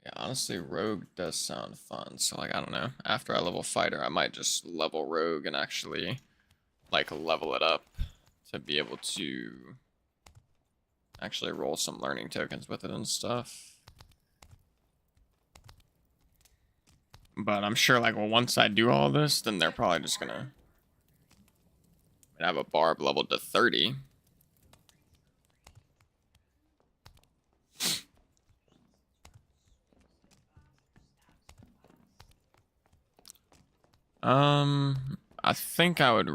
Yeah, honestly, Rogue does sound fun. So, like, I don't know. After I level Fighter, I might just level Rogue and actually, like, level it up to be able to actually roll some learning tokens with it and stuff. But I'm sure, like, well, once I do all this, then they're probably just gonna have a Barb leveled to 30. I think I would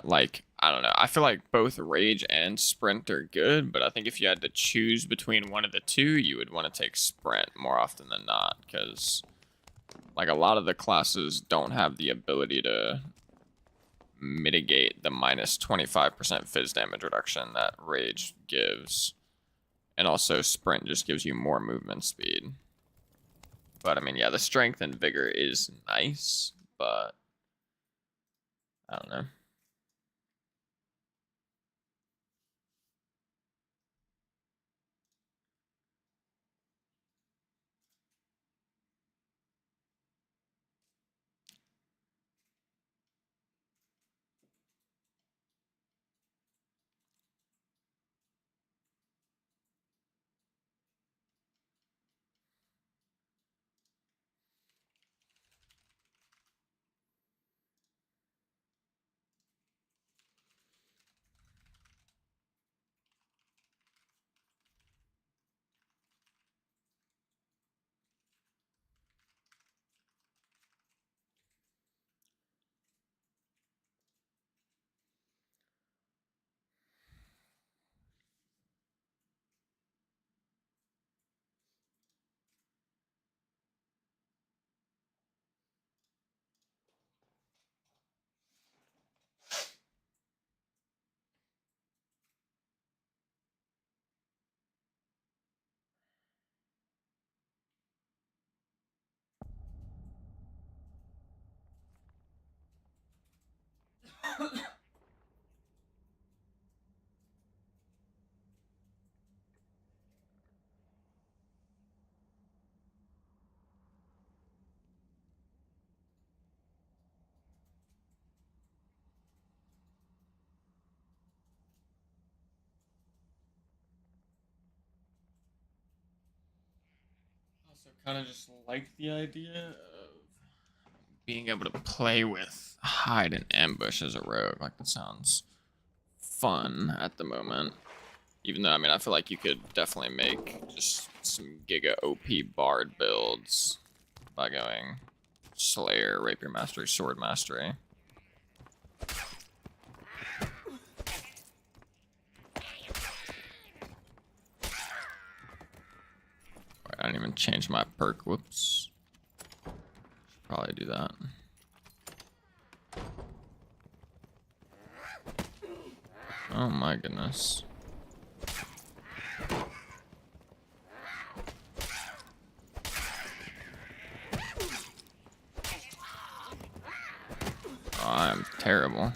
like, I don't know. I feel like both Rage and Sprint are good, but I think if you had to choose between one of the two, you would want to take Sprint more often than not, because like a lot of the classes don't have the ability to mitigate the minus 25% phys damage reduction that Rage gives. And also Sprint just gives you more movement speed. But I mean, yeah, the strength and vigor is nice, but I don't know. Also, kind of just like the idea of being able to play with hide and ambush as a rogue. Like, that sounds fun at the moment. Even though, I mean, I feel like you could definitely make just some Giga OP Bard builds by going Slayer, Rapier Mastery, Sword Mastery. I didn't even change my perk. Whoops. Should probably do that. Oh my goodness. Oh, I'm terrible.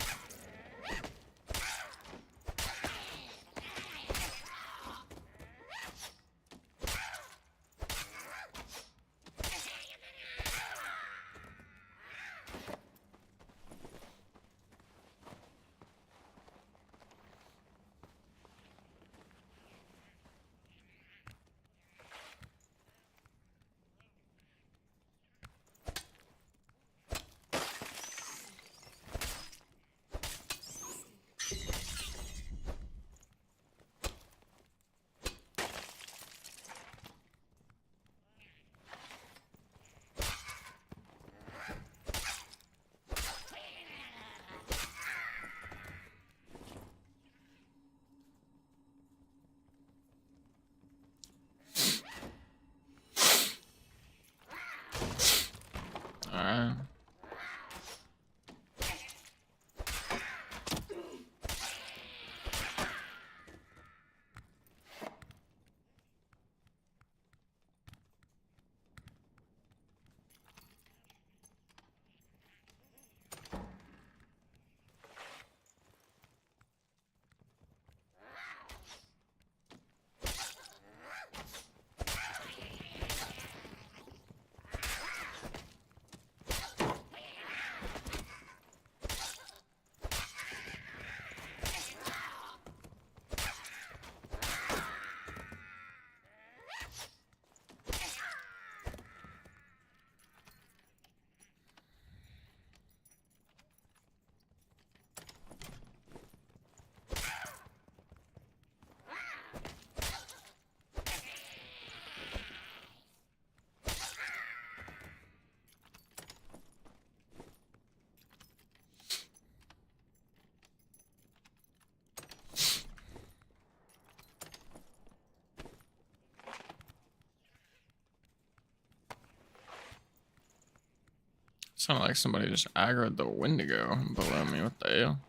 Sounded like somebody just aggroed the Wendigo below me. What the hell?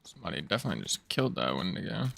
Somebody definitely just killed that Wendigo.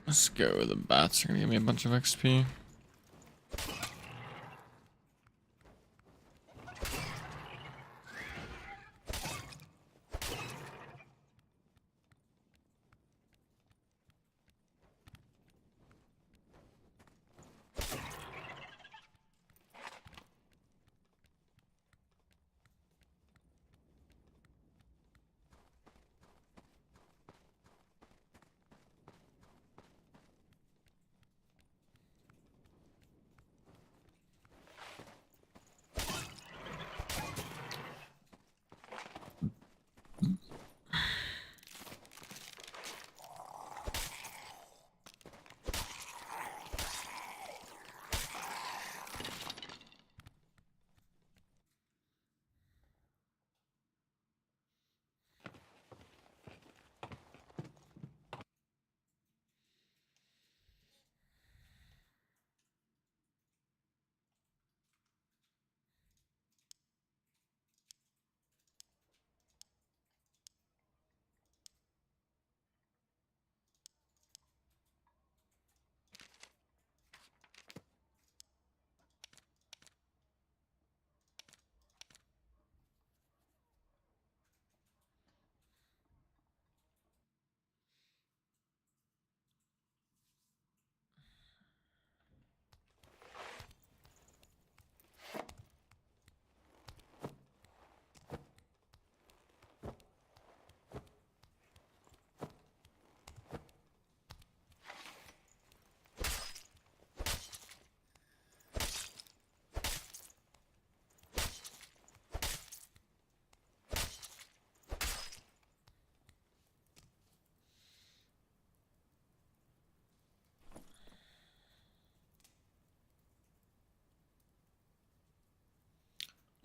Let's go. The bats are gonna give me a bunch of XP.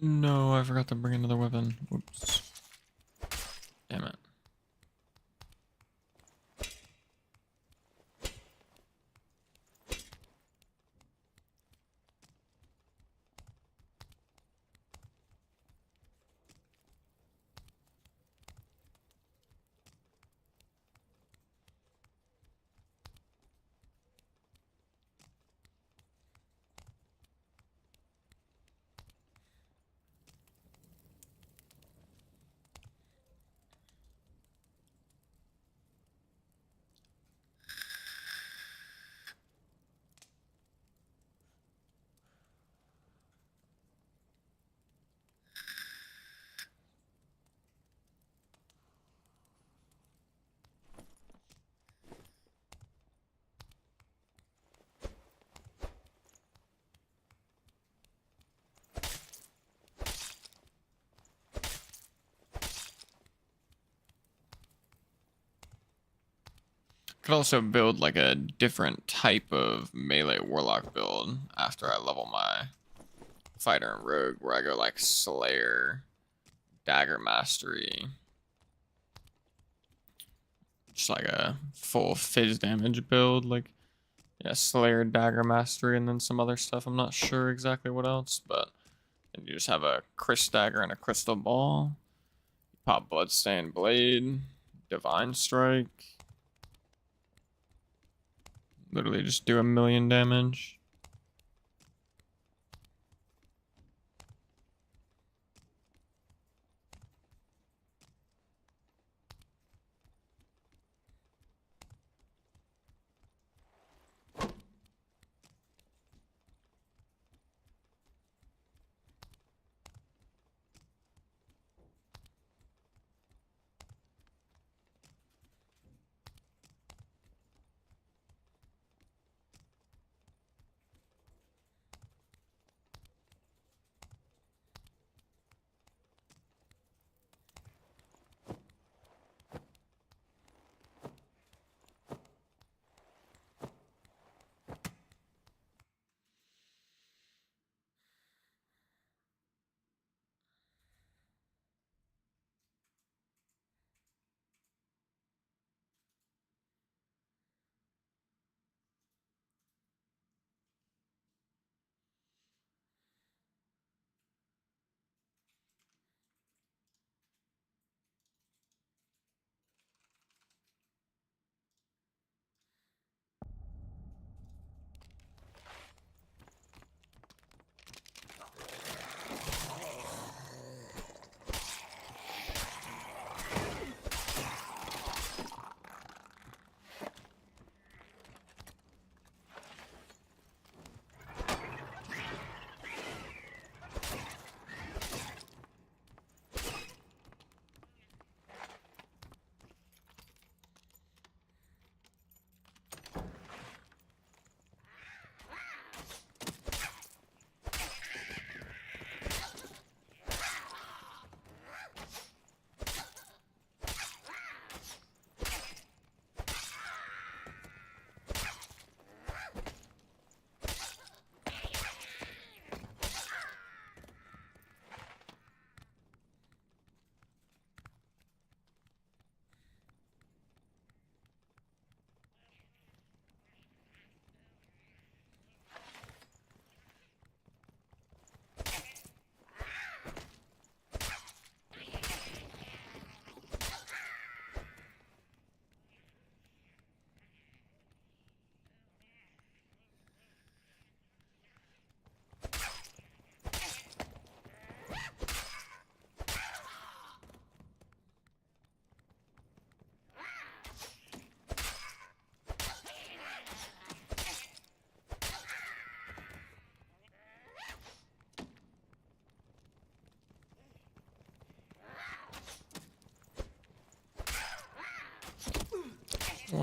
No, I forgot to bring another weapon. Whoops. Damn it. Could also build like a different type of melee warlock build after I level my fighter and rogue, where I go like Slayer, dagger mastery, just like a full fizz damage build, like yeah, Slayer, dagger mastery, and then some other stuff. I'm not sure exactly what else, but then you just have a Chris dagger and a crystal ball. Pop bloodstained blade, divine strike. Literally just do 1,000,000 damage.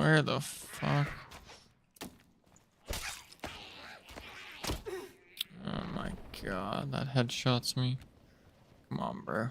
Where the fuck? Oh my god, that headshots me. Come on, bro.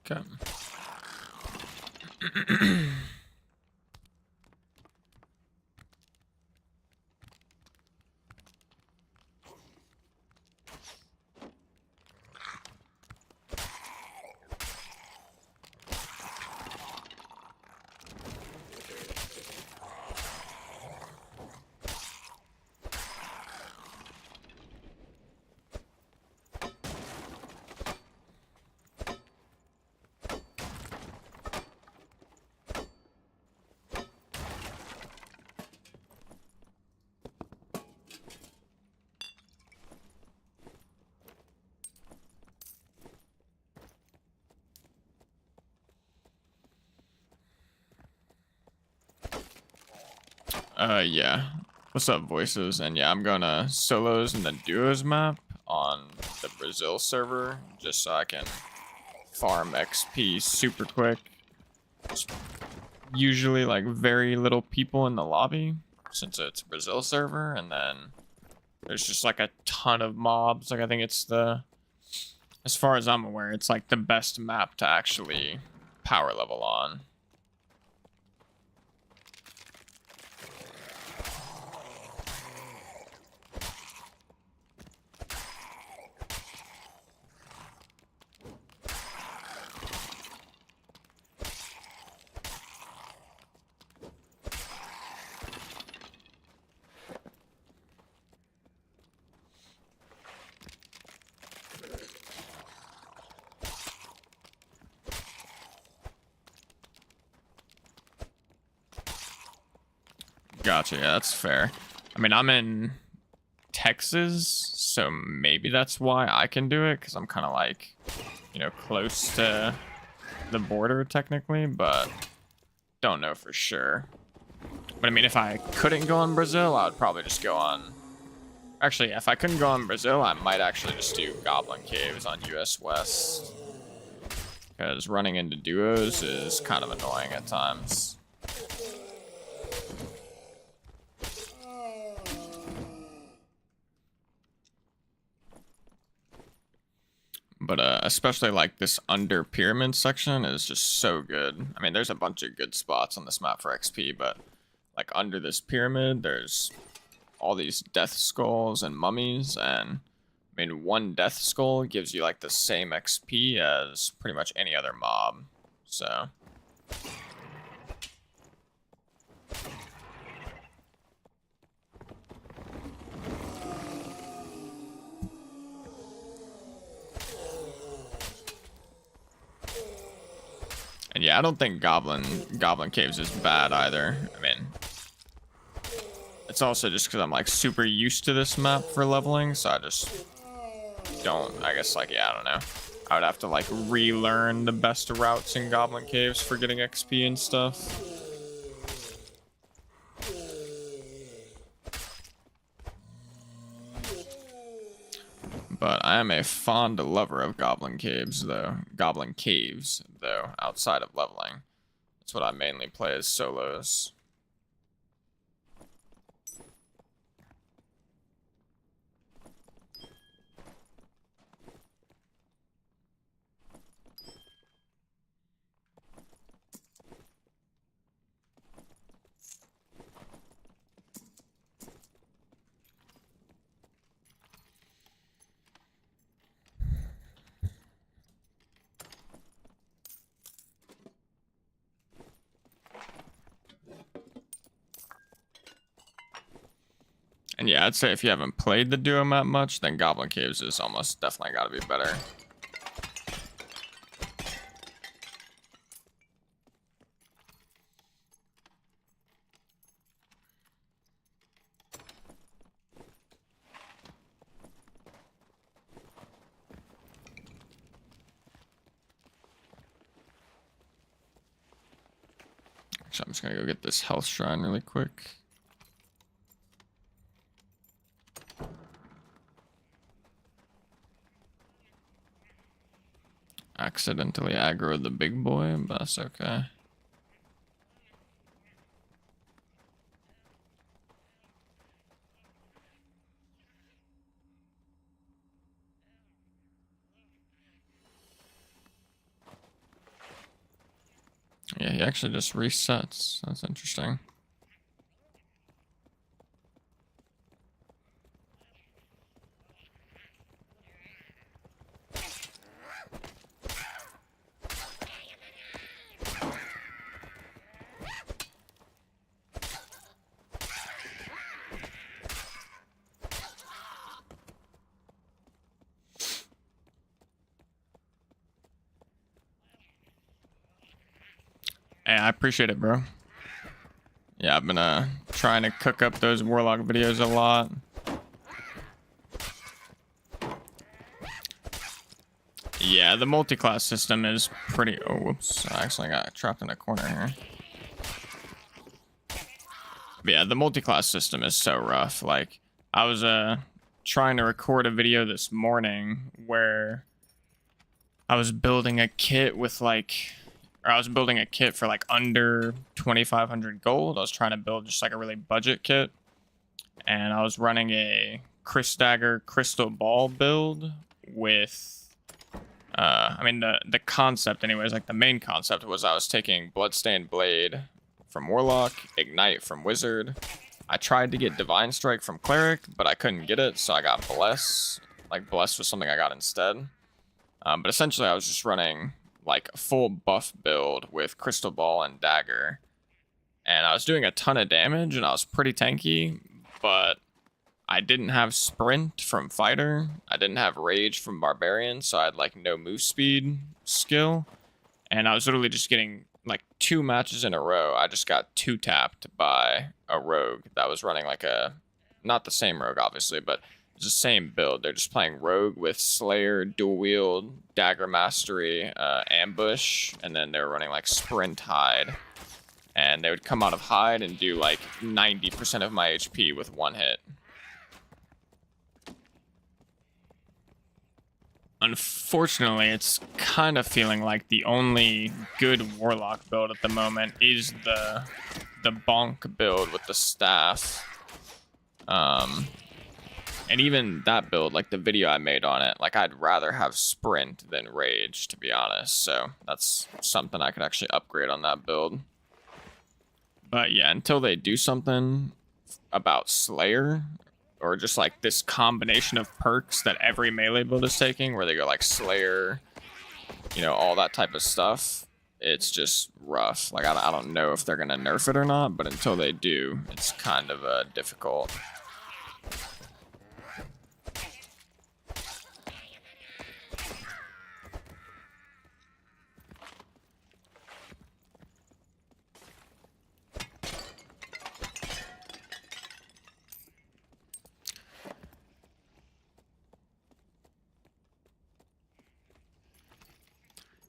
Okay. Yeah. What's up, voices? And yeah, I'm gonna solos and then duos map on the Brazil server just so I can farm XP super quick. It's usually like very little people in the lobby since it's a Brazil server, and then there's just like a ton of mobs. Like I think it's as far as I'm aware, it's like the best map to actually power level on. Gotcha, yeah, that's fair. I mean, I'm in Texas, so maybe that's why I can do it, because I'm kind of like, you know, close to the border technically, but don't know for sure. But I mean, if I couldn't go on Brazil, I would probably just go on... Actually, if I couldn't go on Brazil, I might actually just do Goblin Caves on US West. Because running into duos is kind of annoying at times. But especially like this under pyramid section is just so good. I mean, there's a bunch of good spots on this map for XP, but like under this pyramid, there's all these death skulls and mummies, and I mean, one death skull gives you like the same XP as pretty much any other mob. So and yeah, I don't think Goblin Caves is bad either. I mean, it's also just because I'm like super used to this map for leveling, so I just don't, I guess, like, yeah, I don't know. I would have to like relearn the best routes in Goblin Caves for getting XP and stuff. But I am a fond lover of Goblin Caves, though. Goblin Caves, though, outside of leveling. That's what I mainly play as solos. And yeah, I'd say if you haven't played the duo map much, then Goblin Caves is almost definitely got to be better. Actually, I'm just going to go get this health shrine really quick. Accidentally aggroed the big boy, but that's okay. Yeah, he actually just resets. That's interesting. Hey, I appreciate it, bro. Yeah, I've been trying to cook up those Warlock videos a lot. Yeah, the multi-class system is pretty... Oh, whoops. I actually got trapped in a corner here. But yeah, the multi-class system is so rough. Like, I was trying to record a video this morning where I was building a kit with like... Or I was building a kit for like under 2,500 gold. I was trying to build just like a really budget kit. And I was running a Dagger Crystal Ball build with... I mean, the concept anyways, like the main concept was I was taking Bloodstained Blade from Warlock, Ignite from Wizard. I tried to get Divine Strike from Cleric, but I couldn't get it, so I got Bless. Like, Bless was something I got instead. But essentially, I was just running, like, a full buff build with Crystal Ball and Dagger. And I was doing a ton of damage, and I was pretty tanky, but I didn't have Sprint from Fighter. I didn't have Rage from Barbarian, so I had, like, no move speed skill. And I was literally just getting, like, 2 matches in a row. I just got 2-tapped by a rogue that was running, like, a... Not the same rogue, obviously, but it's the same build. They're just playing rogue with Slayer, Dual Wield, Dagger Mastery, Ambush, and then they were running, like, Sprint Hide. And they would come out of Hide and do, like, 90% of my HP with 1 hit. Unfortunately, it's kind of feeling like the only good Warlock build at the moment is the bonk build with the staff. And even that build, like the video I made on it, like I'd rather have sprint than rage, to be honest. So that's something I could actually upgrade on that build. But yeah, until they do something about Slayer, or just like this combination of perks that every melee build is taking, where they go like Slayer, you know, all that type of stuff, it's just rough. Like I don't know if they're gonna nerf it or not, but until they do, it's kind of difficult.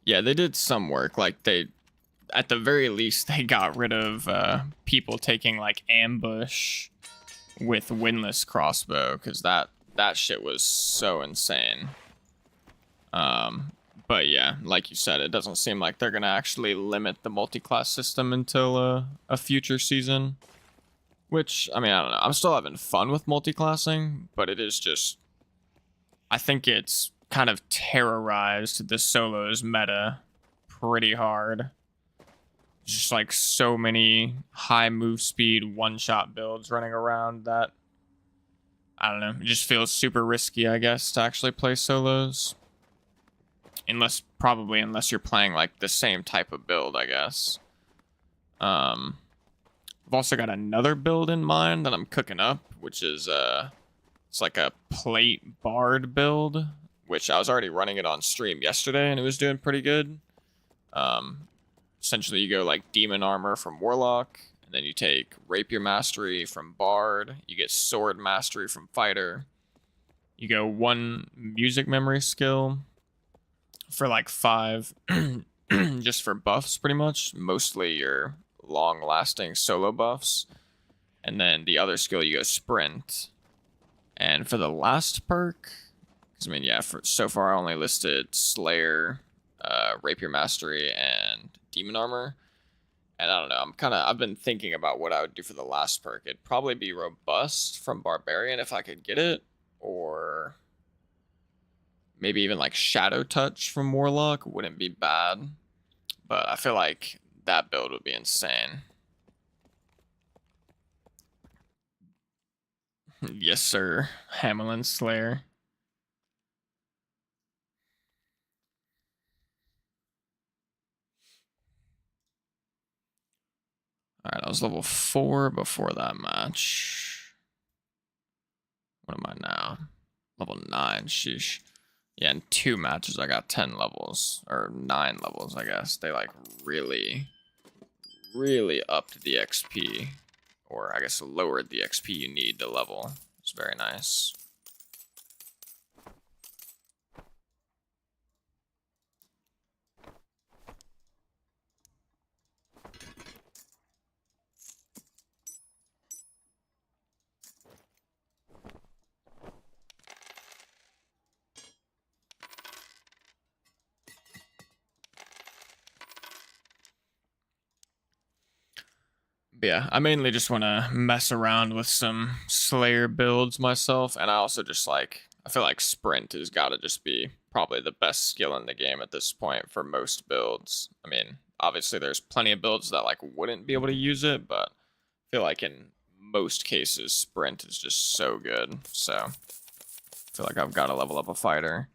Yeah, they did some work. Like they, at the very least, they got rid of people taking like ambush with windless crossbow, because that shit was so insane. But yeah, like you said, it doesn't seem like they're gonna actually limit the multi-class system until a future season. Which, I mean, I don't know. I'm still having fun with multi-classing, but it is just, I think it's kind of terrorized the solos meta pretty hard. Just like so many high move speed one-shot builds running around that, I don't know, it just feels super risky, I guess, to actually play solos. Unless you're playing like the same type of build, I guess. I've also got another build in mind that I'm cooking up, which is it's like a plate BARD build, which I was already running it on stream yesterday and it was doing pretty good. Essentially you go like demon armor from warlock, and then you take rapier mastery from bard, you get sword mastery from fighter, you go 1 music memory skill for like 5 just for buffs, pretty much, mostly your long lasting solo buffs, and then the other skill you go sprint. And for the last perk, because I mean, yeah, so far I only listed Slayer, Rapier Mastery, and Demon Armor. And I don't know, I've been thinking about what I would do for the last perk. It'd probably be Robust from Barbarian if I could get it, or maybe even like Shadow Touch from Warlock wouldn't be bad. But I feel like that build would be insane. Yes, sir. Hamelin Slayer. Alright, I was level 4 before that match. What am I now? Level 9, sheesh. Yeah, in 2 matches I got 10 levels. Or 9 levels, I guess. They like really upped the XP. Or I guess lowered the XP you need to level. It's very nice. But yeah, I mainly just want to mess around with some Slayer builds myself, and I also just like, I feel like Sprint has got to just be probably the best skill in the game at this point for most builds. I mean, obviously there's plenty of builds that like wouldn't be able to use it, but I feel like in most cases Sprint is just so good. So I feel like I've got to level up a fighter.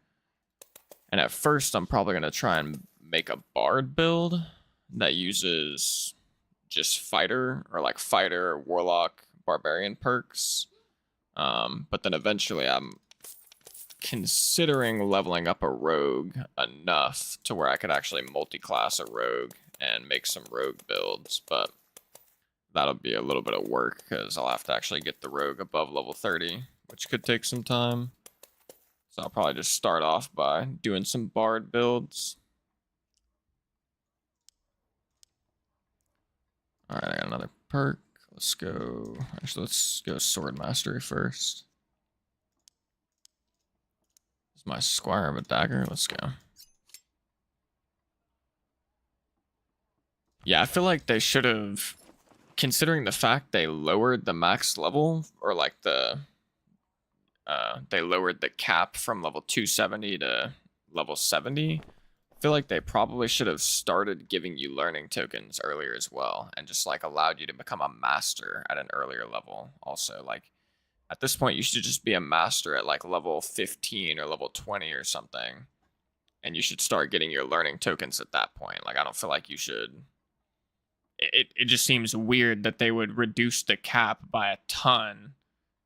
And at first I'm probably going to try and make a Bard build that uses just fighter, or like fighter, warlock, barbarian perks. But then eventually I'm considering leveling up a rogue enough to where I could actually multi-class a rogue and make some rogue builds, but that'll be a little bit of work because I'll have to actually get the rogue above level 30, which could take some time. So I'll probably just start off by doing some bard builds. Alright, I got another perk. Let's go. Actually, let's go sword mastery first. Is my squire of a dagger? Let's go. Yeah, I feel like they should have, considering the fact they lowered the max level, or like the they lowered the cap from level 270 to level 70. I feel like they probably should have started giving you learning tokens earlier as well, and just like allowed you to become a master at an earlier level. Also, like at this point, you should just be a master at like level 15 or level 20 or something, and you should start getting your learning tokens at that point. Like I don't feel like you should. It just seems weird that they would reduce the cap by a ton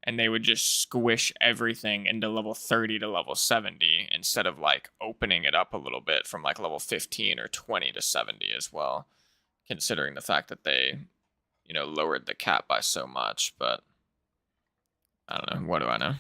and they would just squish everything into level 30 to level 70 instead of like opening it up a little bit from like level 15 or 20 to 70 as well, considering the fact that they, you know, lowered the cap by so much. But I don't know. What do I know?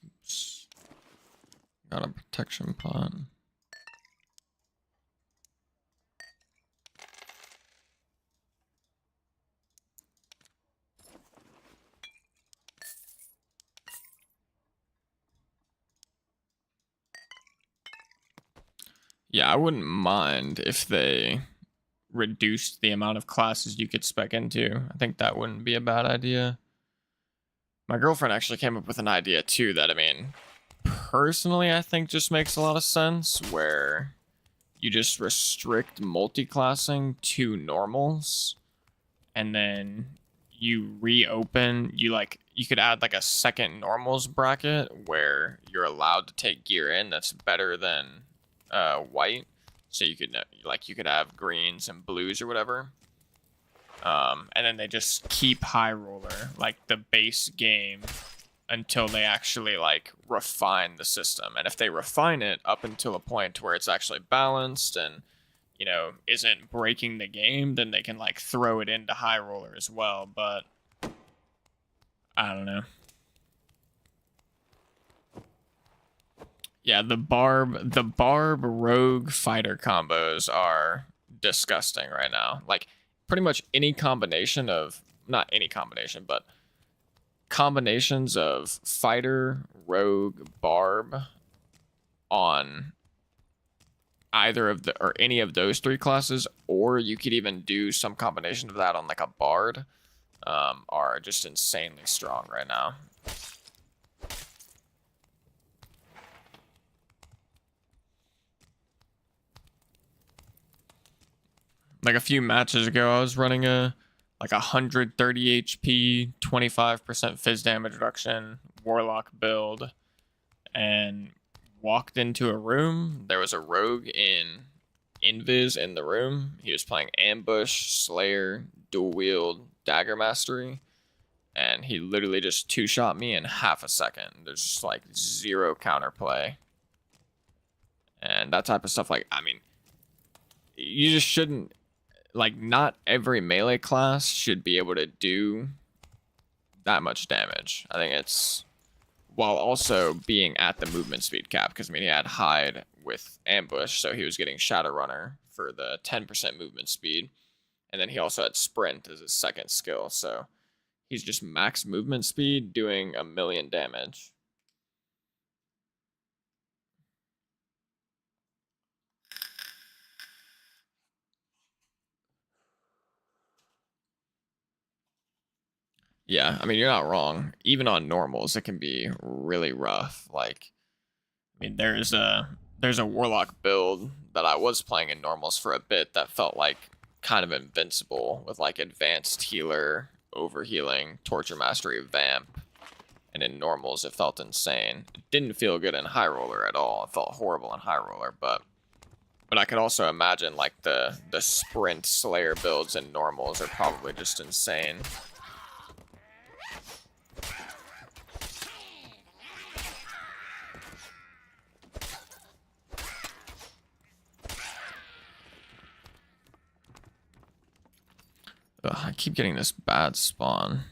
Oops. Got a protection pot. Yeah, I wouldn't mind if they reduced the amount of classes you could spec into. I think that wouldn't be a bad idea. My girlfriend actually came up with an idea too that, I mean, personally, I think just makes a lot of sense, where you just restrict multi-classing to normals, and then you reopen, you could add like a second normals bracket where you're allowed to take gear in that's better than white. So you could have greens and blues or whatever. And then they just keep High Roller, like the base game, until they actually like refine the system. And if they refine it up until a point where it's actually balanced and, you know, isn't breaking the game, then they can like throw it into High Roller as well. But I don't know. Yeah, the barb rogue fighter combos are disgusting right now. Like pretty much any combination of, not any combination, but combinations of fighter, rogue, barb on either of the or any of those three classes, or you could even do some combination of that on like a bard, are just insanely strong right now. Like a few matches ago, I was running a like 130 HP, 25% fizz damage reduction, warlock build, and walked into a room. There was a rogue in invis in the room. He was playing ambush, slayer, dual wield, dagger mastery, and he literally just two-shot me in half a second. There's just like zero counterplay. And that type of stuff, like, I mean, you just shouldn't, like, not every melee class should be able to do that much damage. I think it's, while also being at the movement speed cap, because I mean he had hide with ambush, so he was getting Shadowrunner for the 10% movement speed, and then he also had sprint as his second skill, so he's just max movement speed doing 1,000,000 damage. Yeah, I mean you're not wrong. Even on normals, it can be really rough. Like, I mean, there's a warlock build that I was playing in normals for a bit that felt like kind of invincible with like advanced healer, overhealing, torture mastery, vamp, and in normals it felt insane. It didn't feel good in high roller at all. It felt horrible in high roller, but I could also imagine like the sprint slayer builds in normals are probably just insane. Ugh, I keep getting this bad spawn.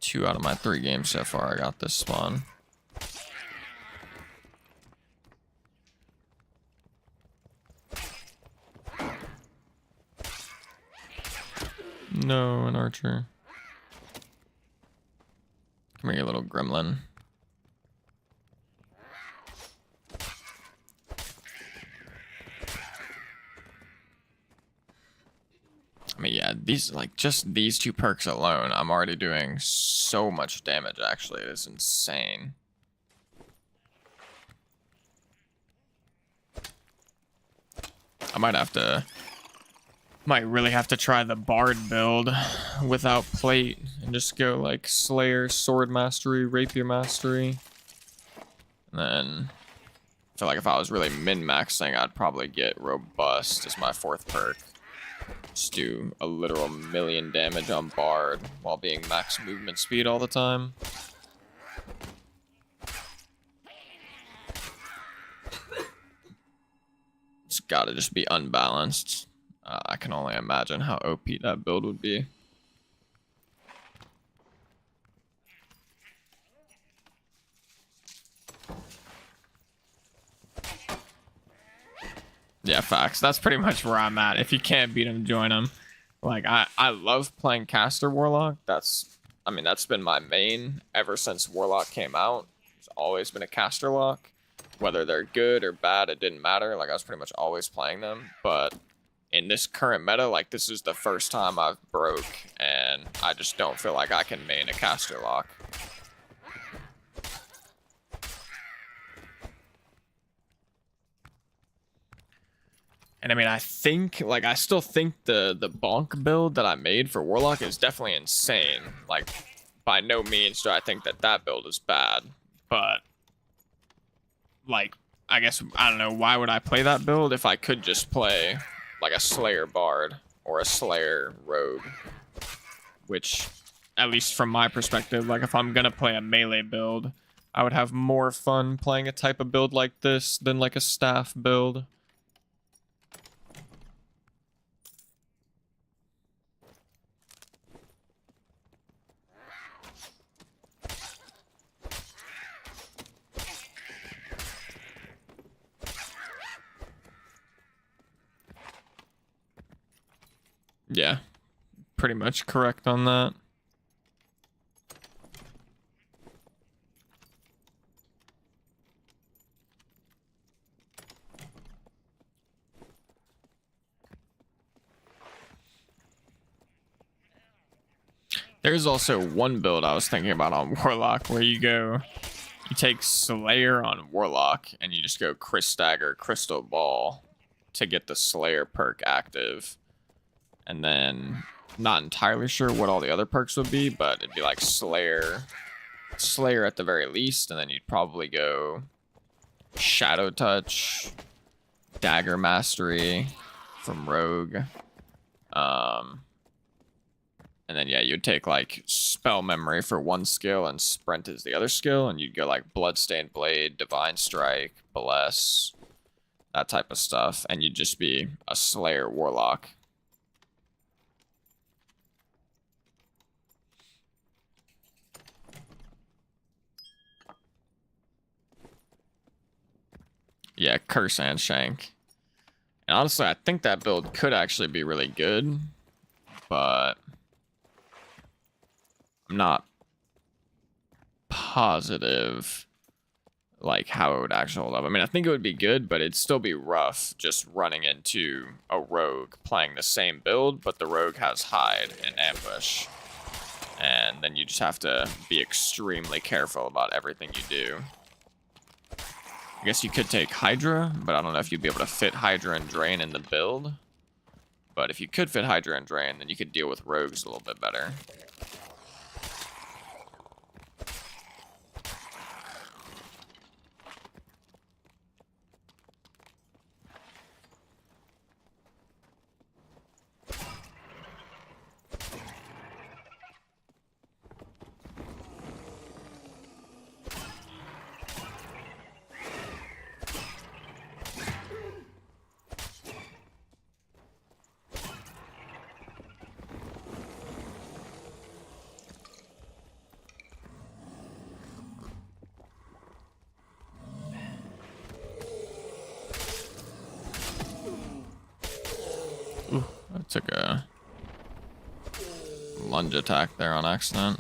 2 out of my 3 games so far, I got this spawn. No, an archer. Come here, you little gremlin. I mean, yeah, these, like, just these 2 perks alone, I'm already doing so much damage, actually. It is insane. I might really have to try the BARD build without plate and just go, like, Slayer, Sword Mastery, Rapier Mastery. And then, I feel like if I was really min-maxing, I'd probably get Robust as my 4th perk. Just do a literal million damage on BARD while being max movement speed all the time. It's gotta just be unbalanced. I can only imagine how OP that build would be. Yeah, facts. That's pretty much where I'm at. If you can't beat him, join him. Like, I love playing Caster Warlock. I mean, that's been my main ever since Warlock came out. It's always been a Caster Lock. Whether they're good or bad, it didn't matter. Like, I was pretty much always playing them. But in this current meta, like, this is the first time I've broke, and I just don't feel like I can main a Caster Lock. And I mean, I still think the bonk build that I made for Warlock is definitely insane. Like, by no means do I think that build is bad. But, like, I guess, I don't know, why would I play that build if I could just play, like, a Slayer Bard or a Slayer Rogue? Which, at least from my perspective, like, if I'm gonna play a melee build, I would have more fun playing a type of build like this than, like, a staff build. Yeah, pretty much correct on that. There's also one build I was thinking about on Warlock where you take Slayer on Warlock and you just go Chris Dagger, Crystal Ball to get the Slayer perk active. And then, not entirely sure what all the other perks would be, but it'd be like Slayer at the very least, and then you'd probably go Shadow Touch, Dagger Mastery from Rogue, and then yeah, you'd take like Spell Memory for one skill and Sprint is the other skill, and you'd go like Bloodstained Blade, Divine Strike, Bless, that type of stuff, and you'd just be a Slayer Warlock. Yeah, Curse and Shank. And honestly, I think that build could actually be really good, but I'm not positive like how it would actually hold up. I mean, I think it would be good, but it'd still be rough just running into a rogue playing the same build, but the rogue has hide and ambush. And then you just have to be extremely careful about everything you do. I guess you could take Hydra, but I don't know if you'd be able to fit Hydra and Drain in the build. But if you could fit Hydra and Drain, then you could deal with rogues a little bit better. Took a lunge attack there on accident.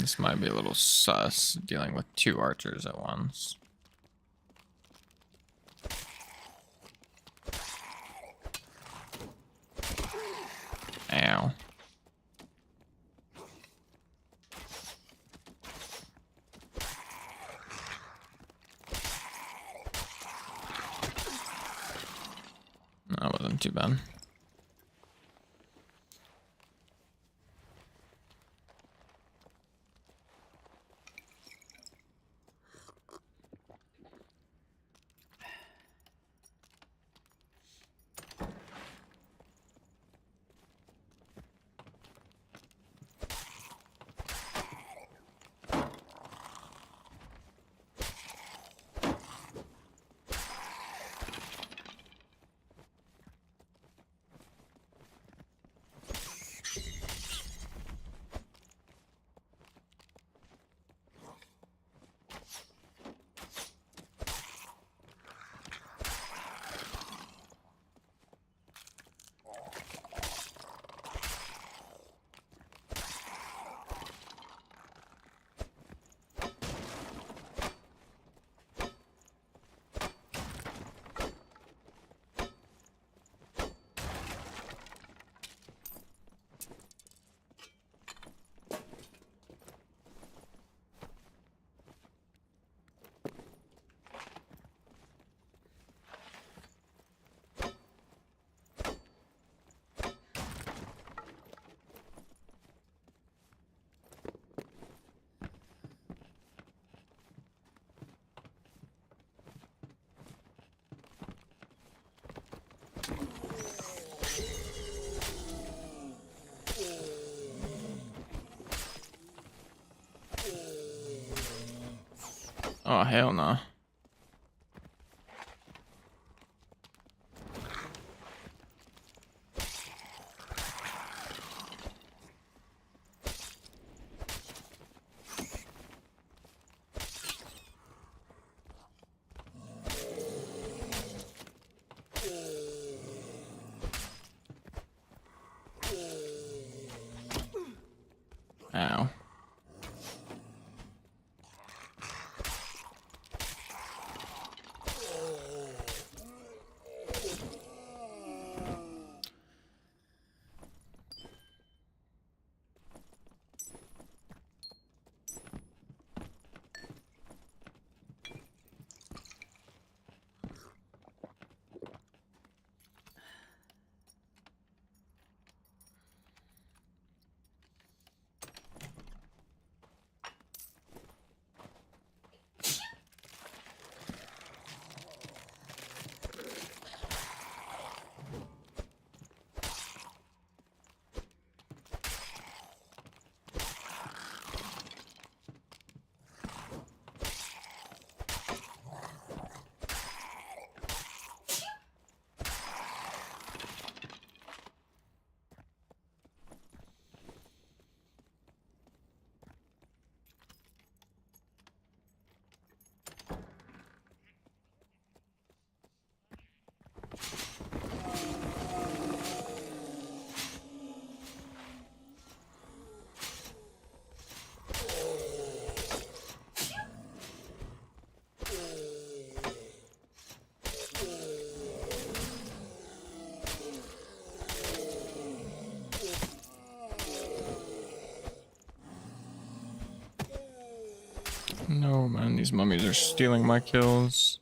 This might be a little sus, dealing with 2 archers at once. Ow. That wasn't too bad. Oh, hell no. Ow. No, man, these mummies are stealing my kills.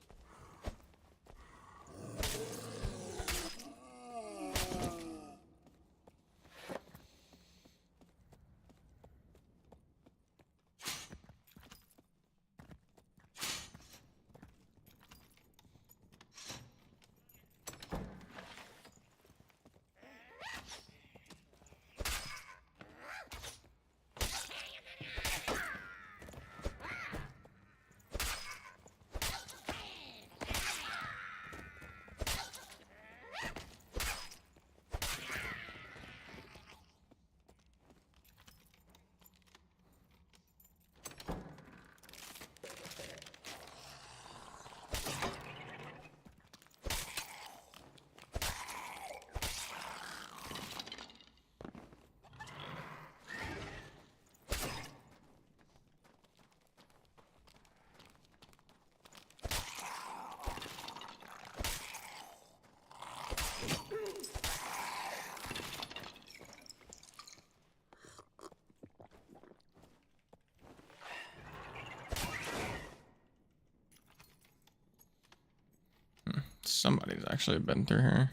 Somebody's actually been through here.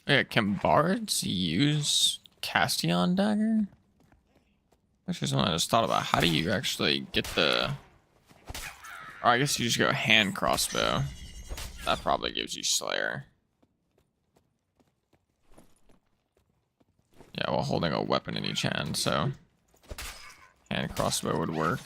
Yeah, can bards use Castion dagger? That's just something I just thought about. How do you actually get the... Or I guess you just go hand crossbow. That probably gives you Slayer. Yeah, while holding a weapon in each hand, so hand crossbow would work.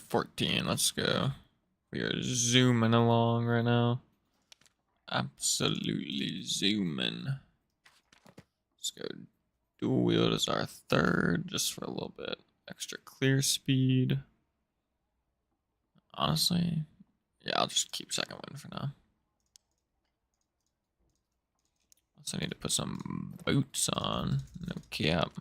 14. Let's go. We are zooming along right now. Absolutely zooming. Let's go. Dual wield is our third, just for a little bit extra clear speed. Honestly, yeah, I'll just keep second wind for now. Also need to put some boots on. No cap.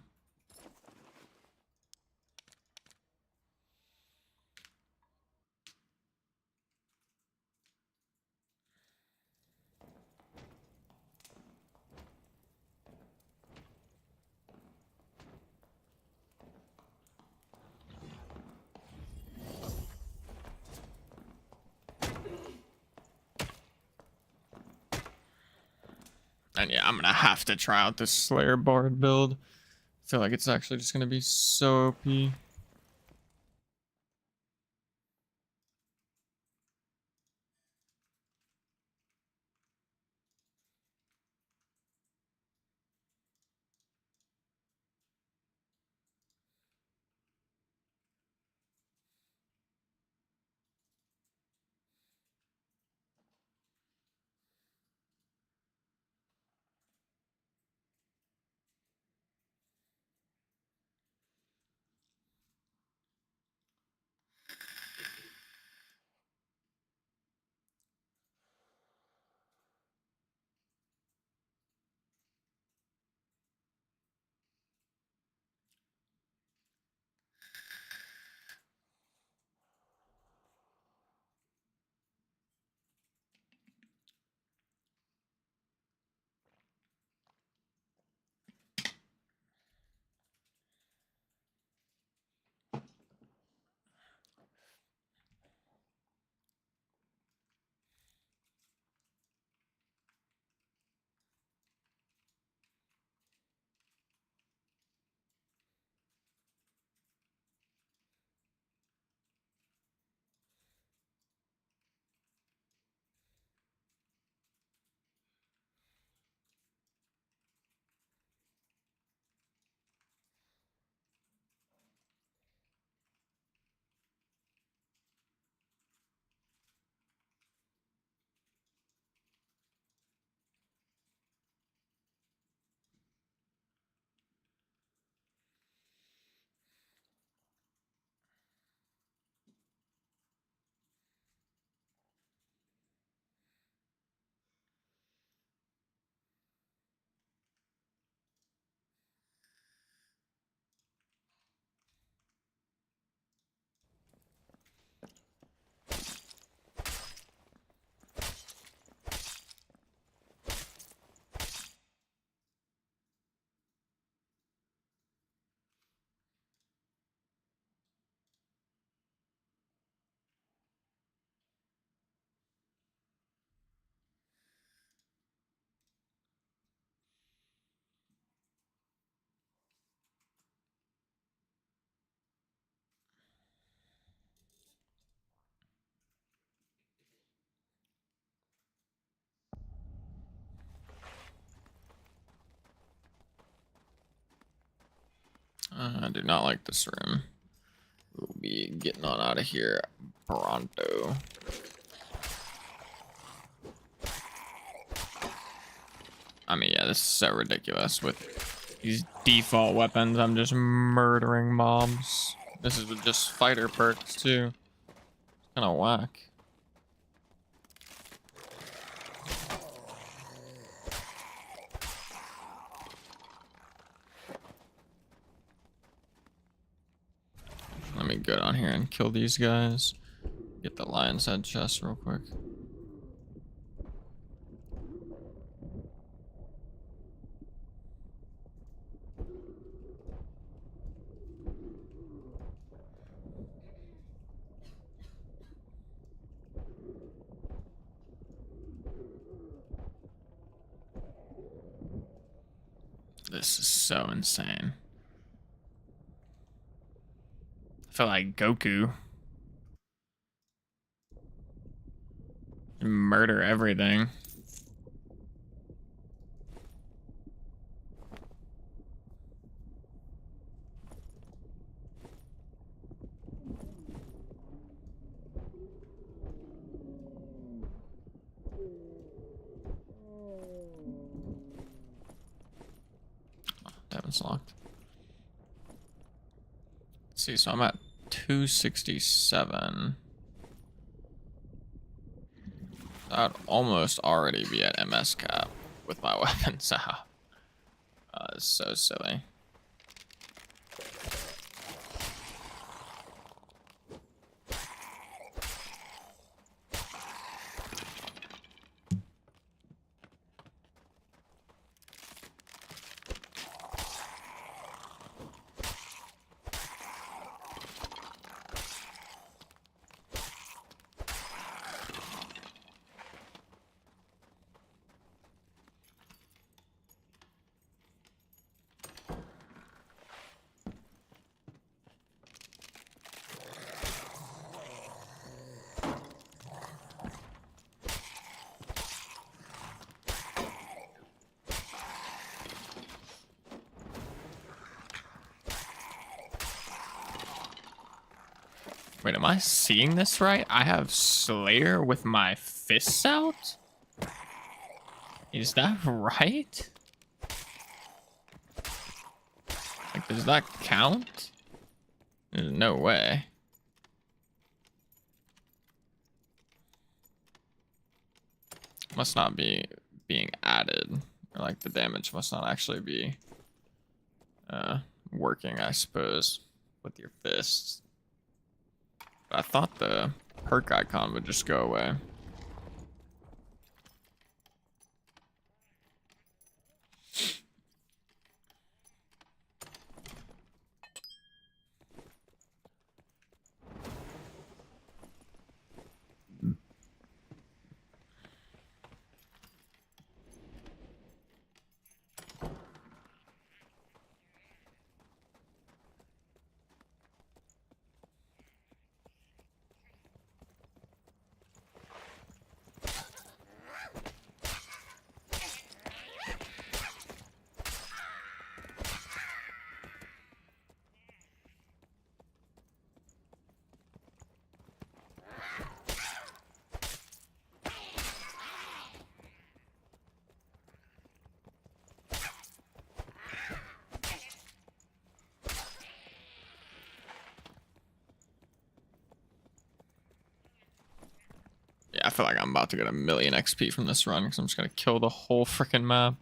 And yeah, I'm gonna have to try out this Slayer Bard build. I feel like it's actually just gonna be so OP. I do not like this room. We'll be getting on out of here pronto. I mean, yeah, this is so ridiculous. With these default weapons, I'm just murdering mobs. This is with just fighter perks, too. Kind of whack. Let me go down here and kill these guys. Get the lion's head chest real quick. This is so insane. I feel like Goku. Murder everything. It's locked. Let's see, so I'm at 267. I'd almost already be at MS cap with my weapons out. It's so silly. Wait, am I seeing this right? I have Slayer with my fists out? Is that right? Like, does that count? There's no way. Must not be being added. Or like the damage must not actually be working, I suppose, with your fists. I thought the perk icon would just go away. Yeah, I feel like I'm about to get 1,000,000 XP from this run because I'm just gonna kill the whole freaking map.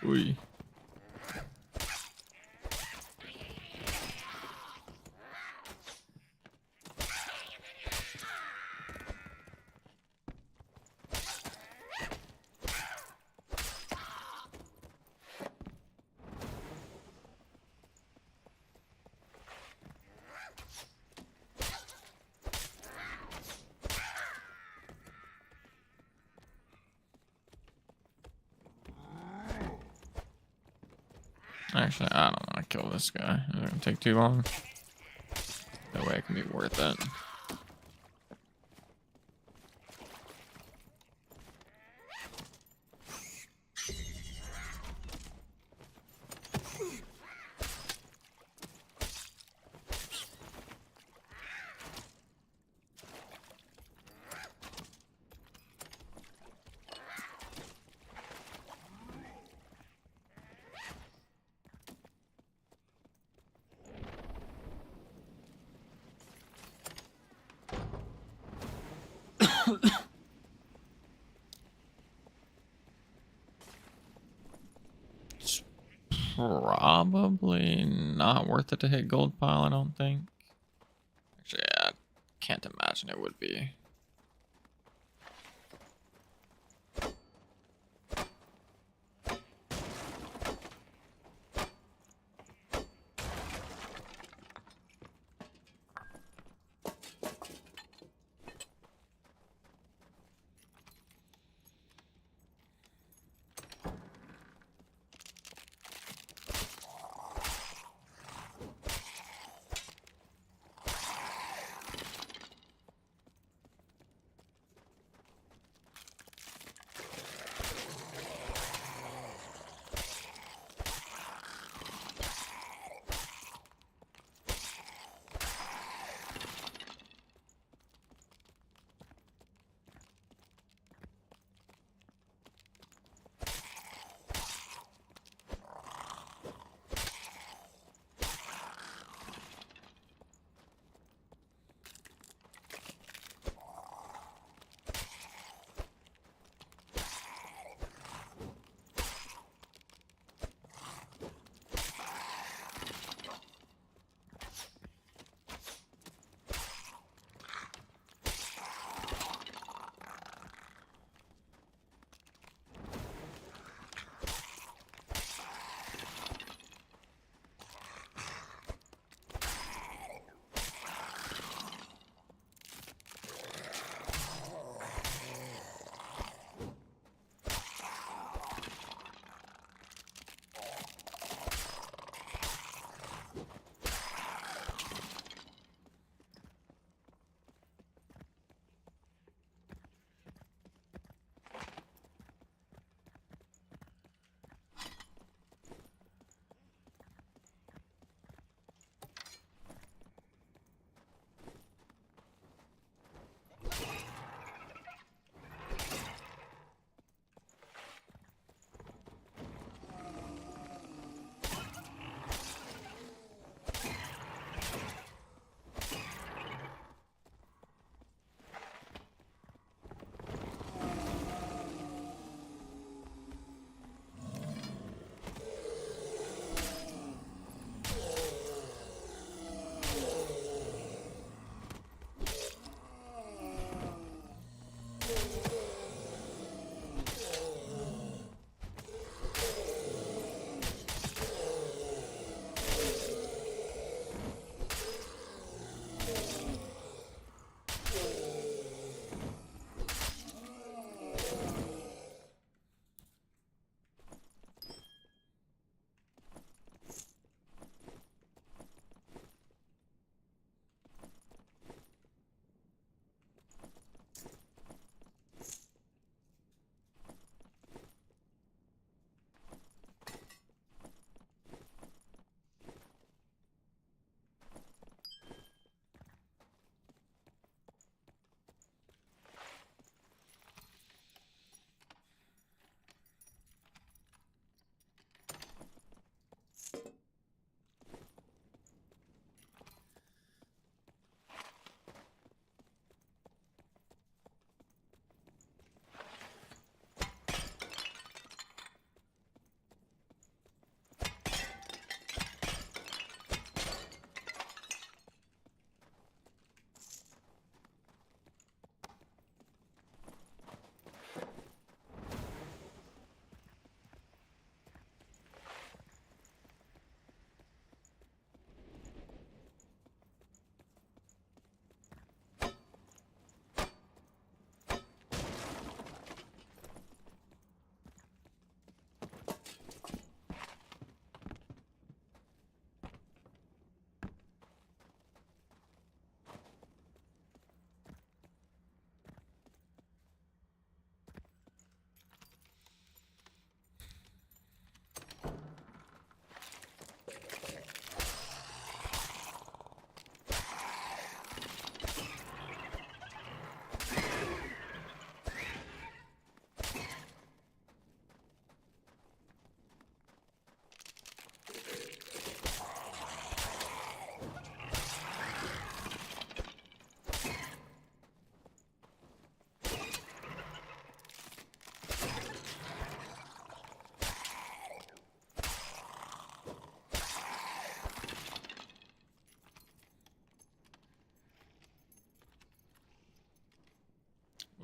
Ooh. Actually, I don't want to kill this guy. It's gonna take too long. That way it can be worth it. probably not worth it to hit gold pile, I don't think. Actually, I can't imagine it would be.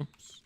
Oops.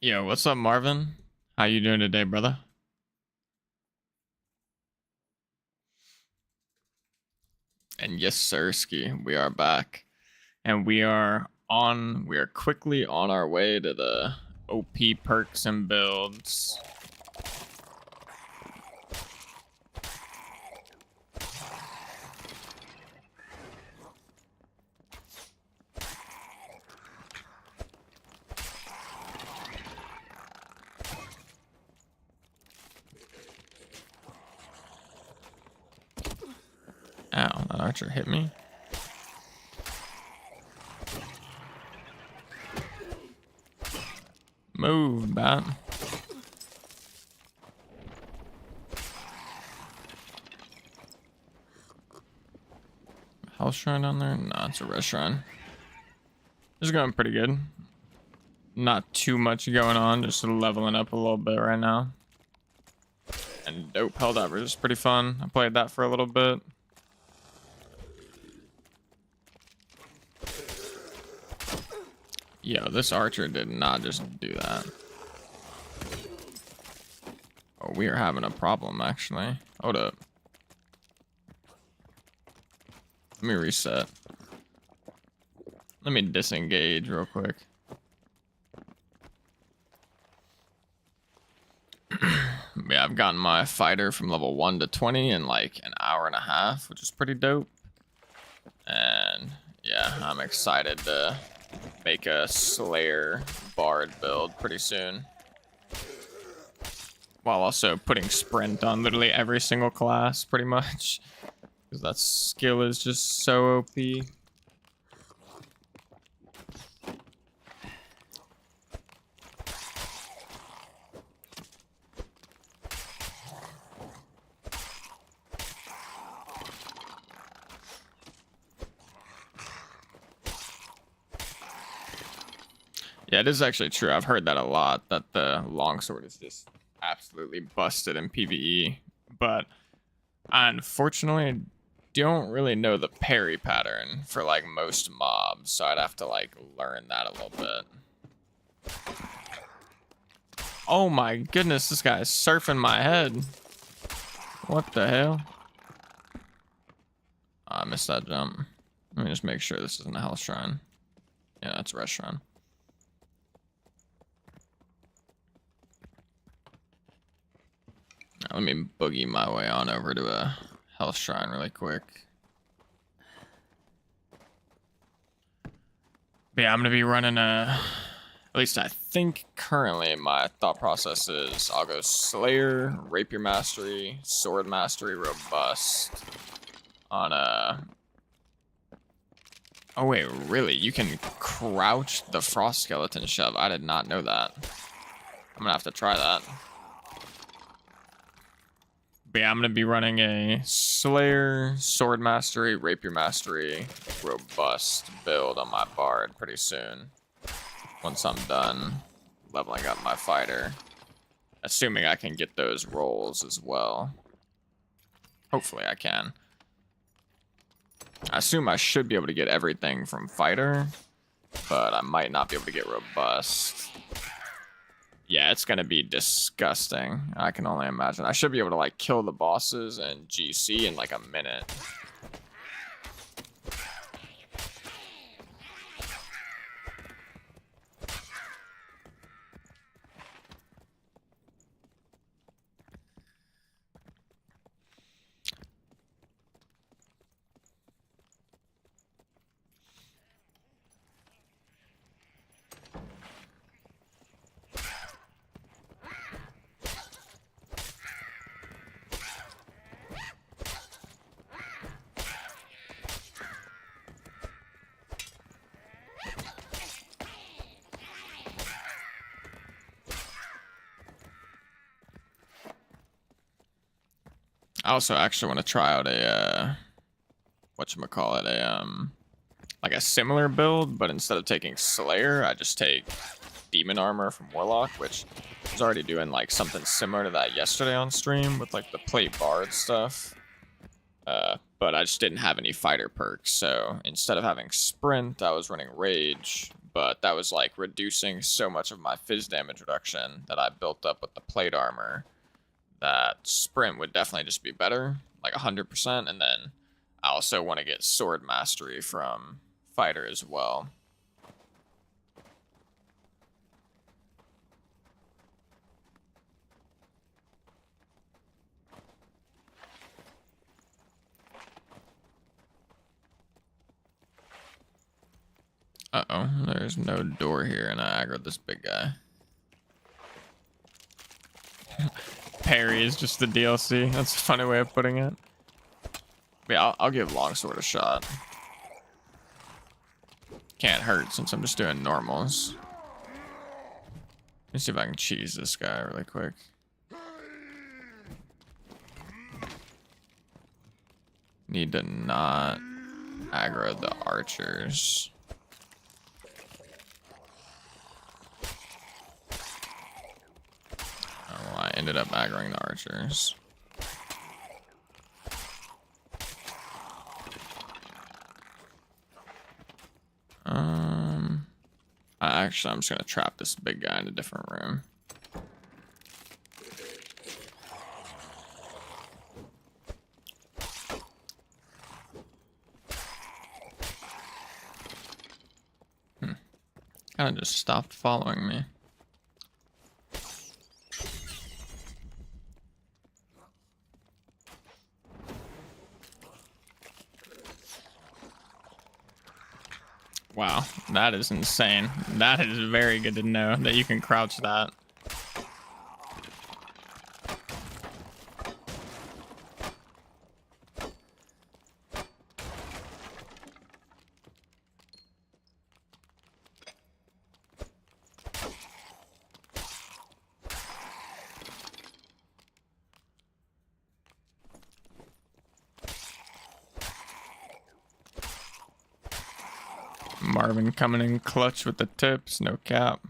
Yo, what's up, Marvin? How you doing today, brother? And yes, sirski, we are back. And we are quickly on our way to the OP perks and builds. Ow, that archer hit me. Move, bat. House shrine down there? No, it's a restaurant. This is going pretty good. Not too much going on, just leveling up a little bit right now. And dope held average is pretty fun. I played that for a little bit. Yo, this archer did not just do that. Oh, we are having a problem, actually. Hold up. Let me reset. Let me disengage real quick. Yeah, I've gotten my fighter from level 1 to 20 in like an hour and a half, which is pretty dope. And yeah, I'm excited to make a Slayer BARD build pretty soon. While also putting sprint on literally every single class, pretty much. Because that skill is just so OP. Yeah, it is actually true. I've heard that a lot, that the longsword is just absolutely busted in PvE. But unfortunately, I don't really know the parry pattern for like most mobs, so I'd have to like learn that a little bit. Oh my goodness, this guy is surfing my head. What the hell? Oh, I missed that jump. Let me just make sure this isn't a health shrine. Yeah, that's a restaurant. Let me boogie my way on over to a health shrine really quick. But yeah, I'm gonna be running a. At least I think currently my thought process is I'll go Slayer, Rapier Mastery, Sword Mastery, Robust on a. Oh wait, really? You can crouch the Frost Skeleton shove? I did not know that. I'm gonna have to try that. But yeah, I'm going to be running a Slayer, Sword Mastery, Rapier Mastery, Robust build on my Bard pretty soon. Once I'm done leveling up my fighter. Assuming I can get those rolls as well. Hopefully I can. I assume I should be able to get everything from fighter, but I might not be able to get Robust. Yeah, it's gonna be disgusting. I can only imagine. I should be able to like kill the bosses and GC in like a minute. I also actually want to try out a whatchamacallit, like a similar build, but instead of taking Slayer, I just take Demon Armor from Warlock, which I was already doing like something similar to that yesterday on stream with like the plate bard stuff. But I just didn't have any fighter perks, so instead of having sprint, I was running rage, but that was like reducing so much of my phys damage reduction that I built up with the plate armor that sprint would definitely just be better, like 100%. And then I also want to get sword mastery from fighter as well. Uh-oh, there's no door here, and I aggroed this big guy. Parry is just the DLC. That's a funny way of putting it. But yeah, I'll give longsword a shot. Can't hurt since I'm just doing normals. Let me see if I can cheese this guy really quick. Need to not aggro the archers. Oh, I ended up aggroing the archers. Actually, I'm just gonna trap this big guy in a different room. Kinda just stopped following me. Wow, that is insane. That is very good to know that you can crouch that. Marvin coming in clutch with the tips, no cap.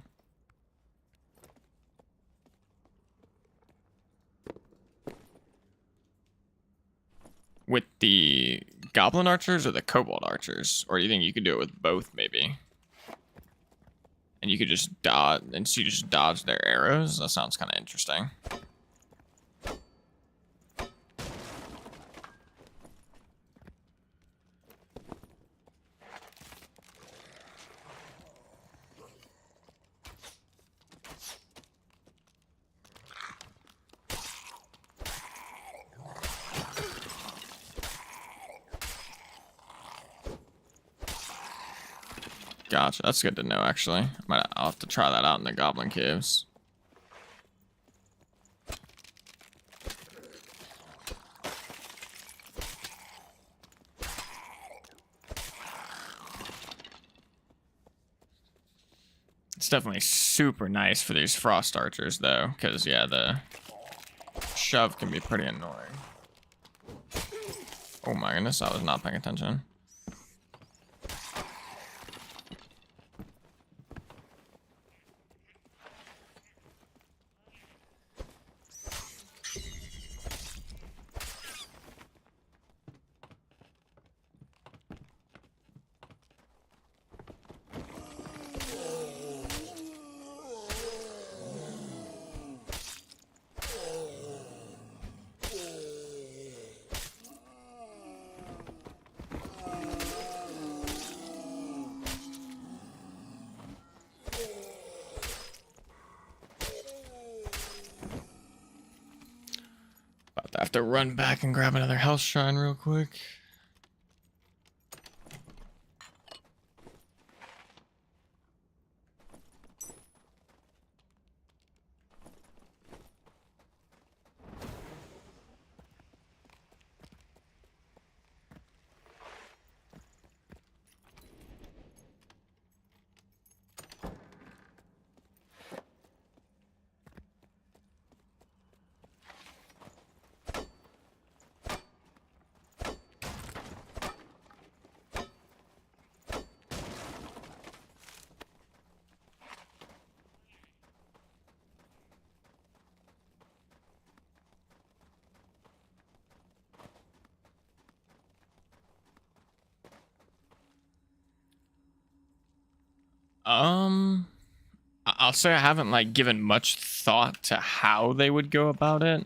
With the goblin archers or the kobold archers? Or do you think you could do it with both, maybe? And you could just dodge, and so you just dodge their arrows? That sounds kind of interesting. Gotcha, that's good to know, actually. I'll have to try that out in the goblin caves. It's definitely super nice for these frost archers, though, because, yeah, the shove can be pretty annoying. Oh my goodness, I was not paying attention. About to have to run back and grab another health shrine real quick. Um, I'll say I haven't like given much thought to how they would go about it.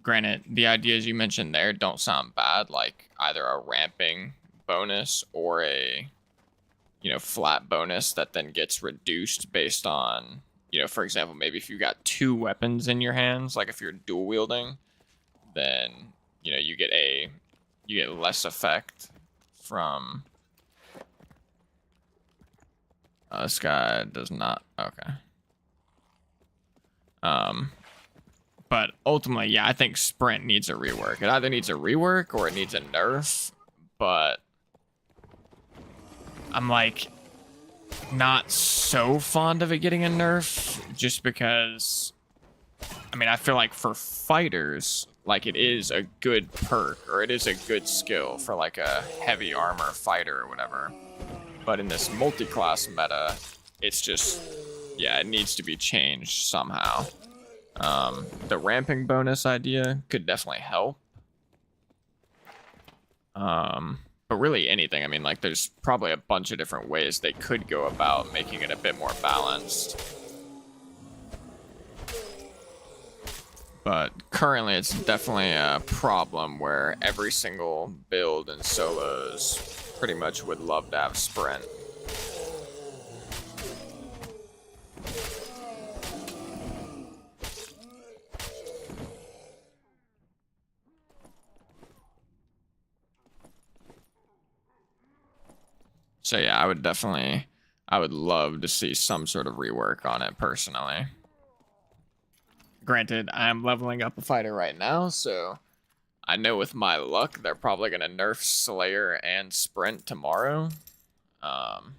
Granted, the ideas you mentioned there don't sound bad, like either a ramping bonus or a, flat bonus that then gets reduced based on, for example, maybe if you got two weapons in your hands, like if you're dual wielding, then, you get less effect from. This guy does not. Okay. Um, but ultimately, yeah, I think sprint needs a rework. It either needs a rework or it needs a nerf. But I'm like not so fond of it getting a nerf, just because. I mean, I feel like for fighters, like it is a good perk or it is a good skill for like a heavy armor fighter or whatever. But in this multi-class meta, it's just, yeah, it needs to be changed somehow. The ramping bonus idea could definitely help. But really anything. I mean, like, there's probably a bunch of different ways they could go about making it a bit more balanced. But currently, it's definitely a problem where every single build in solos pretty much would love to have sprint. So yeah, I would love to see some sort of rework on it personally. Granted, I'm leveling up a fighter right now, so I know with my luck, they're probably going to nerf Slayer and Sprint tomorrow. And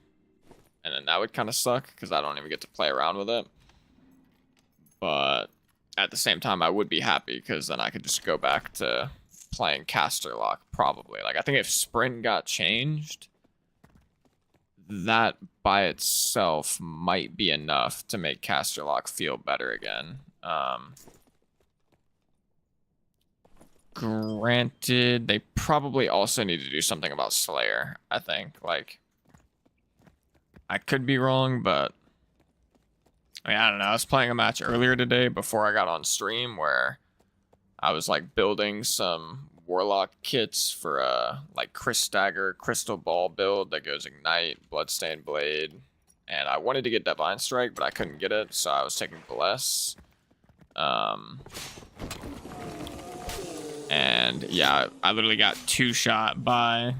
then that would kind of suck, because I don't even get to play around with it. But at the same time, I would be happy, because then I could just go back to playing Caster Lock, probably. Like, I think if Sprint got changed, that by itself might be enough to make Caster Lock feel better again. Granted, they probably also need to do something about Slayer, I think. Like, I could be wrong, but I mean, I don't know. I was playing a match earlier today before I got on stream where I was like building some Warlock kits for a like Dagger Crystal Ball build that goes Ignite, Bloodstained Blade, and I wanted to get Divine Strike, but I couldn't get it, so I was taking Bless. And yeah, I literally got two-shot by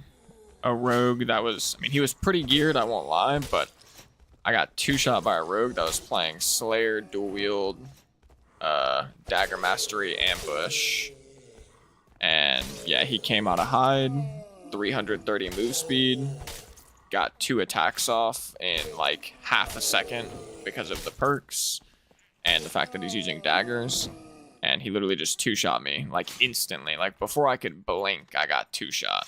a rogue that was, I mean, he was pretty geared, I won't lie, but I got two-shot by a rogue that was playing Slayer, dual wield, Dagger Mastery, Ambush. And yeah, he came out of hide, 330 move speed, got two attacks off in like half a second because of the perks and the fact that he's using daggers. And he literally just two-shot me, like, instantly. Like, before I could blink, I got two-shot.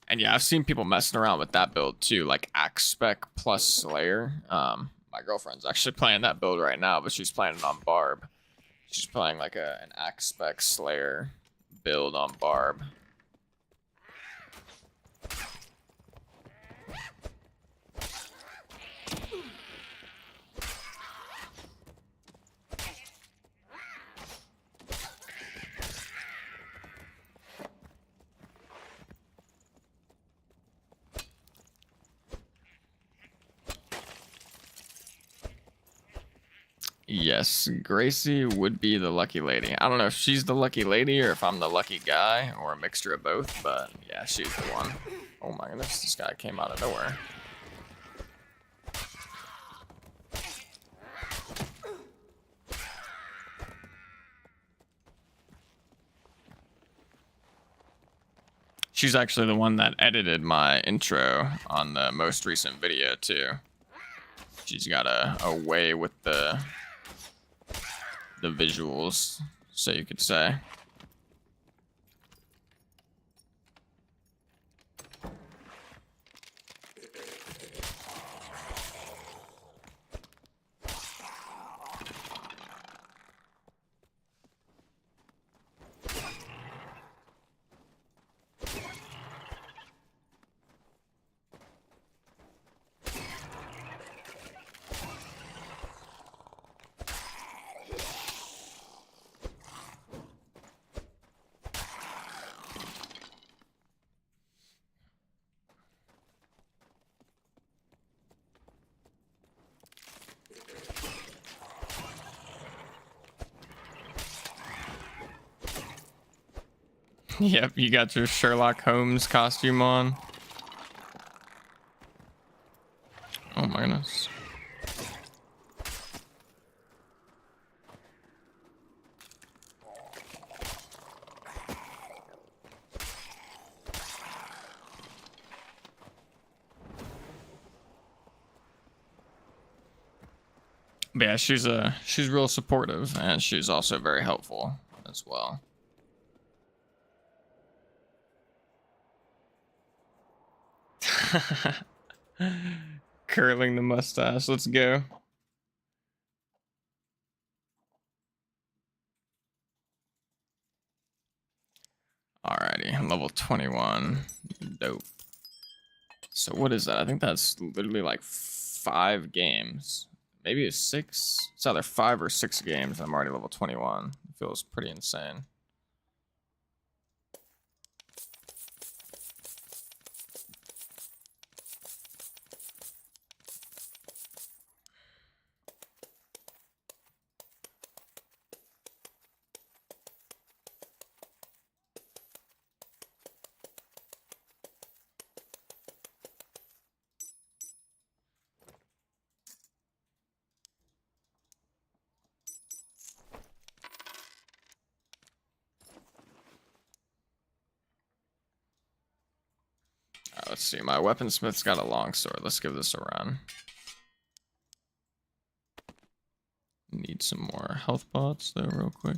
And yeah, I've seen people messing around with that build, too. Like, Axe Spec plus Slayer. My girlfriend's actually playing that build right now, but she's playing it on Barb. She's playing, like, an Axe Spec Slayer build on Barb. Yes, Gracie would be the lucky lady. I don't know if she's the lucky lady or if I'm the lucky guy or a mixture of both, but yeah, she's the one. Oh my goodness, this guy came out of nowhere. She's actually the one that edited my intro on the most recent video too. She's got a way with the visuals, so you could say. Yep, you got your Sherlock Holmes costume on. Oh my goodness. But yeah, she's real supportive, and she's also very helpful as well. Curling the mustache. Let's go. Alrighty, level 21. Dope. So what is that? I think that's literally like 5 games. Maybe it's 6. It's either 5 or 6 games. I'm already level 21. It feels pretty insane. Let's see. My weaponsmith's got a longsword. Let's give this a run. Need some more health pots though, real quick.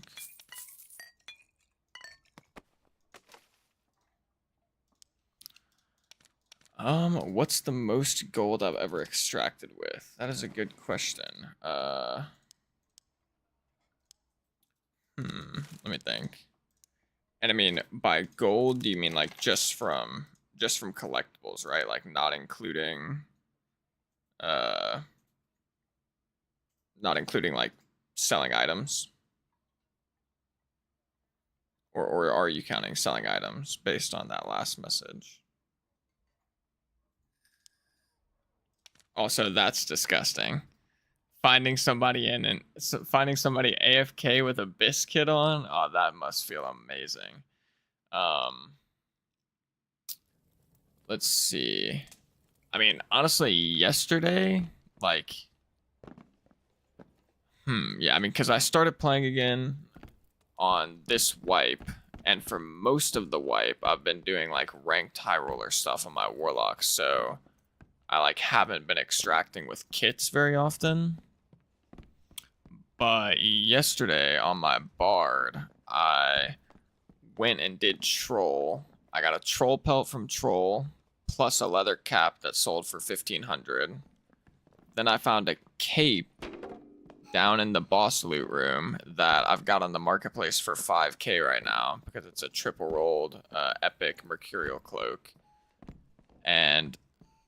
What's the most gold I've ever extracted with? That is a good question. Let me think. And I mean, by gold, do you mean like just from collectibles, right? Like not including like selling items? Or are you counting selling items based on that last message? Also, that's disgusting. Finding somebody finding somebody AFK with a biscuit on, oh, that must feel amazing. Let's see. I mean, honestly, yesterday, like, yeah, I mean, because I started playing again on this wipe, and for most of the wipe, I've been doing like ranked high roller stuff on my warlock, so I like haven't been extracting with kits very often. But yesterday on my bard, I went and did troll. I got a troll pelt from troll, plus a leather cap that sold for 1,500. Then I found a cape down in the boss loot room that I've got on the marketplace for 5k right now because it's a triple rolled epic mercurial cloak. And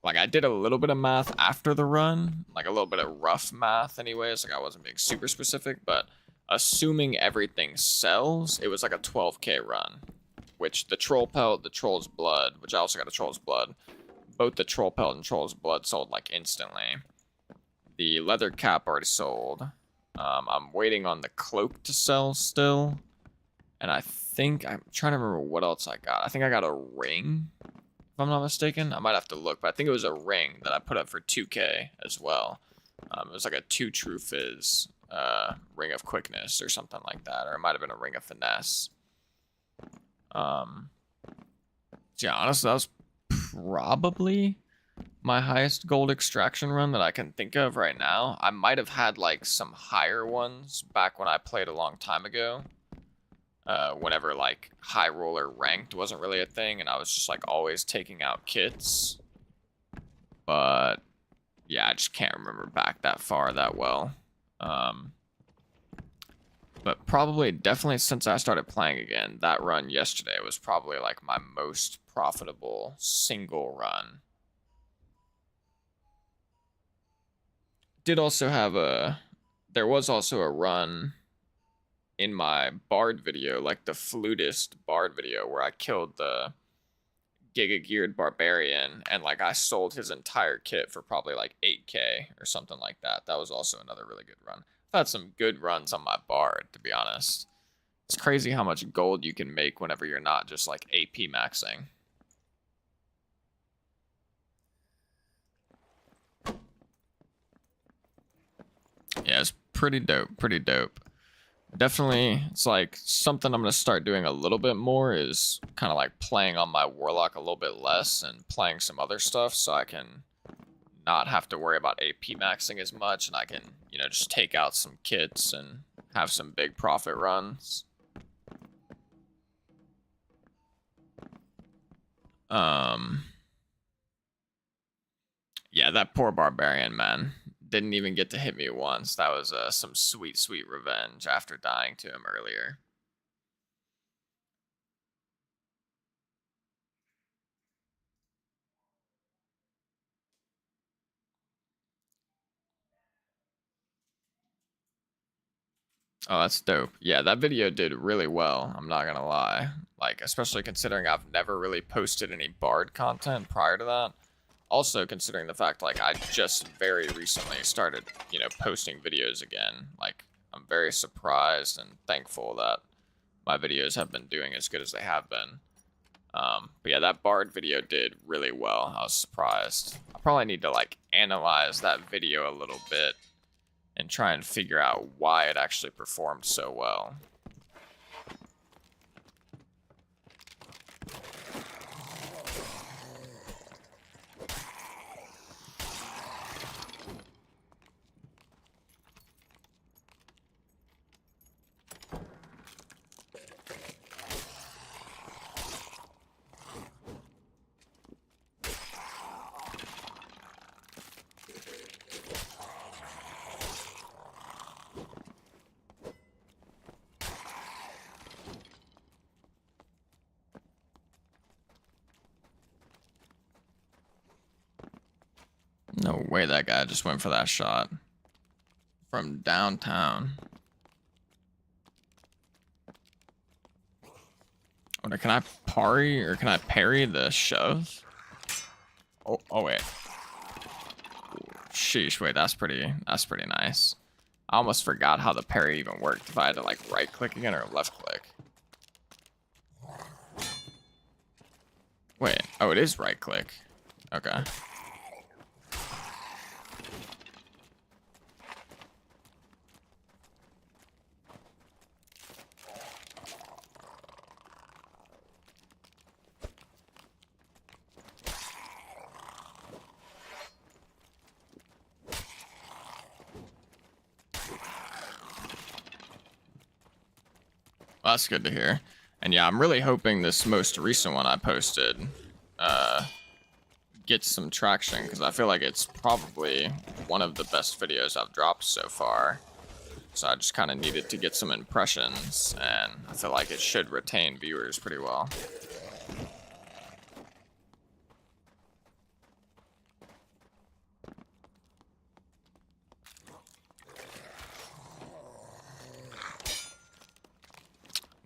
like I did a little bit of math after the run, like a little bit of rough math anyways, like I wasn't being super specific, but assuming everything sells, it was like a 12k run, which the troll pelt, the troll's blood, which I also got a troll's blood, both the troll pelt and troll's blood sold like instantly. The leather cap already sold. I'm waiting on the cloak to sell still. And I think, I'm trying to remember what else I got. I think I got a ring, if I'm not mistaken. I might have to look, but I think it was a ring that I put up for 2k as well. It was like a 2 true fizz ring of quickness or something like that. Or it might have been a ring of finesse. Yeah, honestly, that was probably my highest gold extraction run that I can think of right now. I might have had like some higher ones back when I played a long time ago. Whenever like high roller ranked wasn't really a thing and I was just like always taking out kits. But yeah, I just can't remember back that far that well. But probably definitely since I started playing again, that run yesterday was probably like my most profitable single run. Did also have there was also a run in my bard video, like the flutist bard video, where I killed the giga geared barbarian and like I sold his entire kit for probably like 8k or something like that. That was also another really good run. I've had some good runs on my bard, to be honest. It's crazy how much gold you can make whenever you're not just like AP maxing. Yeah, it's pretty dope, pretty dope. Definitely, it's like something I'm going to start doing a little bit more is kind of like playing on my Warlock a little bit less and playing some other stuff so I can not have to worry about AP maxing as much and I can, you know, just take out some kits and have some big profit runs. Yeah, that poor barbarian, man. Didn't even get to hit me once. That was some sweet, sweet revenge after dying to him earlier. Oh, that's dope. Yeah, that video did really well, I'm not gonna lie. Like, especially considering I've never really posted any BARD content prior to that. Also, considering the fact, like, I just very recently started, you know, posting videos again. Like, I'm very surprised and thankful that my videos have been doing as good as they have been. But yeah, that BARD video did really well. I was surprised. I probably need to, like, analyze that video a little bit and try and figure out why it actually performed so well. No way that guy just went for that shot from downtown. Or can I parry or can I parry the shove? Oh wait. Sheesh, wait, that's pretty nice. I almost forgot how the parry even worked. If I had to like right click again or left click. Wait, oh it is right click. Okay. Well, that's good to hear. And yeah, I'm really hoping this most recent one I posted gets some traction because I feel like it's probably one of the best videos I've dropped so far. So I just kind of needed to get some impressions and I feel like it should retain viewers pretty well.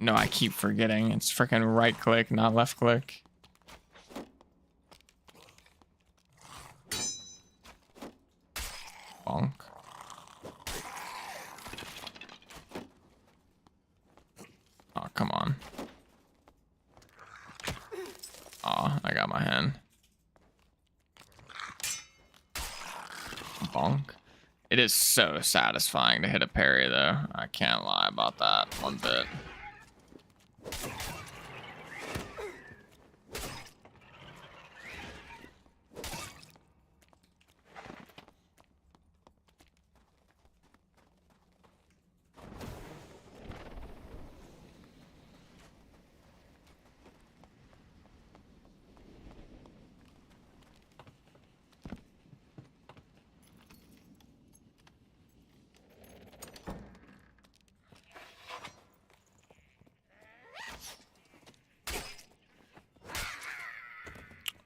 No, I keep forgetting. It's freaking right click, not left click. Bonk. Oh, come on. Oh, I got my hand. Bonk. It is so satisfying to hit a parry, though. I can't lie about that one bit.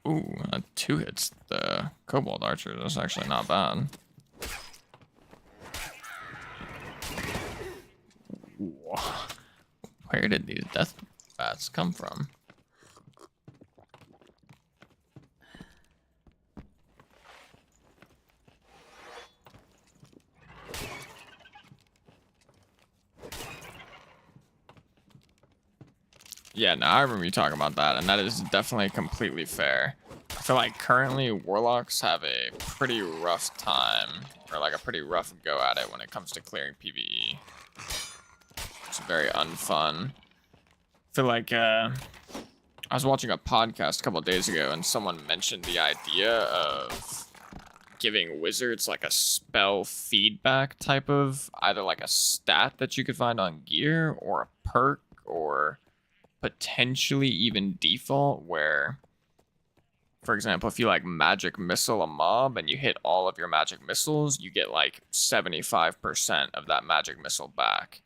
Ooh, 2 hits the Kobold Archer. That's actually not bad. Where did these death bats come from? Yeah, no, I remember you talking about that, and that is definitely completely fair. I feel like currently Warlocks have a pretty rough time, or like a pretty rough go at it when it comes to clearing PvE. It's very unfun. I feel like I was watching a podcast a couple of days ago, and someone mentioned the idea of giving wizards like a spell feedback type of either like a stat that you could find on gear or a perk or potentially even default where, for example, if you like magic missile a mob and you hit all of your magic missiles, you get like 75% of that magic missile back.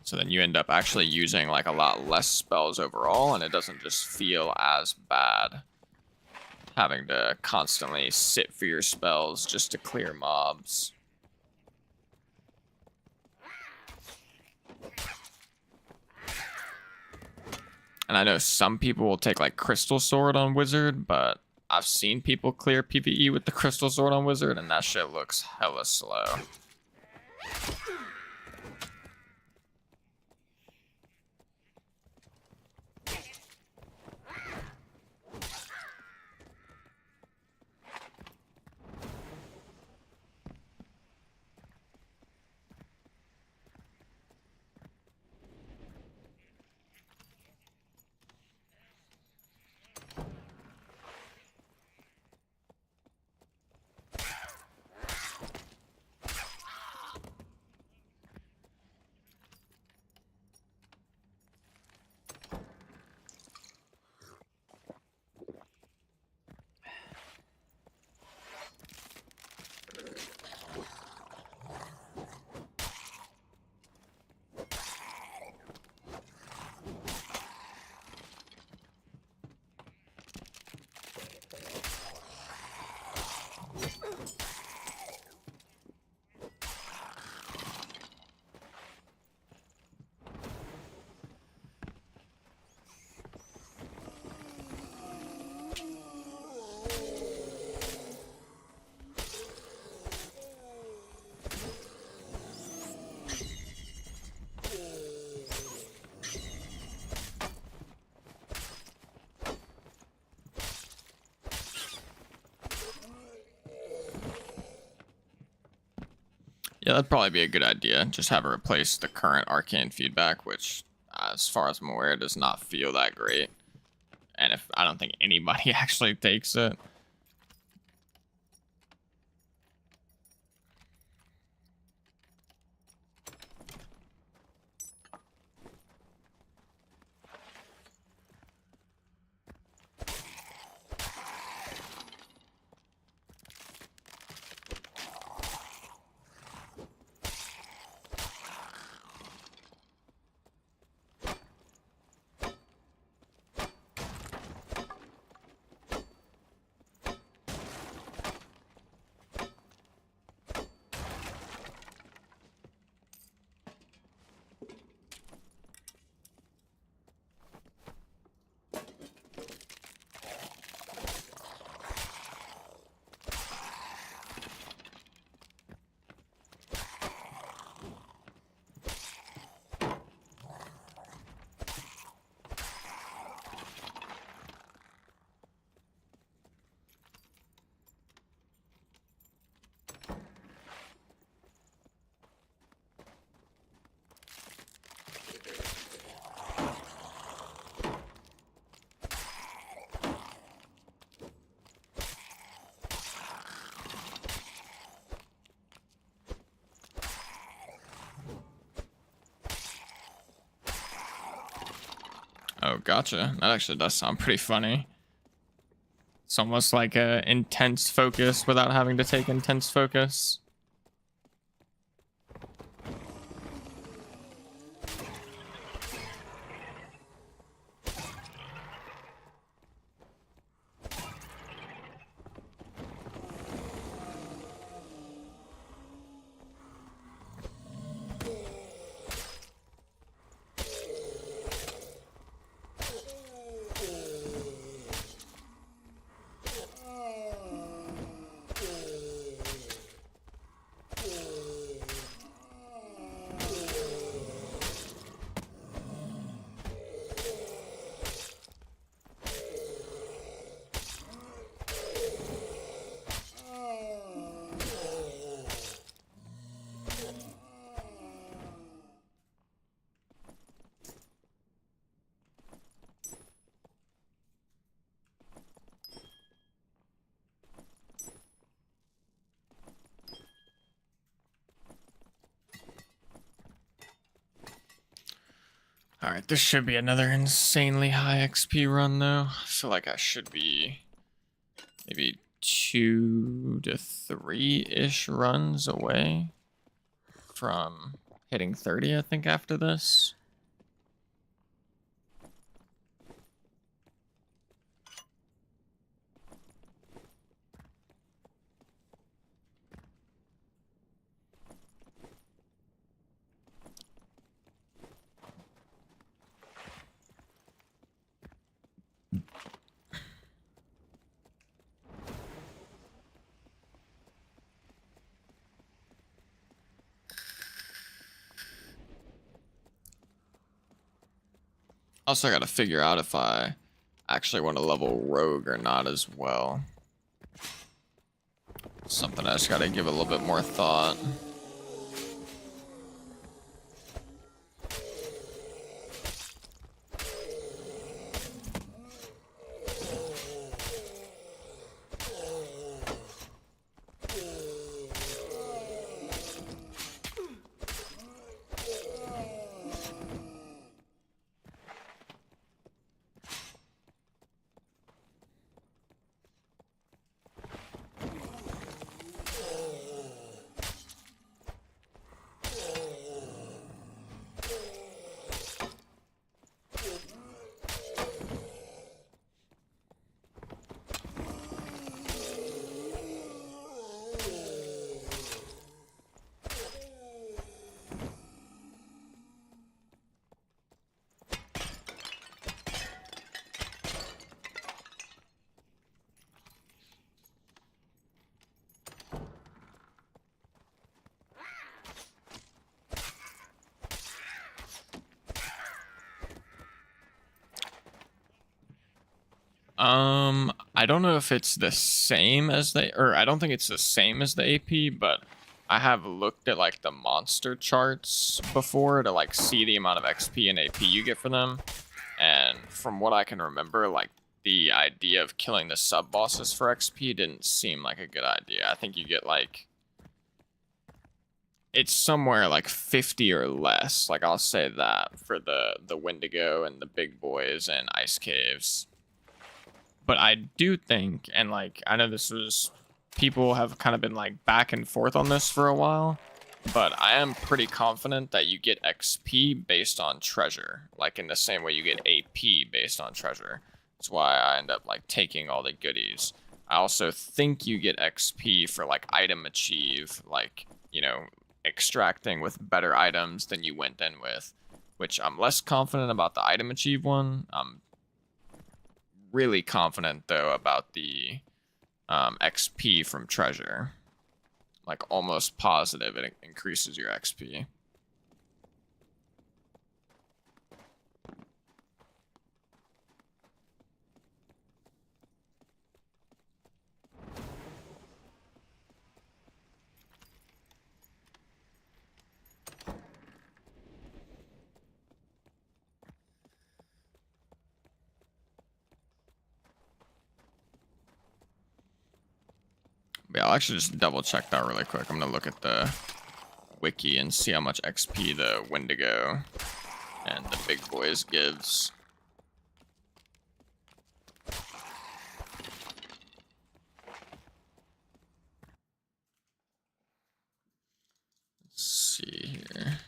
So then you end up actually using like a lot less spells overall, and it doesn't just feel as bad having to constantly sit for your spells just to clear mobs. And I know some people will take like Crystal Sword on Wizard, but I've seen people clear PvE with the Crystal Sword on Wizard, and that shit looks hella slow. Yeah, that'd probably be a good idea. Just have it replace the current arcane feedback, which, as far as I'm aware, does not feel that great. And if I don't think anybody actually takes it. Oh, gotcha. That actually does sound pretty funny. It's almost like a intense focus without having to take intense focus. like this should be another insanely high XP run though. I feel like I should be maybe 2 to 3-ish runs away from hitting 30, I think, after this. Also, I gotta figure out if I actually want to level Rogue or not as well. Something I just gotta give a little bit more thought. I don't know if it's the same as I don't think it's the same as the AP, but I have looked at like the monster charts before to like see the amount of XP and AP you get for them. And from what I can remember, like the idea of killing the sub bosses for XP didn't seem like a good idea. I think you get like it's somewhere like 50 or less. Like I'll say that for the Wendigo and the big boys and ice caves. But I do think, and like I know this was people have kind of been like back and forth on this for a while, but I am pretty confident that you get XP based on treasure, like in the same way you get AP based on treasure. That's why I end up like taking all the goodies. I also think you get XP for like item achieve, like, you know, extracting with better items than you went in with, which I'm less confident about the item achieve one. I'm really confident though about the XP from treasure. Like almost positive it increases your XP. Yeah, I'll actually just double check that really quick. I'm gonna look at the wiki and see how much XP the Wendigo and the big boys gives. Let's see here.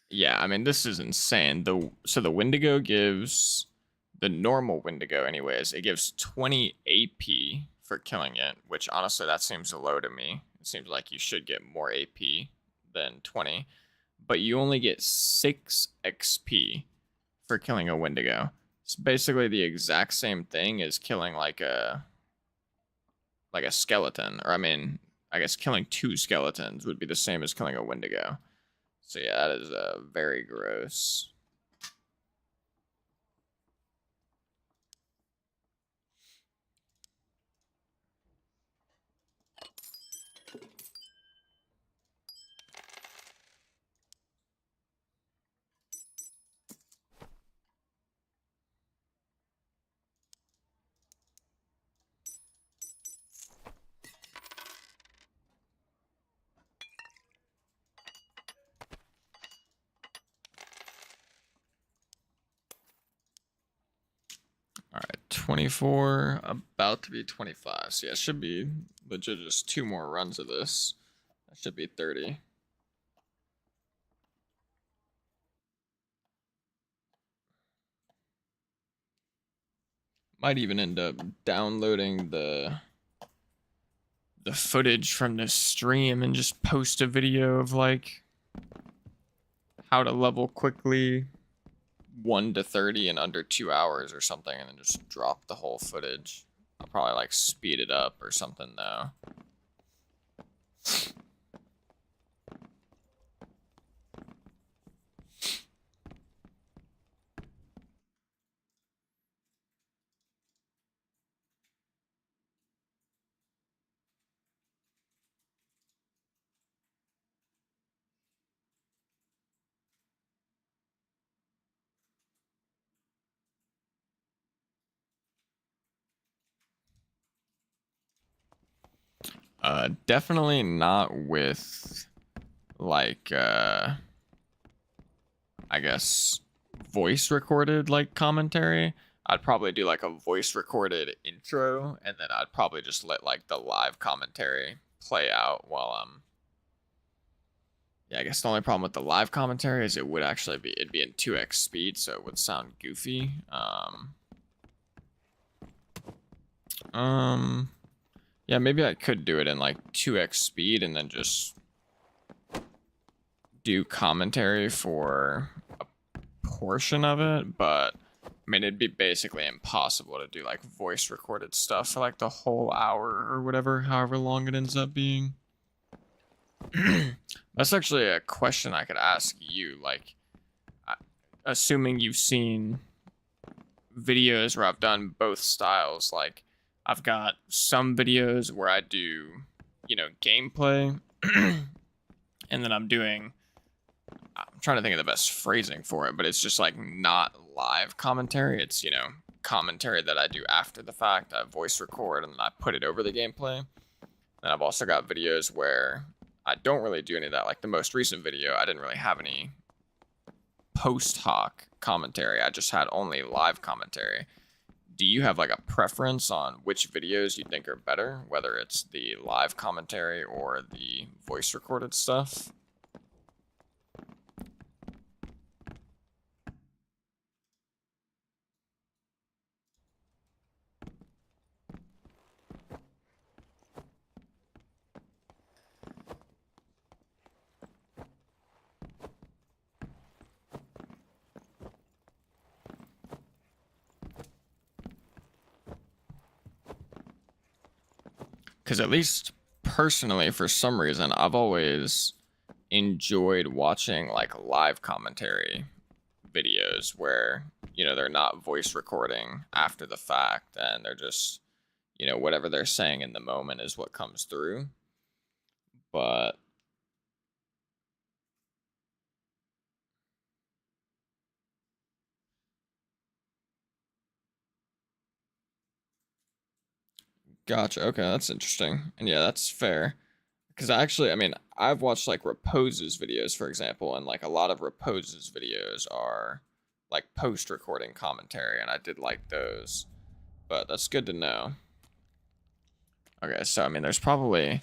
Yeah, I mean this is insane. So the Wendigo gives the normal Wendigo anyways, it gives 20 AP for killing it, which honestly that seems low to me. It seems like you should get more AP than 20. But you only get 6 XP for killing a Wendigo. It's basically the exact same thing as killing like a skeleton, or I mean, I guess killing 2 skeletons would be the same as killing a Wendigo. So yeah, that is very gross. 24, about to be 25. So yeah, it should be legit just 2 more runs of this. That should be 30. Might even end up downloading the footage from this stream and just post a video of like how to level quickly 1 to 30 in under 2 hours or something, and then just drop the whole footage. I'll probably like speed it up or something though. Definitely not with like I guess voice recorded like commentary. I'd probably do like a voice recorded intro, and then I'd probably just let like the live commentary play out while I'm yeah, I guess the only problem with the live commentary is it would actually be it'd be in 2x speed, so it would sound goofy. Yeah, maybe I could do it in like 2x speed and then just do commentary for a portion of it, but I mean it'd be basically impossible to do like voice recorded stuff for like the whole hour or whatever, however long it ends up being. That's actually a question I could ask you, like assuming you've seen videos where I've done both styles. Like I've got some videos where I do, you know, gameplay and then I'm trying to think of the best phrasing for it, but it's just like not live commentary. It's, you know, commentary that I do after the fact. I voice record and then I put it over the gameplay. And I've also got videos where I don't really do any of that. Like the most recent video, I didn't really have any post hoc commentary. I just had only live commentary. Do you have like a preference on which videos you think are better, whether it's the live commentary or the voice recorded stuff? Because at least personally, for some reason, I've always enjoyed watching like live commentary videos where, you know, they're not voice recording after the fact and they're just, you know, whatever they're saying in the moment is what comes through. But gotcha. Okay, that's interesting. And yeah, that's fair. Because actually, I mean, I've watched like Repose's videos, for example, and like a lot of Repose's videos are like post recording commentary, and I did like those. But that's good to know. Okay, so I mean, it's probably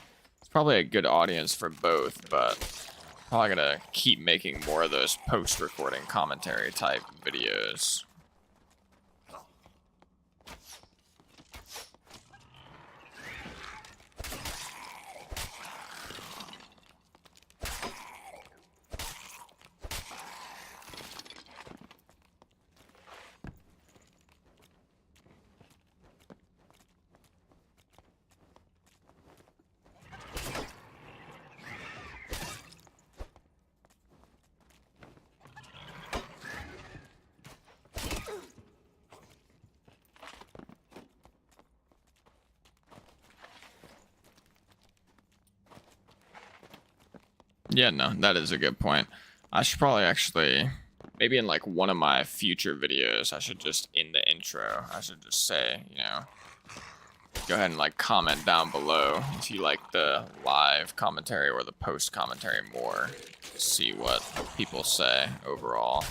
a good audience for both, but probably gonna keep making more of those post recording commentary type videos. Yeah, no, that is a good point. I should probably actually, maybe in like one of my future videos, I should just, in the intro, I should just say, you know, go ahead and like comment down below if you like the live commentary or the post commentary more. See what people say overall.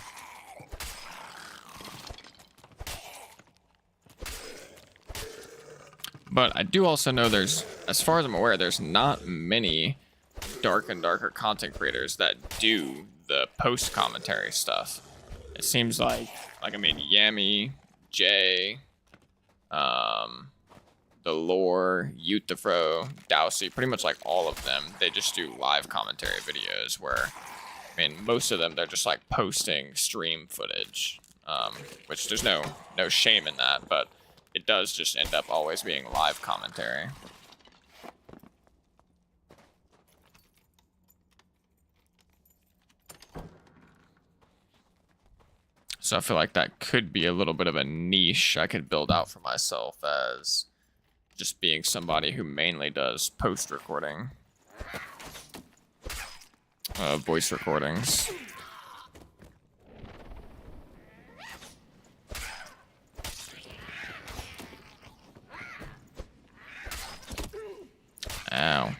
But I do also know there's, as far as I'm aware, there's not many dark and darker content creators that do the post commentary stuff. It seems like I mean, Yami, Jay, the Lore, Euthyphro, Dowsey, pretty much like all of them, they just do live commentary videos where, I mean, most of them, they're just like posting stream footage, which there's no shame in that, but it does just end up always being live commentary. So I feel like that could be a little bit of a niche I could build out for myself as just being somebody who mainly does post recording, voice recordings. Ow.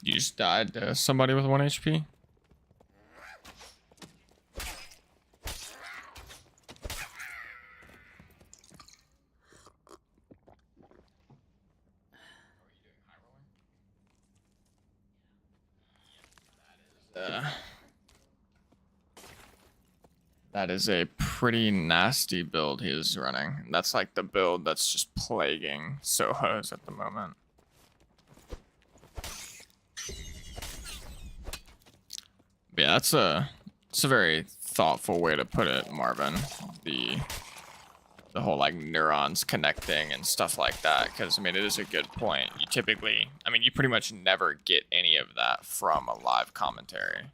You just died to somebody with 1 HP? That is a pretty nasty build he is running. That's like the build that's just plaguing Sohos at the moment. But yeah, it's a very thoughtful way to put it, Marvin. The whole like neurons connecting and stuff like that, because I mean it is a good point. You typically, I mean, you pretty much never get any of that from a live commentary.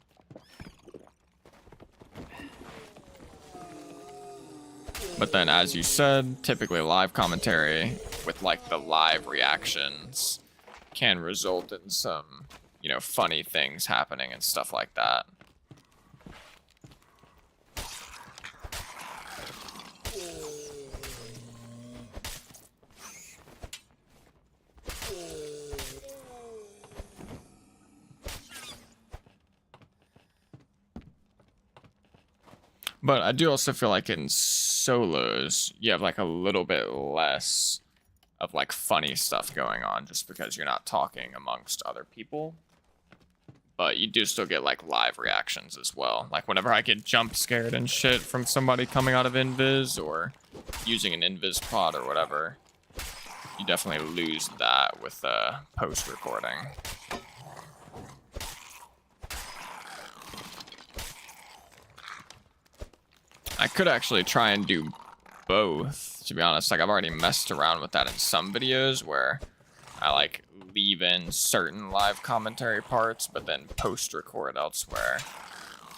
But then, as you said, typically live commentary with like the live reactions can result in some, you know, funny things happening and stuff like that. But I do also feel like in solos, you have like a little bit less of like funny stuff going on just because you're not talking amongst other people. But you do still get like live reactions as well. Like whenever I get jump scared and shit from somebody coming out of invis or using an invis pod or whatever, you definitely lose that with post recording. I could actually try and do both, to be honest. Like, I've already messed around with that in some videos where I, like, leave in certain live commentary parts, but then post-record elsewhere.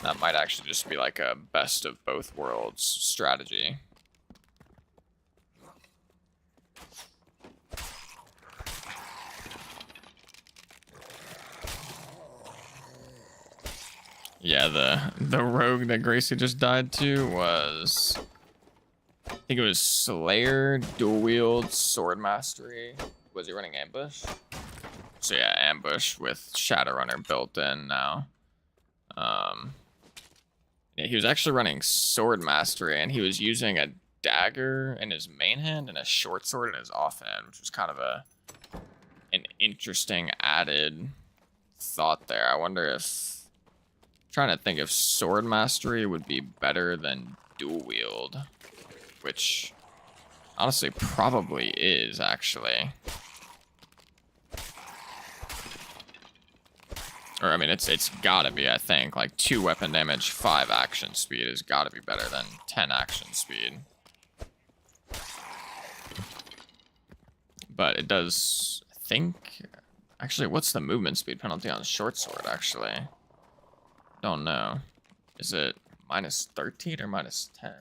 That might actually just be, like, a best of both worlds strategy. Yeah, the rogue that Gracie just died to was, I think it was Slayer, dual wield, sword mastery. Was he running ambush? So yeah, ambush with Shadowrunner built in now. Yeah, he was actually running sword mastery, and he was using a dagger in his main hand and a short sword in his offhand, which was kind of an interesting added thought there. I wonder if, trying to think if sword mastery would be better than dual wield, which Honestly, probably is, actually. Or, I mean, it's gotta be, I think. Like, 2 weapon damage, 5 action speed has gotta be better than 10 action speed. But it does, I think... Actually, what's the movement speed penalty on short sword, actually? Don't know. Is it minus 13 or minus 10?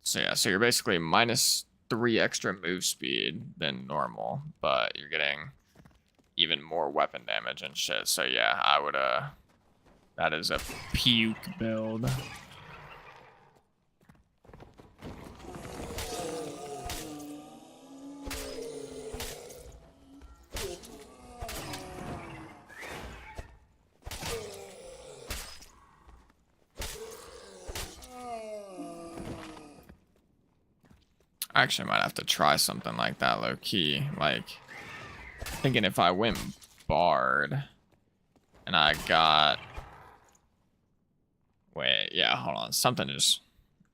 So yeah, so you're basically minus 3 extra move speed than normal, but you're getting even more weapon damage and shit. So yeah, I would, that is a puke build. I actually might have to try something like that low key. Like, thinking if I went BARD and I got... Wait, yeah, hold on. Something just...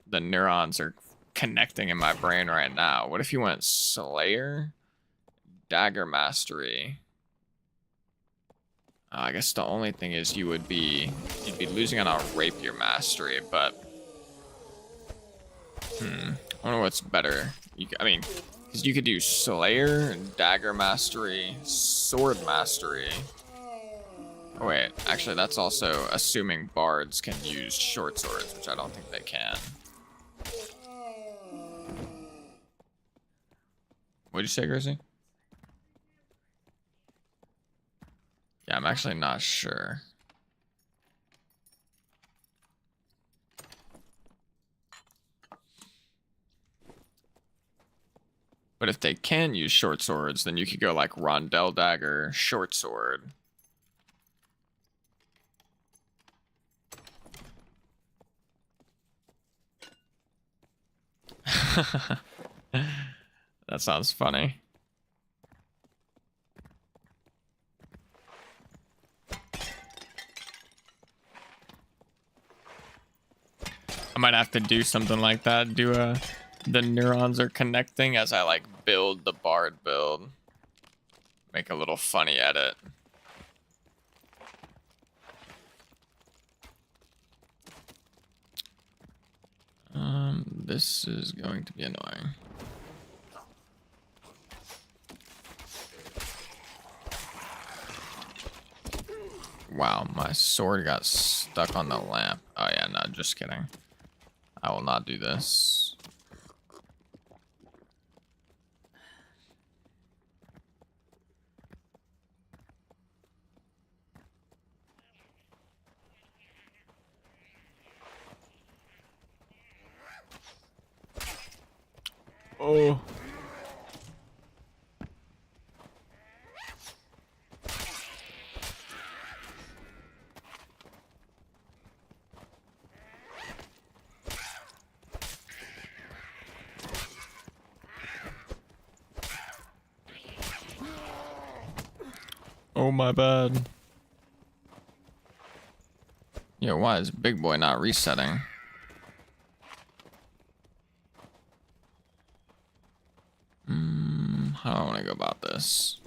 The neurons are connecting in my brain right now. What if you went SLAYER? Dagger Mastery. I guess the only thing is you'd be losing on a Rapier Mastery, but... I wonder what's better. I mean, because you could do SLAYER, Dagger Mastery, Sword Mastery. Oh wait, actually that's also assuming bards can use short swords, which I don't think they can. What'd you say, Grizzly? Yeah, I'm actually not sure. But if they can use short swords, then you could go like Rondell Dagger, short sword. That sounds funny. I might have to do something like that. Do the neurons are connecting as I like build the BARD build. Make a little funny edit. This is going to be annoying. Wow, my sword got stuck on the lamp. Oh yeah, no, just kidding. I will not do this. Oh. Oh, my bad. Yo, why is Big Boy not resetting? How do I want to go about this?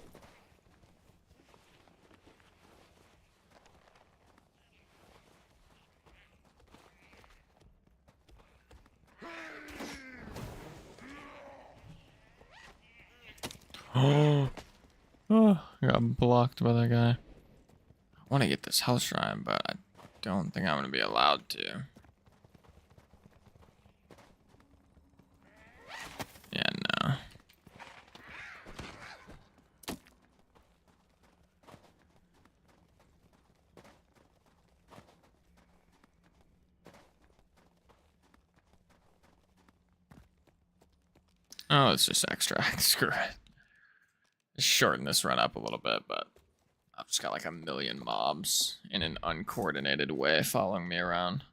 Oh, I got blocked by that guy. I want to get this health shrine, but I don't think I'm going to be allowed to. Yeah, no. Oh, it's just extract. Screw it. Just shorten this run up a little bit, but I've just got like a million mobs in an uncoordinated way following me around.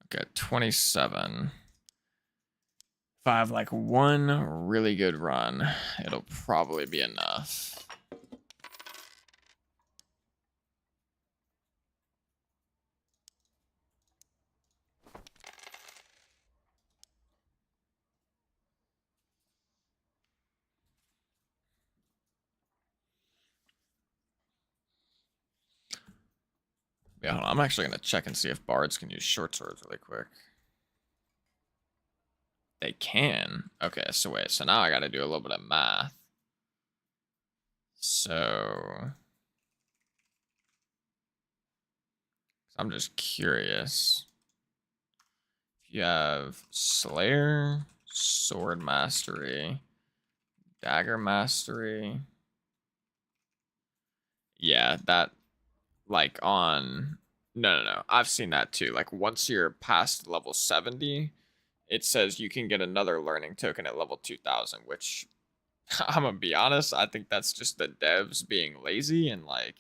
Okay, 27. If I have like one really good run, it'll probably be enough. Yeah, hold on. I'm actually gonna check and see if bards can use short swords really quick. They can. Okay, so wait. So now I got to do a little bit of math. So I'm just curious. If you have Slayer, Sword Mastery, Dagger Mastery. Yeah, that like on no. I've seen that too. Like once you're past level 70, it says you can get another learning token at level 2000, which I'm gonna be honest, I think that's just the devs being lazy and like,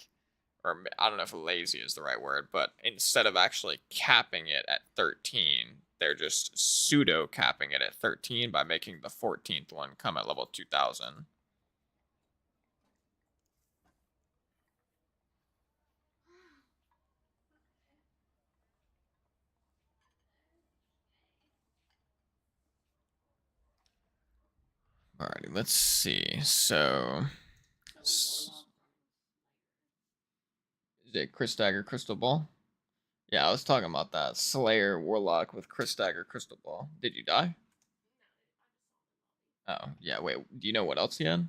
or I don't know if lazy is the right word, but instead of actually capping it at 13, they're just pseudo capping it at 13 by making the 14th one come at level 2000. Alrighty, let's see. So, is it Chris Dagger Crystal Ball? Yeah, I was talking about that. Slayer Warlock with Chris Dagger Crystal Ball. Did you die? Oh, yeah, wait. Do you know what else he had?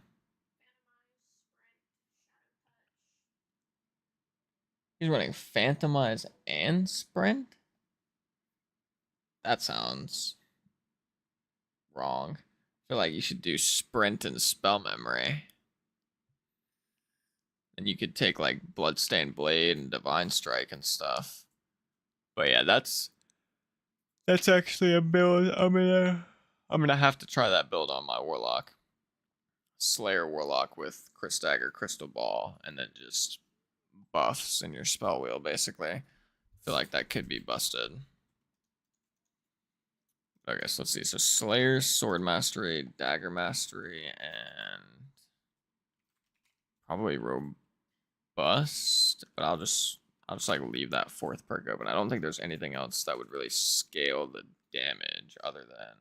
He's running Phantomize and Sprint? That sounds wrong. I feel like you should do Sprint and Spell Memory. And you could take like Bloodstained Blade and Divine Strike and stuff. But yeah, that's actually a build I'm gonna have to try that build on my Warlock. Slayer Warlock with Chris Dagger Crystal Ball and then just buffs in your spell wheel basically. I feel like that could be busted. Okay, so let's see. So Slayer, Sword Mastery, Dagger Mastery, and probably Robust. But I'll just like leave that fourth perk open. I don't think there's anything else that would really scale the damage other than.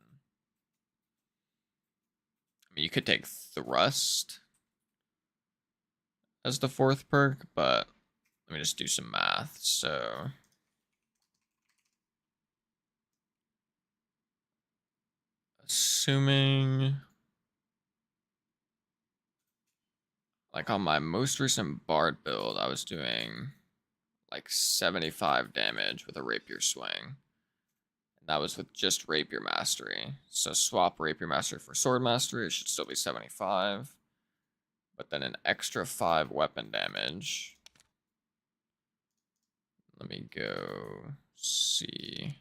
I mean, you could take Thrust as the fourth perk, but let me just do some math. So assuming like on my most recent Bard build, I was doing like 75 damage with a Rapier Swing. And that was with just Rapier Mastery. So swap Rapier Mastery for Sword Mastery, it should still be 75. But then an extra 5 weapon damage. Let me go see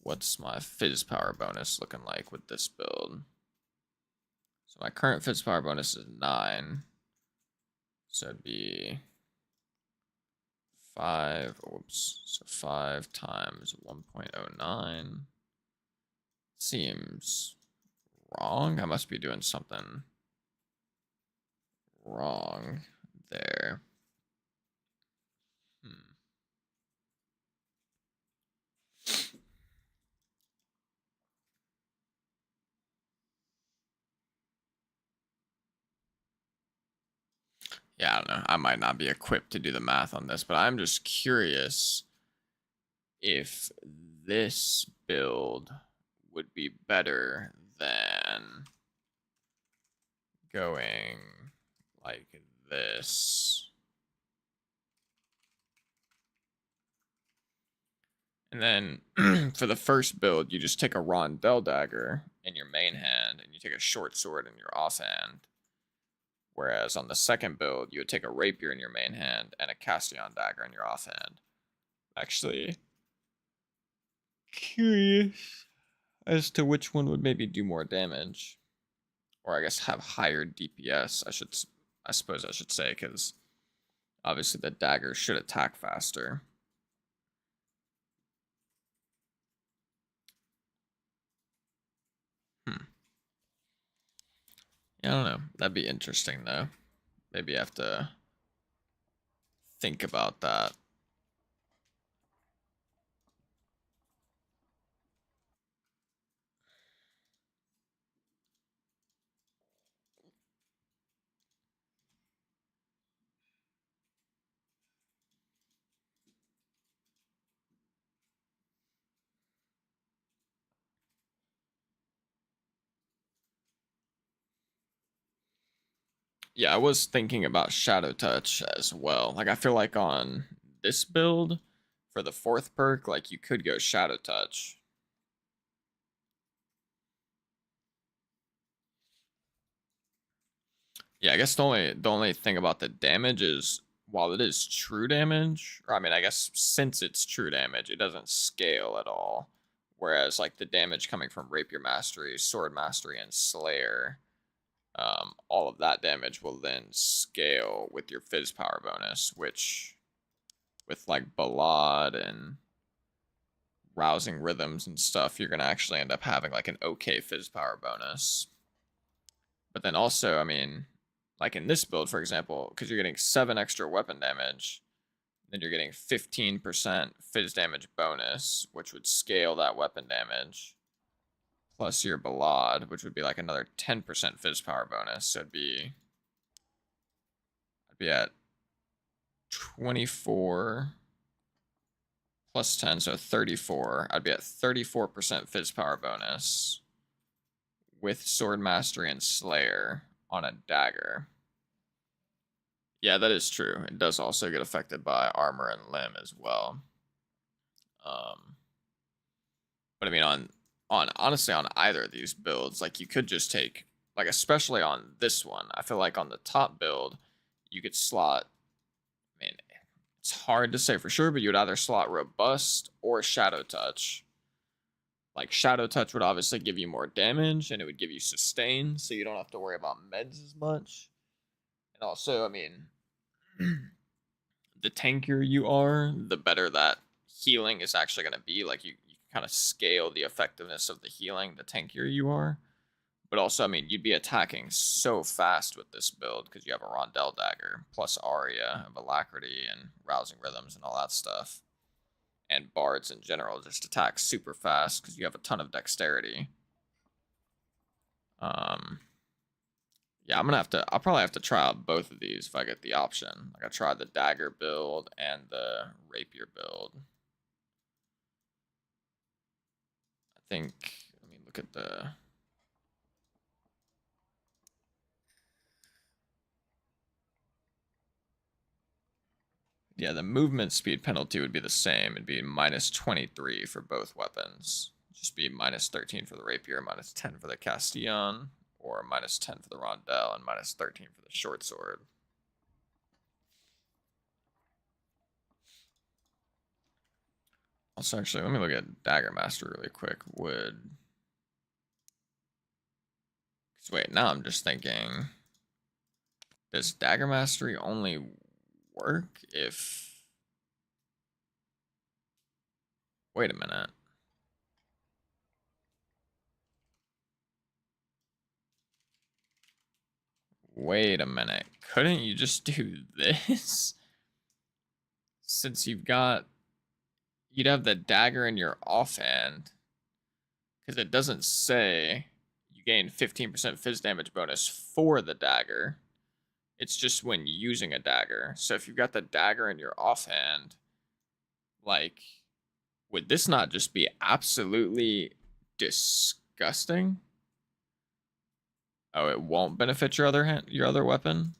what's my Fizz Power bonus looking like with this build. So my current Fizz Power bonus is 9. So it'd be 5, whoops, so 5 times 1.09 seems wrong. I must be doing something wrong there. Yeah, I don't know. I might not be equipped to do the math on this, but I'm just curious if this build would be better than going like this. And then for the first build, you just take a Rondell Dagger in your main hand and you take a Short Sword in your offhand. Whereas on the second build, you would take a Rapier in your main hand and a Castillon Dagger in your offhand. Actually, curious as to which one would maybe do more damage, or I guess have higher DPS. I suppose I should say, because obviously the dagger should attack faster. Yeah, I don't know. That'd be interesting though. Maybe I have to think about that. Yeah, I was thinking about Shadow Touch as well. Like, I feel like on this build, for the fourth perk, like, you could go Shadow Touch. Yeah, I guess the only thing about the damage is while it is true damage, or I mean, I guess since it's true damage, it doesn't scale at all. Whereas like the damage coming from Rapier Mastery, Sword Mastery, and Slayer, all of that damage will then scale with your Fizz power bonus, which with like Ballad and Rousing Rhythms and stuff, you're gonna actually end up having like an okay Fizz power bonus. But then also, I mean, like in this build, for example, because you're getting 7 extra weapon damage, then you're getting 15% Fizz damage bonus, which would scale that weapon damage, plus your Ballad, which would be like another 10% Fizz power bonus. So I'd be at 24 plus 10, so 34. I'd be at 34% Fizz power bonus with Sword Mastery and Slayer on a dagger. Yeah, that is true. It does also get affected by armor and limb as well. But I mean, on honestly on either of these builds, like you could just take like especially on this one, I feel like on the top build, you could slot. I mean, it's hard to say for sure, but you would either slot robust or shadow touch. Like shadow touch would obviously give you more damage and it would give you sustain, so you don't have to worry about meds as much. And also, I mean, the tankier you are, the better that healing is actually going to be. Like you kind of scale the effectiveness of the healing the tankier you are. But also, I mean, you'd be attacking so fast with this build because you have a Rondell Dagger plus Aria of Alacrity and Rousing Rhythms and all that stuff. And Bards in general just attack super fast because you have a ton of dexterity. Yeah, I'll probably have to try out both of these if I get the option. Like I tried the Dagger build and the Rapier build. I think, let me look at the... Yeah, the movement speed penalty would be the same. It'd be minus 23 for both weapons. Just be minus 13 for the Rapier, minus 10 for the Castillon, or minus 10 for the Rondell, and minus 13 for the Short Sword. Also, actually, let me look at Dagger Master really quick. Would... Wait, now I'm just thinking... Does Dagger Mastery only work if... Wait a minute. Wait a minute. Couldn't you just do this? Since you've got... You'd have the dagger in your offhand. Because it doesn't say you gain 15% fizz damage bonus for the dagger. It's just when using a dagger. So if you've got the dagger in your offhand, like, would this not just be absolutely disgusting? Oh, it won't benefit your other weapon?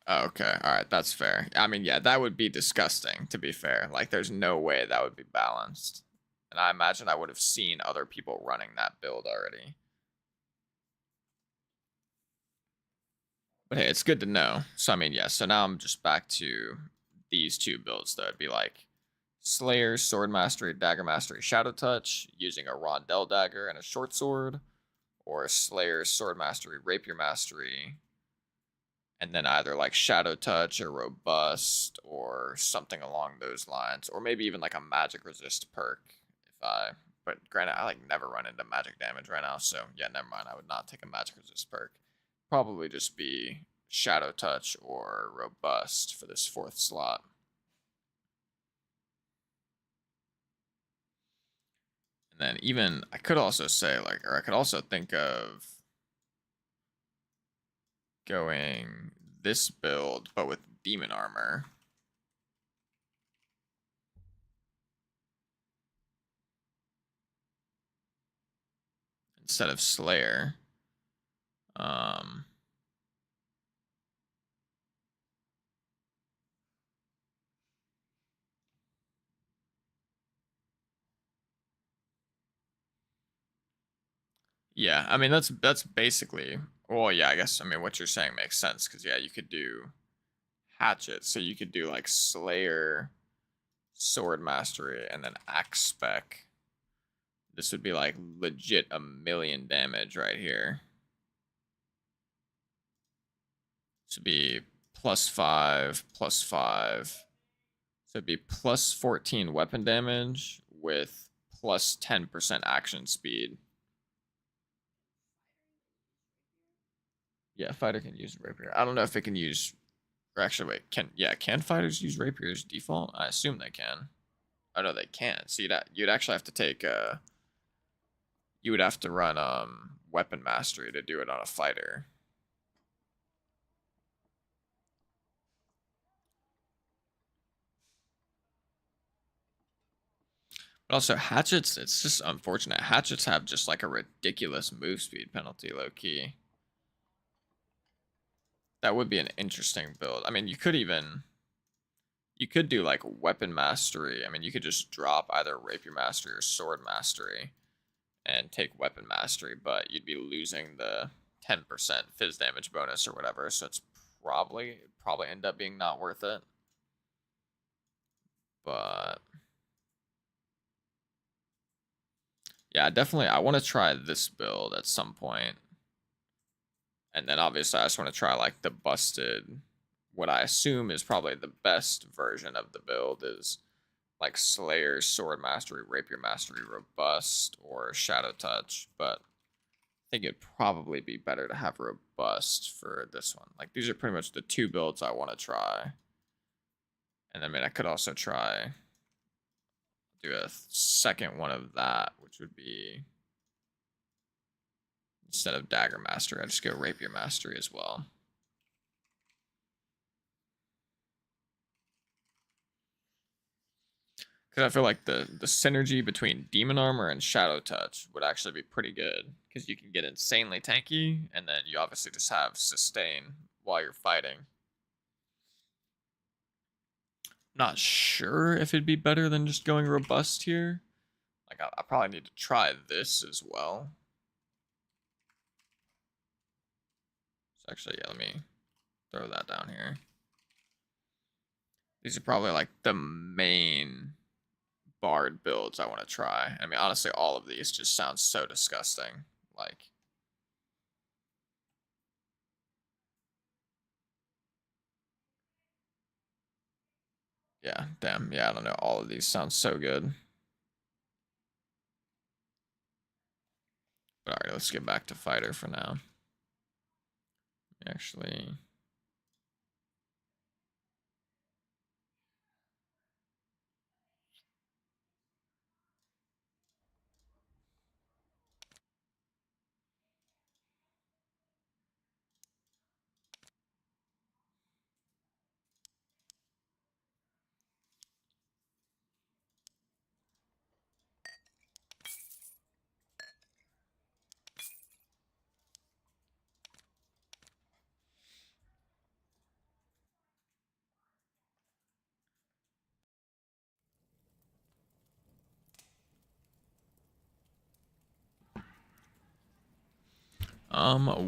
Okay, alright, that's fair. I mean, yeah, that would be disgusting, to be fair. Like, there's no way that would be balanced. And I imagine I would have seen other people running that build already. But hey, it's good to know. So, I mean, yeah, so now I'm just back to these two builds, though. It'd be like Slayer, Sword Mastery, Dagger Mastery, Shadow Touch, using a Rondell Dagger and a Short Sword, or Slayer, Sword Mastery, Rapier Mastery, and then either like Shadow Touch or Robust or something along those lines, or maybe even like a Magic Resist perk. But granted, I like never run into magic damage right now, so yeah, never mind. I would not take a Magic Resist perk. Probably just be Shadow Touch or Robust for this fourth slot. And then even I could also say like, or I could also think of going this build, but with demon armor. instead of Slayer. Um, yeah, I mean that's basically, well, yeah, I guess, I mean, what you're saying makes sense because yeah, you could do hatchet, so you could do like Slayer, Sword Mastery, and then Axe Spec. This would be like legit 1,000,000 damage right here. This would be +5, +5. So it'd be +14 weapon damage with +10% action speed. Yeah, fighter can use rapier. I don't know if it can use, or actually wait, can fighters use rapiers default? I assume they can. Oh no, they can't. So you'd actually have to take you would have to run weapon mastery to do it on a fighter. But also hatchets, it's just unfortunate. Hatchets have just like a ridiculous move speed penalty, low key. That would be an interesting build. I mean, you could do like weapon mastery. I mean, you could just drop either rapier mastery or sword mastery and take weapon mastery, but you'd be losing the 10% fizz damage bonus or whatever, so it's probably end up being not worth it. But yeah, definitely I want to try this build at some point. And then obviously I just want to try like the busted, what I assume is probably the best version of the build is like Slayer, Sword Mastery, Rapier Mastery, Robust, or Shadow Touch. But I think it'd probably be better to have Robust for this one. Like these are pretty much the two builds I want to try. And I mean, I could also try do a second one of that, which would be instead of Dagger Mastery, I just go Rapier Mastery as well. Because I feel like the synergy between Demon Armor and Shadow Touch would actually be pretty good. Because you can get insanely tanky, and then you obviously just have sustain while you're fighting. Not sure if it'd be better than just going Robust here. Like, I probably need to try this as well. So actually, yeah, let me throw that down here. These are probably like the main BARD builds I want to try. I mean, honestly, all of these just sound so disgusting. Like, yeah, damn, yeah, I don't know. All of these sound so good. But alright, let's get back to fighter for now. Actually,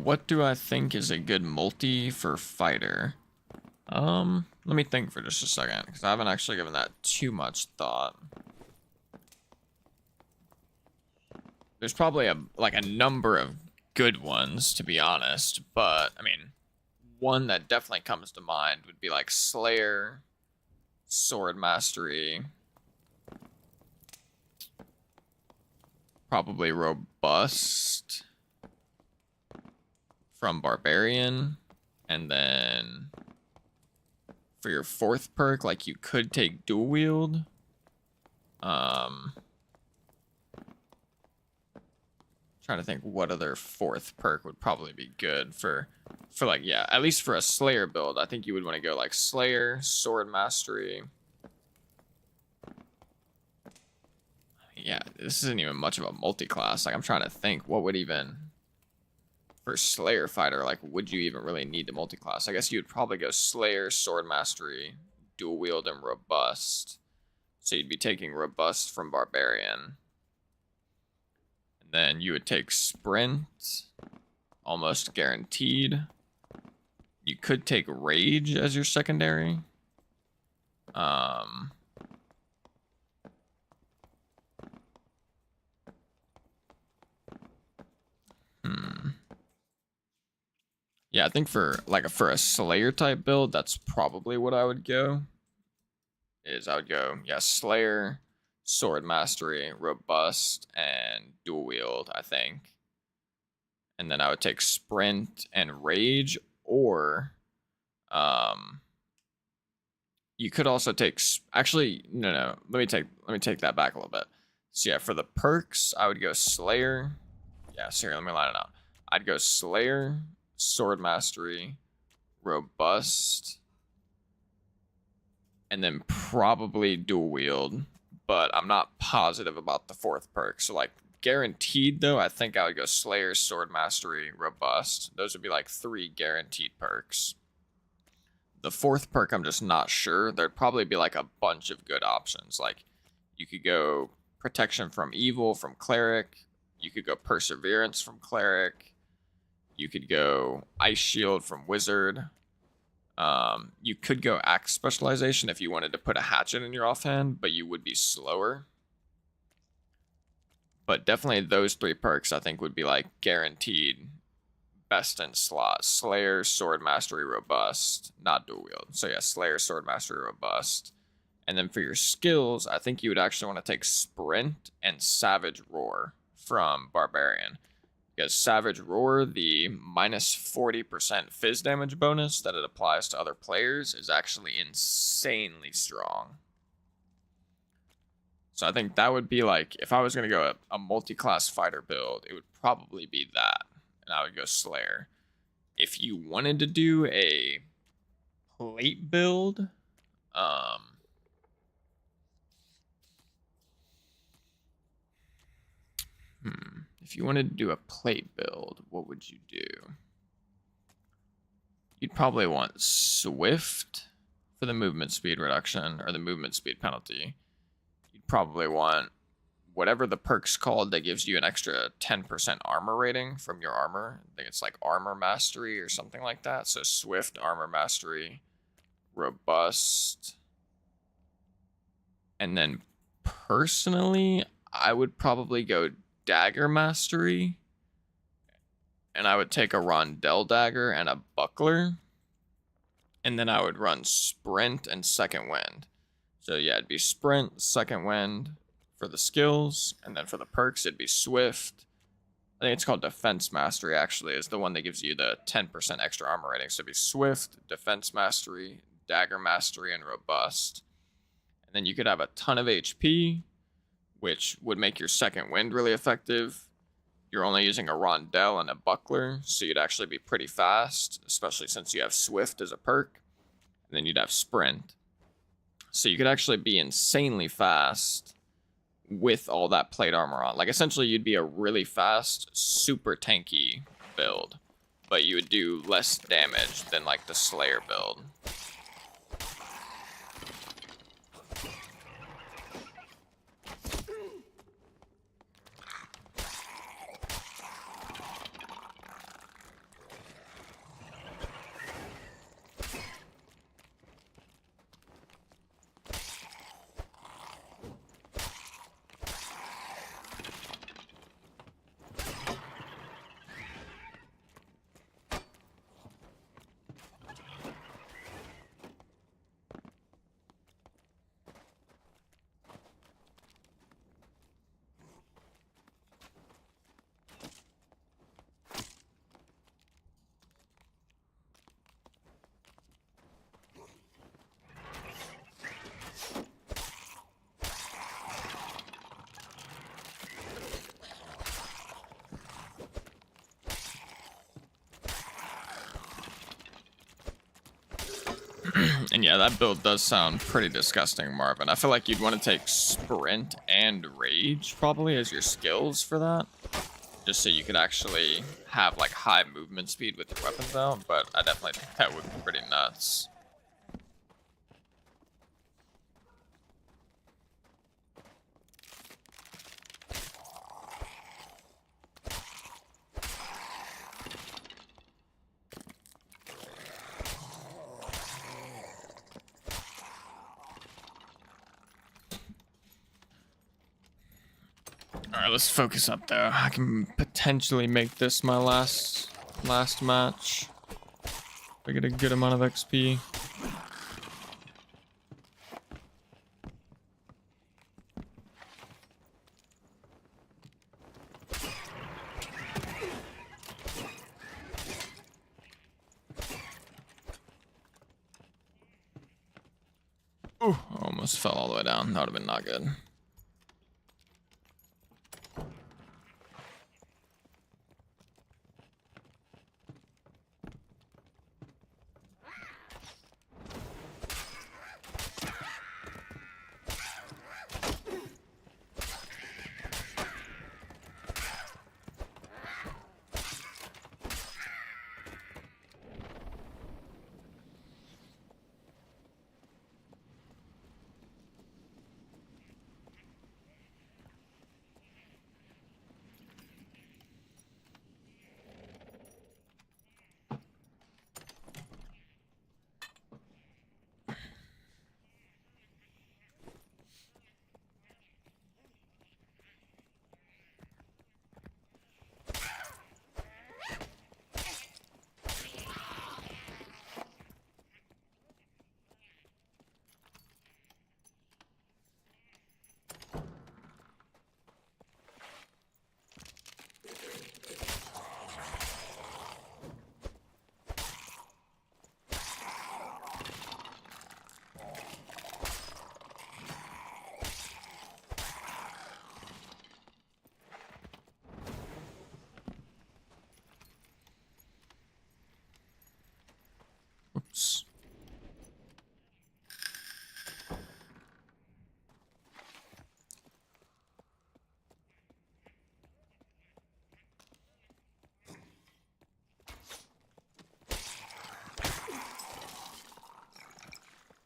what do I think is a good multi for fighter? Let me think for just a second, because I haven't actually given that too much thought. There's probably a number of good ones, to be honest, but I mean, one that definitely comes to mind would be like Slayer, Sword Mastery, probably Robust from Barbarian, and then for your fourth perk, like you could take Dual Wield. Trying to think what other fourth perk would probably be good for like, yeah, at least for a Slayer build. I think you would want to go like Slayer, Sword Mastery. Yeah, this isn't even much of a multi-class. Like, I'm trying to think what would even, for Slayer fighter, like, would you even really need to multi-class? I guess you'd probably go Slayer, Sword Mastery, Dual Wield, and Robust. So you'd be taking Robust from Barbarian. And then you would take Sprint, almost guaranteed. You could take Rage as your secondary. Yeah, I think for a Slayer type build, that's probably what I would go. I would go, yeah, Slayer, Sword Mastery, Robust, and Dual Wield, I think. And then I would take Sprint and Rage, or you could also take, actually, no, let me take that back a little bit. So yeah, for the perks, I would go Slayer. Yeah, sorry, let me line it out. I'd go Slayer, Sword Mastery, Robust, and then probably Dual Wield, but I'm not positive about the fourth perk. So like guaranteed though, I think I would go Slayer, Sword Mastery, Robust. Those would be like 3 guaranteed perks. The fourth perk, I'm just not sure. There'd probably be like a bunch of good options. Like you could go Protection from Evil from Cleric. You could go Perseverance from Cleric. You could go Ice Shield from Wizard. You could go Axe Specialization if you wanted to put a Hatchet in your offhand, but you would be slower. But definitely those 3 perks I think would be like guaranteed best in slot. Slayer, Sword Mastery, Robust, not Dual Wield. So yeah, Slayer, Sword Mastery, Robust. And then for your skills, I think you would actually want to take Sprint and Savage Roar from Barbarian. Because Savage Roar, the minus 40% fizz damage bonus that it applies to other players, is actually insanely strong. So I think that would be like, if I was going to go a multi-class fighter build, it would probably be that. And I would go Slayer. If you wanted to do a plate build, if you wanted to do a plate build, what would you do? You'd probably want Swift for the movement speed reduction or the movement speed penalty. You'd probably want whatever the perk's called that gives you an extra 10% armor rating from your armor. I think it's like Armor Mastery or something like that. So Swift, Armor Mastery, Robust. And then personally, I would probably go Dagger Mastery. And I would take a Rondell Dagger and a Buckler. And then I would run Sprint and Second Wind. So yeah, it'd be Sprint, Second Wind for the skills, and then for the perks, it'd be Swift. I think it's called Defense Mastery, actually, is the one that gives you the 10% extra armor rating. So it'd be Swift, Defense Mastery, Dagger Mastery, and Robust. And then you could have a ton of HP, which would make your Second Wind really effective. You're only using a Rondell and a Buckler, so you'd actually be pretty fast, especially since you have Swift as a perk. And then you'd have Sprint. So you could actually be insanely fast with all that plate armor on. Like, essentially, you'd be a really fast, super tanky build, but you would do less damage than, like, the Slayer build. And yeah, that build does sound pretty disgusting, Marvin. I feel like you'd want to take Sprint and and Rage probably as your skills for that. Just so you could actually have like high movement speed with your weapons out, but I definitely think that would be pretty nuts. Alright, let's focus up there. I can potentially make this my last match. If I get a good amount of XP. Ooh, almost fell all the way down. That would have been not good. Oops.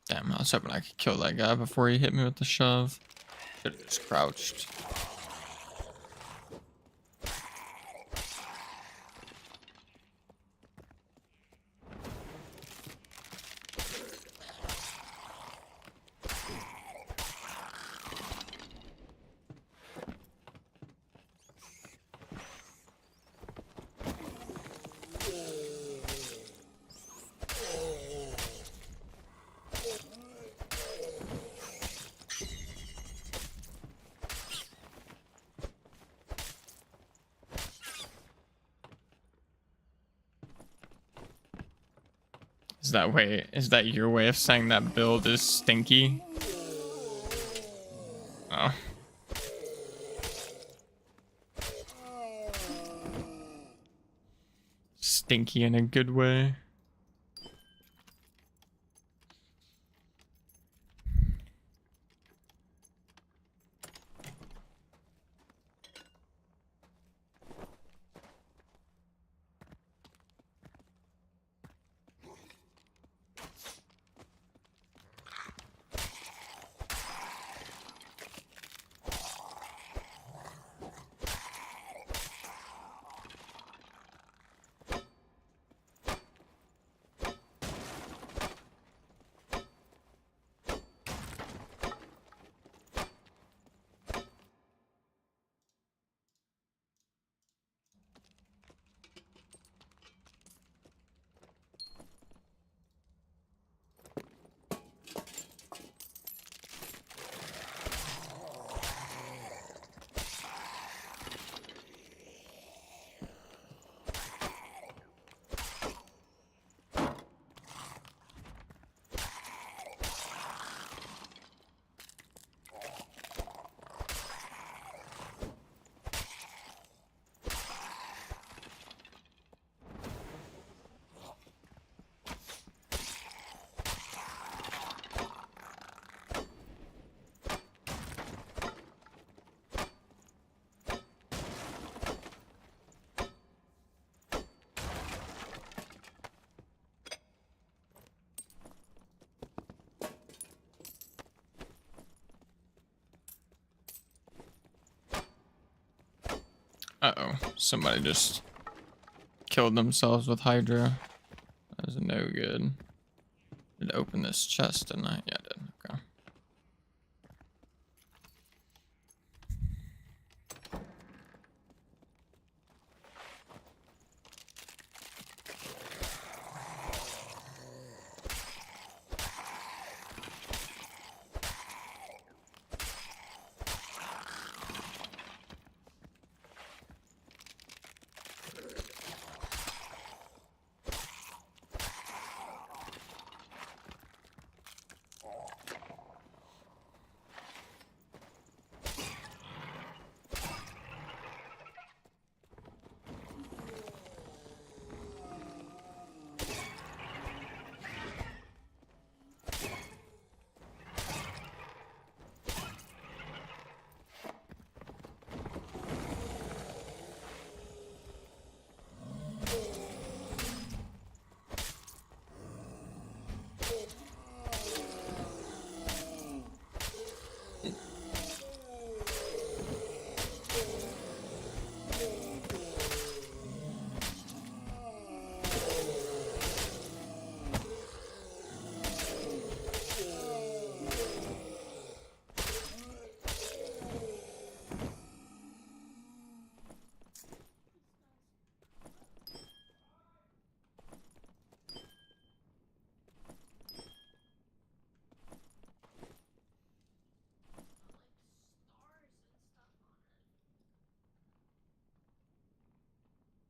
Damn, I was hoping I could kill that guy before he hit me with the shove. Should have just crouched. Is that your way of saying that build is stinky? Oh. Stinky in a good way. Uh-oh. Somebody just killed themselves with Hydra. That is no good. Did I open this chest, didn't I? Yeah, I did. Okay.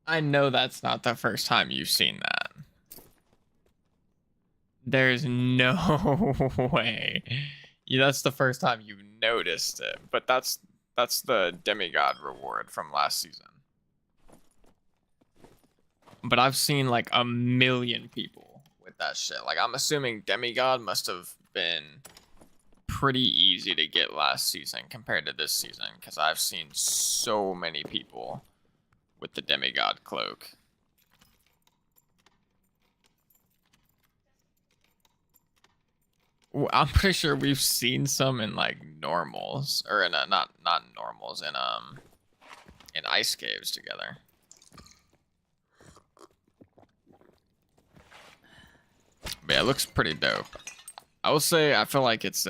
I know that's not the first time you've seen that. There's no way. Yeah, that's the first time you've noticed it, but that's the demigod reward from last season. But I've seen like a million people with that shit. Like I'm assuming demigod must have been pretty easy to get last season compared to this season, because I've seen so many people with the demigod cloak. I'm pretty sure we've seen some in like normals, or in not normals, in ice caves together. But yeah, it looks pretty dope. I will say I feel like it's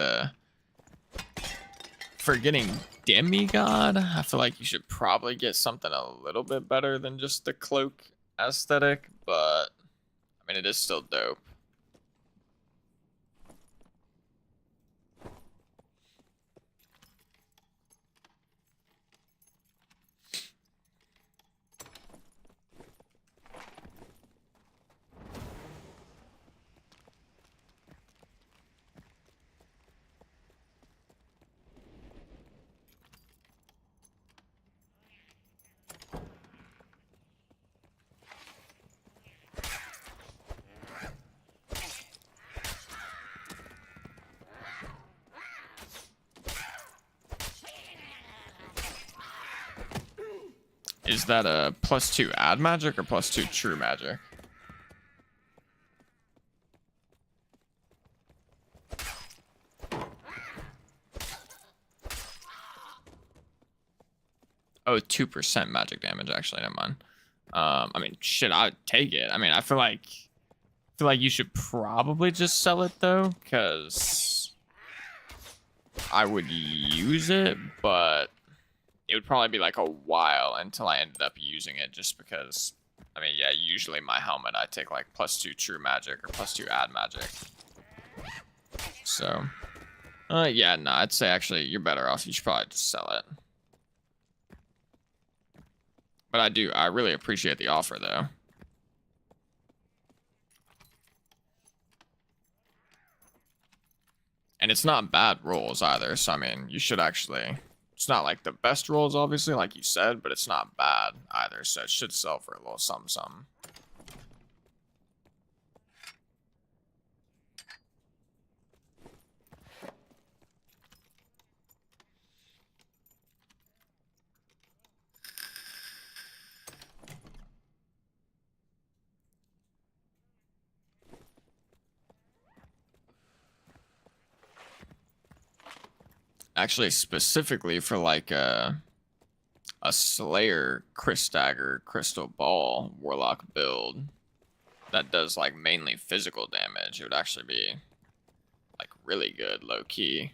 for getting demigod, I feel like you should probably get something a little bit better than just the cloak aesthetic, but I mean it is still dope. Is that a +2 add magic or +2 true magic? Oh, 2% magic damage, actually, never mind. I mean, shit, I would take it. I mean, I feel like you should probably just sell it though, because I would use it, but it would probably be like a while until I ended up using it, just because, I mean, yeah, usually my helmet, I take like +2 true magic or +2 add magic. So, yeah, no, I'd say actually you're better off. You should probably just sell it. But I really appreciate the offer though. And it's not bad rolls either, so I mean, you should actually... It's not like the best rolls, obviously, like you said, but it's not bad either, so it should sell for a little something. Actually, specifically for like a Slayer Crystagger Crystal Ball Warlock build that does like mainly physical damage, it would actually be like really good low key.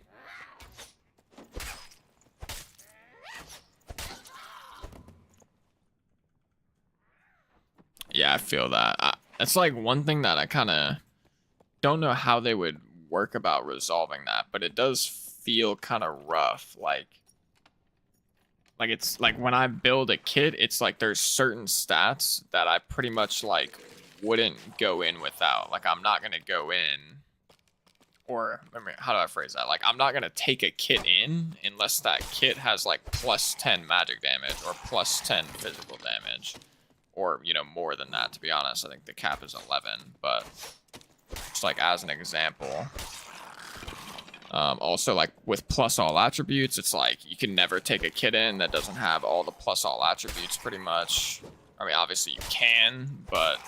Yeah, I feel that. It's like one thing that I kind of don't know how they would work about resolving that, but it does feel kind of rough. Like it's like when I build a kit, it's like there's certain stats that I pretty much like wouldn't go in without. Like I'm not gonna go in, or I mean, how do I phrase that? Like I'm not gonna take a kit in unless that kit has like plus 10 magic damage or plus 10 physical damage, or you know more than that. To be honest, I think the cap is 11, but just like as an example. Also, like with plus all attributes, it's like you can never take a kit in that doesn't have all the plus all attributes pretty much. I mean, obviously you can, but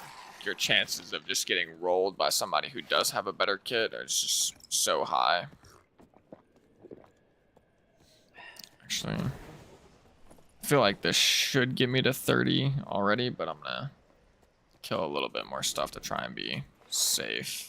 your chances of just getting rolled by somebody who does have a better kit are just so high. Actually, I feel like this should get me to 30 already, but I'm gonna kill a little bit more stuff to try and be safe.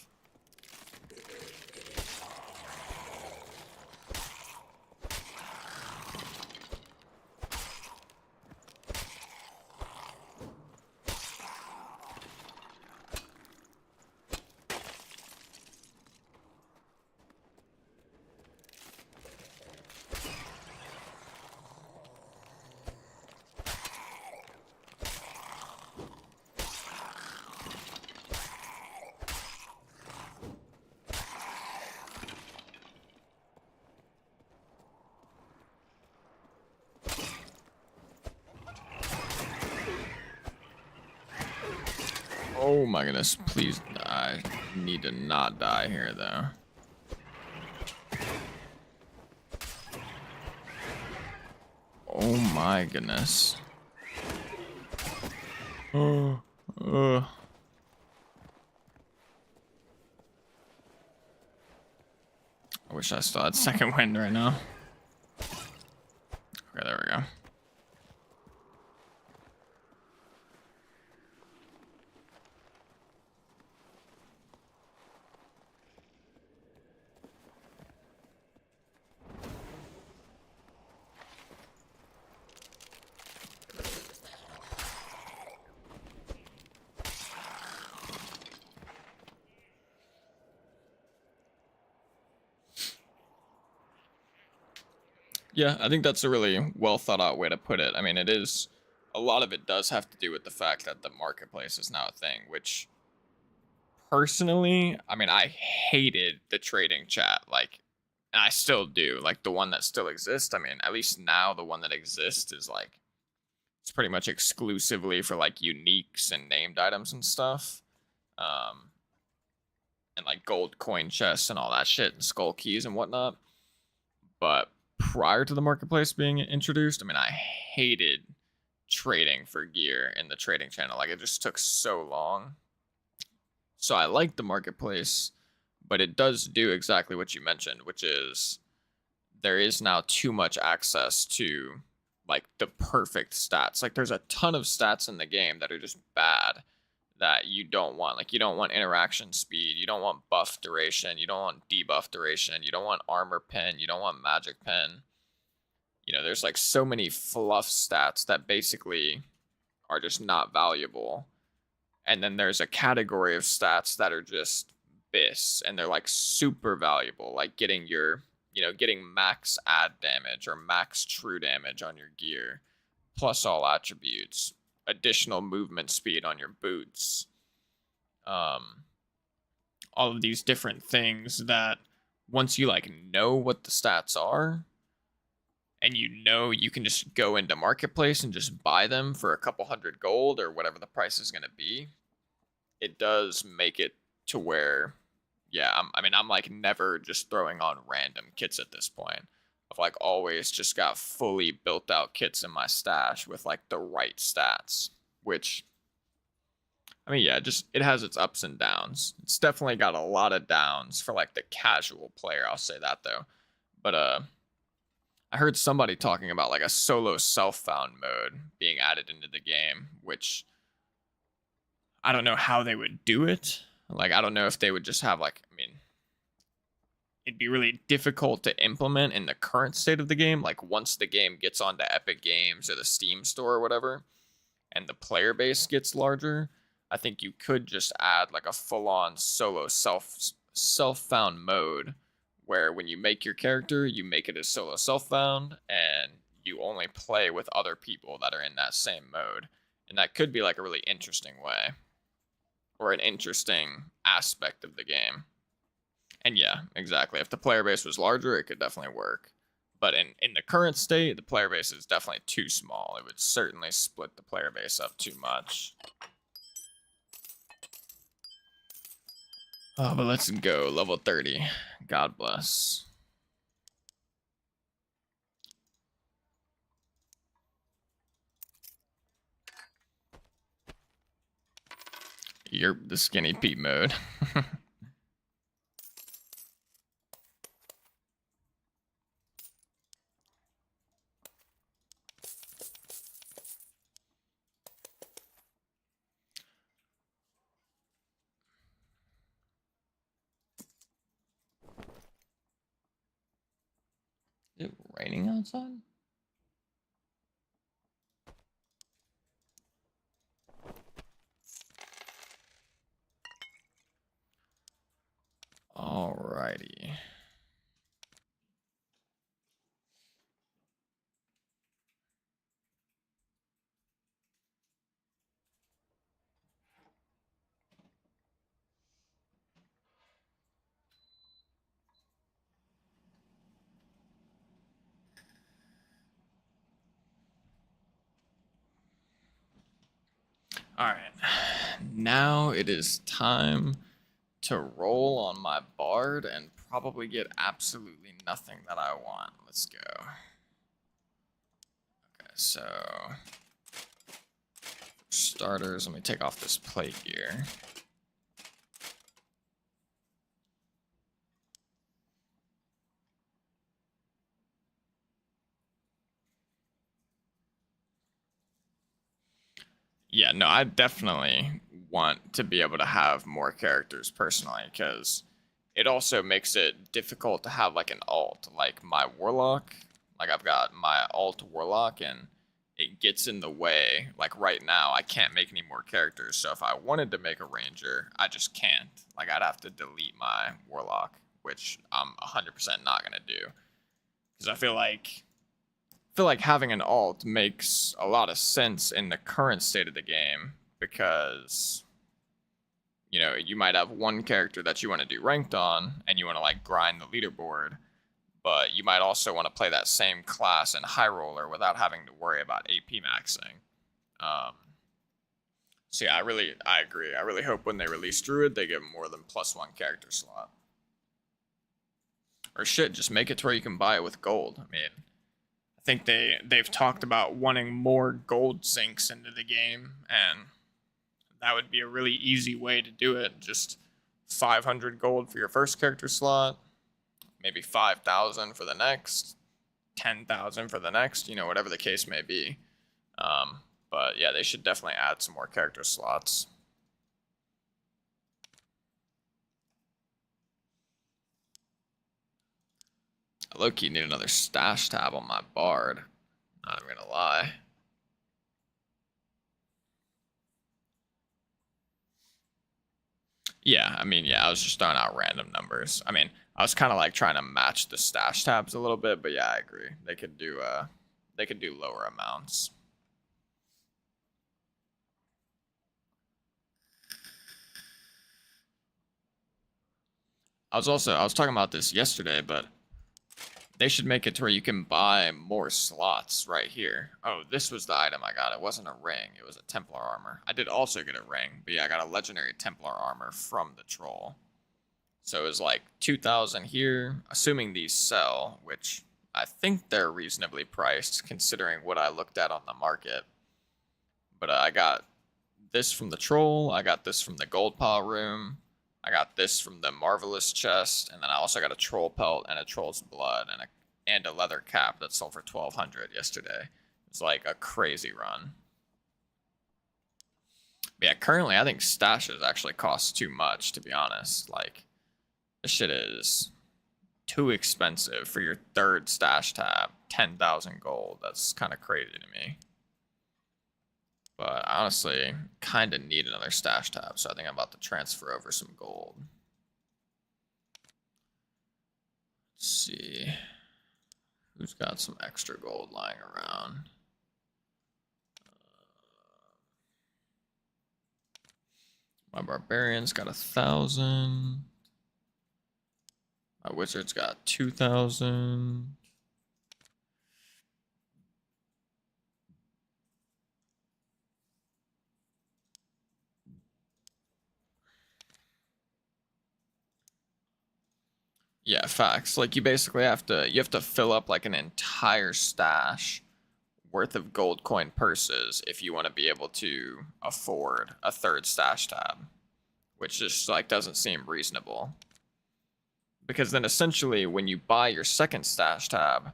Oh my goodness, please, I need to not die here though. Oh my goodness. Oh, I wish I still had second wind right now. Okay, there we go. Yeah, I think that's a really well thought out way to put it. I mean, it is, a lot of it does have to do with the fact that the marketplace is now a thing, which personally, I mean, I hated the trading chat, like, and I still do, like the one that still exists. I mean, at least now the one that exists is like, it's pretty much exclusively for like uniques and named items and stuff. Um, and like gold coin chests and all that shit and skull keys and whatnot. But prior to the marketplace being introduced, I mean, I hated trading for gear in the trading channel. Like, it just took so long. So I like the marketplace, but it does do exactly what you mentioned, which is there is now too much access to like the perfect stats. Like, there's a ton of stats in the game that are just bad that you don't want. Like, you don't want interaction speed, you don't want buff duration, you don't want debuff duration, you don't want armor pen, you don't want magic pen. You know, there's like so many fluff stats that basically are just not valuable. And then there's a category of stats that are just BIS and they're like super valuable, like getting your, you know, getting max add damage or max true damage on your gear, plus all attributes, additional movement speed on your boots, all of these different things that once you like know what the stats are and you know you can just go into marketplace and just buy them for a couple hundred gold or whatever the price is going to be, it does make it to where, yeah, I'm like never just throwing on random kits at this point. I've like always just got fully built out kits in my stash with like the right stats, which, I mean, yeah, just it has its ups and downs. It's definitely got a lot of downs for like the casual player, I'll say that though. But I heard somebody talking about like a solo self-found mode being added into the game, which I don't know how they would do it. Like I don't know if they would just have like, I mean, it'd be really difficult to implement in the current state of the game. Like once the game gets onto Epic Games or the Steam store or whatever, and the player base gets larger, I think you could just add like a full-on solo self-found mode where when you make your character, you make it as solo self-found and you only play with other people that are in that same mode. And that could be like a really interesting way or an interesting aspect of the game. And yeah, exactly. If the player base was larger, it could definitely work. But in the current state, the player base is definitely too small. It would certainly split the player base up too much. Oh, but let's go. Level 30. God bless. You're the skinny Pete mode. Is it raining outside? Alrighty. Alright. Now it is time to roll on my BARD and probably get absolutely nothing that I want. Let's go. Okay, so for starters, let me take off this plate gear. Yeah, no, I definitely want to be able to have more characters personally because it also makes it difficult to have like an alt, like my warlock. Like I've got my alt warlock and it gets in the way. Like right now, I can't make any more characters. So if I wanted to make a ranger, I just can't. Like I'd have to delete my warlock, which I'm 100% not gonna do because I feel like having an alt makes a lot of sense in the current state of the game because you know you might have one character that you want to do ranked on and you want to like grind the leaderboard, but you might also want to play that same class in high roller without having to worry about AP maxing. Um, so yeah, I agree. I really hope when they release Druid, they give more than +1 character slot. Or shit, just make it to where you can buy it with gold. I mean, I think they've talked about wanting more gold sinks into the game, and that would be a really easy way to do it. Just 500 gold for your first character slot, maybe 5,000 for the next, 10,000 for the next, you know, whatever the case may be. But yeah, they should definitely add some more character slots. I low-key need another stash tab on my BARD. Not even gonna lie. Yeah, I mean, yeah, I was just throwing out random numbers. I mean, I was kind of like trying to match the stash tabs a little bit, but yeah, I agree. They could do lower amounts. I was talking about this yesterday, but they should make it to where you can buy more slots right here. Oh, this was the item I got. It wasn't a ring. It was a Templar armor. I did also get a ring, but yeah, I got a legendary Templar armor from the troll. So it was like 2,000 here, assuming these sell, which I think they're reasonably priced considering what I looked at on the market. But I got this from the troll, I got this from the gold pile room, I got this from the marvelous chest, and then I also got a troll pelt and a troll's blood and and a leather cap that sold for 1,200 yesterday. It's like a crazy run. But yeah, currently I think stashes actually cost too much, to be honest. Like, this shit is too expensive for your third stash tab. 10,000 gold. That's kind of crazy to me. But honestly, kind of need another stash tab, so I think I'm about to transfer over some gold. Let's see. Who's got some extra gold lying around? My barbarian's got 1,000. My wizard's got 2,000. Yeah, facts. Like you basically have to fill up like an entire stash worth of gold coin purses if you want to be able to afford a third stash tab, which just like doesn't seem reasonable. Because then essentially when you buy your second stash tab,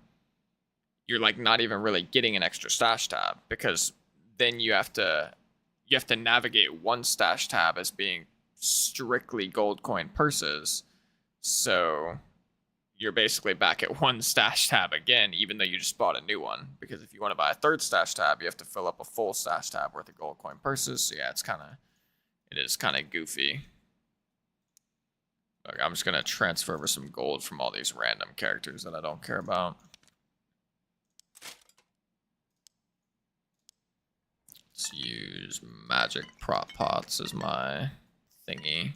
you're like not even really getting an extra stash tab, because then you have to navigate one stash tab as being strictly gold coin purses. So you're basically back at one stash tab again, even though you just bought a new one. Because if you want to buy a third stash tab, you have to fill up a full stash tab worth of gold coin purses. So yeah, it is kind of goofy. Look, I'm just gonna transfer over some gold from all these random characters that I don't care about. Let's use magic prop pots as my thingy.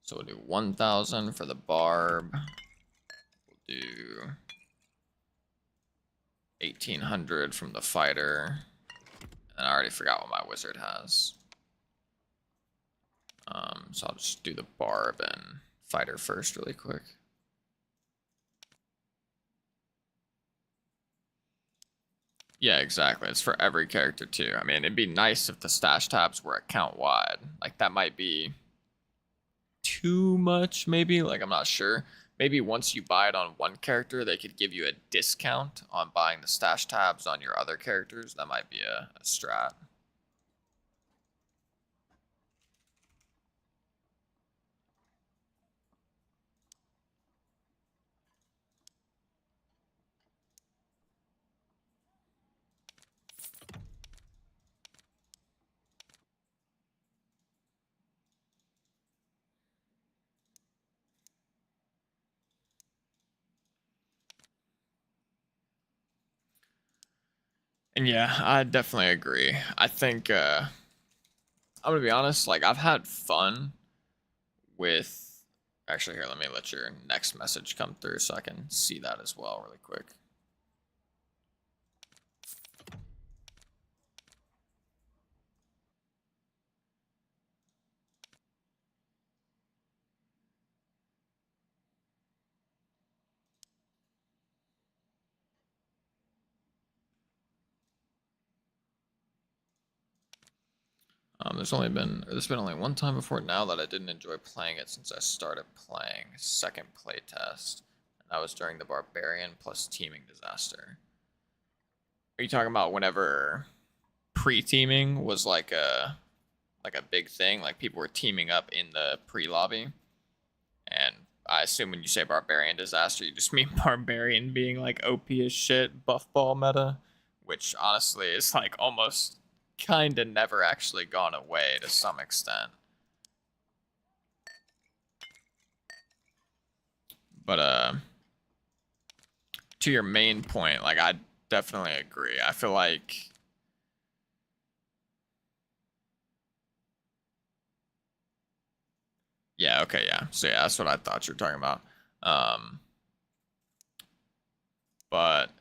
So we'll do 1,000 for the barb. We'll do 1,800 from the fighter. And I already forgot what my wizard has. So I'll just do the barb and fighter first really quick. Yeah, exactly. It's for every character too. I mean, it'd be nice if the stash tabs were account wide. Like that might be too much, maybe. Like I'm not sure. Maybe once you buy it on one character, they could give you a discount on buying the stash tabs on your other characters. That might be a strat. And yeah, I definitely agree. I think I'm gonna be honest, like I've had fun with actually here, let me let your next message come through so I can see that as well really quick. There's been only one time before now that I didn't enjoy playing it since I started playing. Second playtest. And that was during the Barbarian plus Teaming Disaster. Are you talking about whenever pre-teaming was like a big thing? Like people were teaming up in the pre-lobby? And I assume when you say Barbarian Disaster, you just mean Barbarian being like OP as shit, buff ball meta, which honestly is like almost kind of never actually gone away to some extent. But to your main point, like I definitely agree. I feel like yeah, okay, yeah. So yeah, that's what I thought you were talking about. But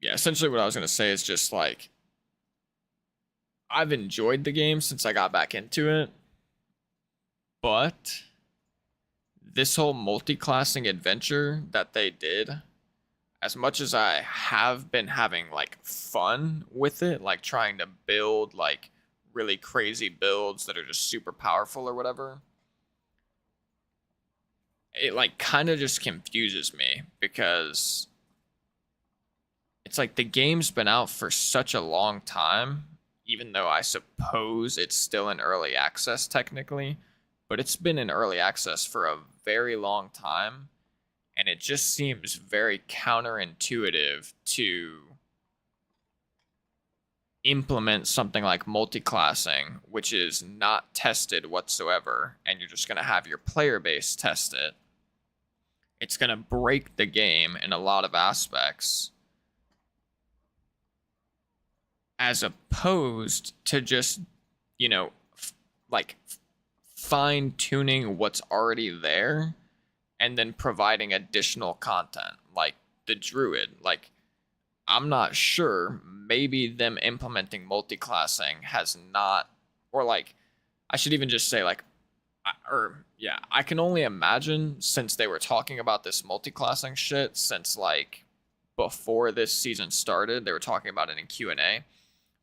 yeah, essentially what I was gonna say is just like I've enjoyed the game since I got back into it, but this whole multi-classing adventure that they did, as much as I have been having like fun with it, like trying to build like really crazy builds that are just super powerful or whatever, it like kind of just confuses me because it's like the game's been out for such a long time, even though I suppose it's still in early access technically, but it's been in early access for a very long time, and it just seems very counterintuitive to implement something like multiclassing, which is not tested whatsoever, and you're just going to have your player base test it. It's going to break the game in a lot of aspects, as opposed to just, you know, like fine tuning what's already there and then providing additional content like the druid. Like, I'm not sure. Maybe them implementing multiclassing has not, or like, I should even just say like, or yeah, I can only imagine since they were talking about this multiclassing shit since like before this season started. They were talking about it in Q&A.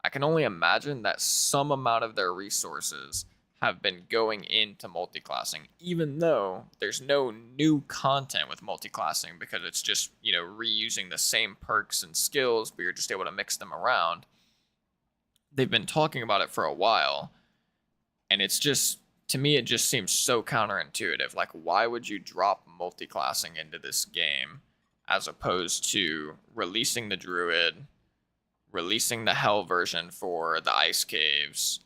I can only imagine that some amount of their resources have been going into multiclassing, even though there's no new content with multiclassing because it's just, reusing the same perks and skills, but you're just able to mix them around. They've been talking about it for a while, and it's just, to me, it just seems so counterintuitive. Like, why would you drop multiclassing into this game as opposed to releasing the druid, releasing the hell version for the ice caves?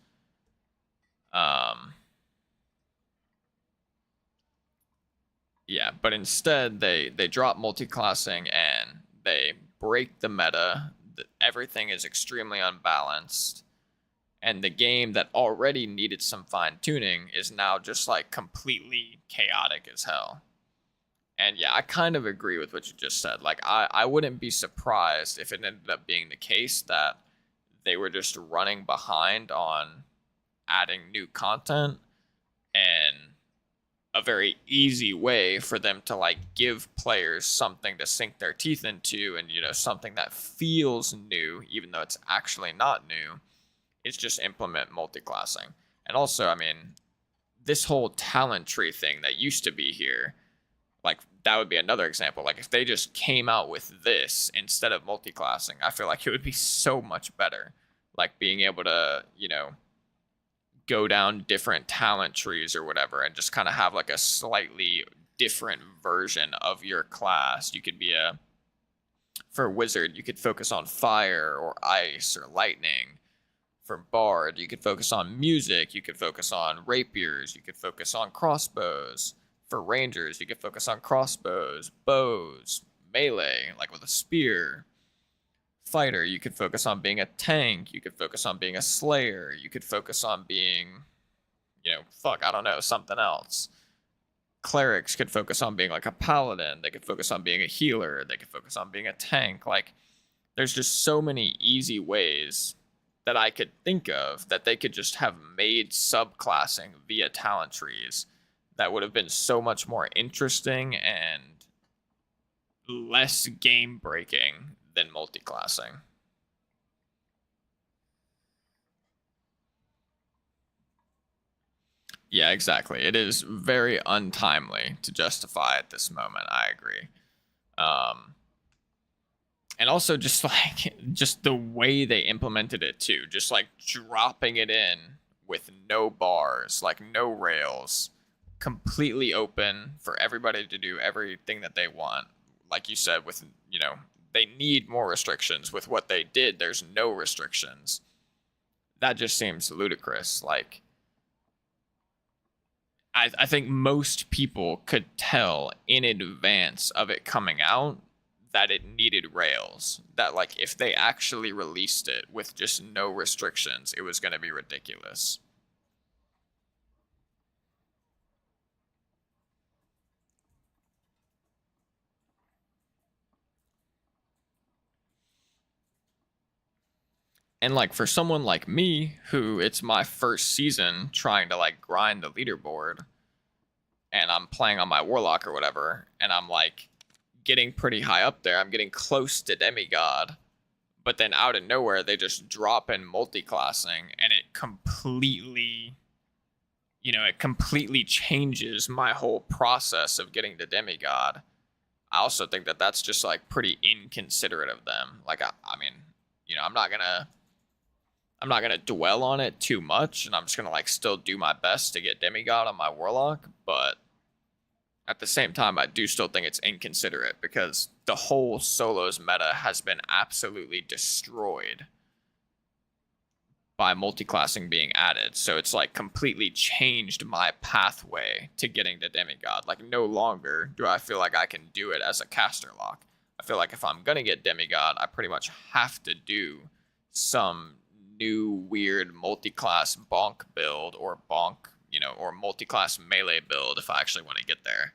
Yeah, but instead they drop multiclassing and they break the meta. Everything is extremely unbalanced, and the game that already needed some fine tuning is now just like completely chaotic as hell. And yeah, I kind of agree with what you just said. Like, I wouldn't be surprised if it ended up being the case that they were just running behind on adding new content, and a very easy way for them to like give players something to sink their teeth into, and something that feels new even though it's actually not new, is just implement multiclassing. And also, I mean, this whole talent tree thing that used to be here, like, that would be another example. Like, if they just came out with this instead of multiclassing, I feel like it would be so much better. Like, being able to, go down different talent trees or whatever and just kind of have like a slightly different version of your class. You could be for wizard, you could focus on fire or ice or lightning. For bard, you could focus on music, you could focus on rapiers, you could focus on crossbows. For rangers, you could focus on crossbows, bows, melee, like with a spear. Fighter, you could focus on being a tank, you could focus on being a slayer, you could focus on being, I don't know, something else. Clerics could focus on being like a paladin, they could focus on being a healer, they could focus on being a tank. Like, there's just so many easy ways that I could think of that they could just have made subclassing via talent trees that would have been so much more interesting and less game breaking than multiclassing. Yeah, exactly. It is very untimely to justify at this moment. I agree. Um, and also just like just the way they implemented it too, just like dropping it in with no bars, like no rails, completely open for everybody to do everything that they want. Like you said, with they need more restrictions. With what they did, there's no restrictions. That just seems ludicrous. Like, I think most people could tell in advance of it coming out that it needed rails. That, like, if they actually released it with just no restrictions, it was going to be ridiculous. And like, for someone like me, who it's my first season trying to like grind the leaderboard, and I'm playing on my warlock or whatever, and I'm like getting pretty high up there, I'm getting close to demigod, but then out of nowhere they just drop in multiclassing and it completely, it completely changes my whole process of getting to demigod. I also think that that's just like pretty inconsiderate of them. Like I mean, I'm not gonna dwell on it too much, and I'm just gonna like still do my best to get demigod on my warlock. But at the same time, I do still think it's inconsiderate because the whole solos meta has been absolutely destroyed by multiclassing being added. So it's like completely changed my pathway to getting to demigod. Like no longer do I feel like I can do it as a caster lock. I feel like if I'm gonna get demigod, I pretty much have to do some new weird multi-class bonk build or bonk, or multi-class melee build if I actually want to get there.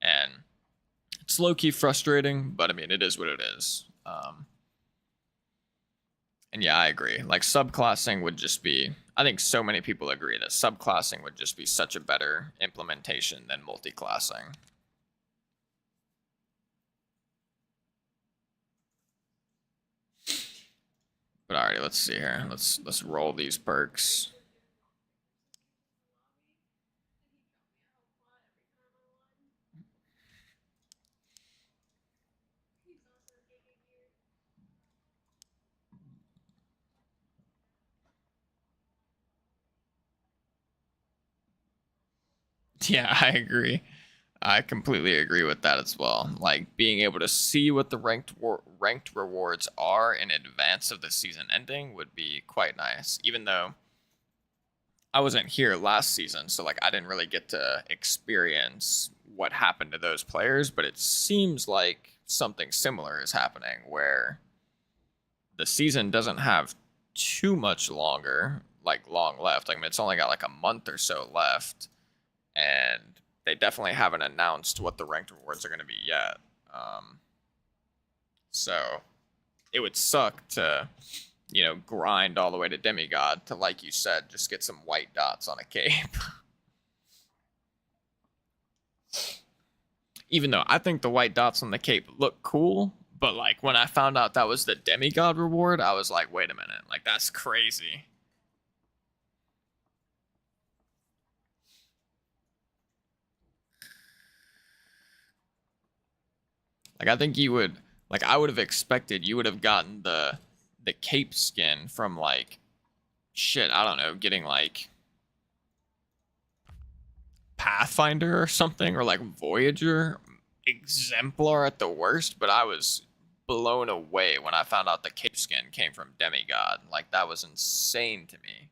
And it's low-key frustrating, but I mean it is what it is. And yeah, I agree. Like subclassing would just be, I think so many people agree that subclassing would just be such a better implementation than multiclassing. But alrighty, let's see here. Let's roll these perks. Yeah, I agree. I completely agree with that as well. Like being able to see what the ranked rewards are in advance of the season ending would be quite nice. Even though I wasn't here last season, so like I didn't really get to experience what happened to those players, but it seems like something similar is happening where the season doesn't have too much longer, like long left. Like I mean, it's only got like a month or so left, and they definitely haven't announced what the ranked rewards are going to be yet. So it would suck to, grind all the way to demigod to, like you said, just get some white dots on a cape. Even though I think the white dots on the cape look cool, but like when I found out that was the demigod reward, I was like, wait a minute, like that's crazy. Like I think you would, like I would have expected you would have gotten the cape skin from like shit, I don't know, getting like Pathfinder or something, or like Voyager, Exemplar at the worst, but I was blown away when I found out the cape skin came from Demigod. Like that was insane to me.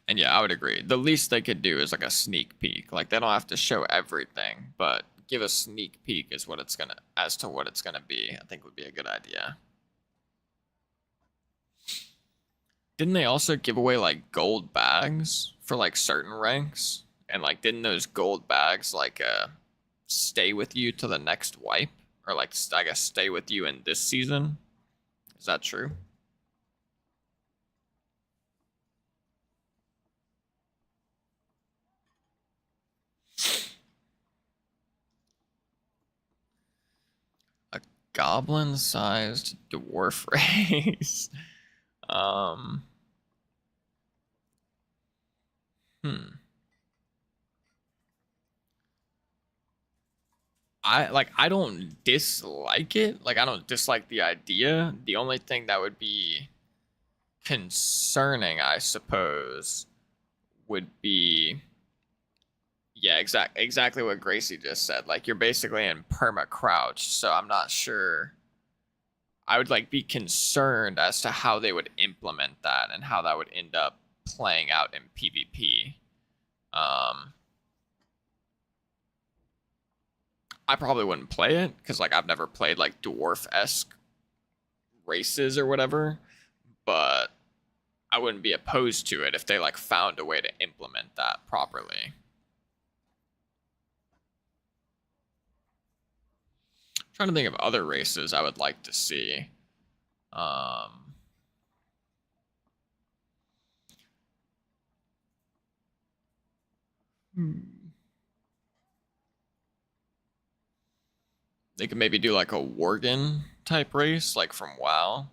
And yeah, I would agree. The least they could do is like a sneak peek. Like they don't have to show everything, but give a sneak peek is what it's gonna as to what it's gonna be. I think would be a good idea. Didn't they also give away like gold bags for like certain ranks? And like didn't those gold bags like stay with you to the next wipe? Or like I guess stay with you in this season? Is that true? A goblin sized dwarf race. um hmm. I don't dislike it. Like I don't dislike the idea. The only thing that would be concerning, I suppose, would be yeah, exactly what Gracie just said. Like you're basically in perma crouch, so I'm not sure. I would like be concerned as to how they would implement that and how that would end up playing out in PvP. Um, I probably wouldn't play it because like I've never played like dwarf esque races or whatever, but I wouldn't be opposed to it if they like found a way to implement that properly. I'm trying to think of other races I would like to see. Um, hmm. They could maybe do like a Worgen type race, like from WoW.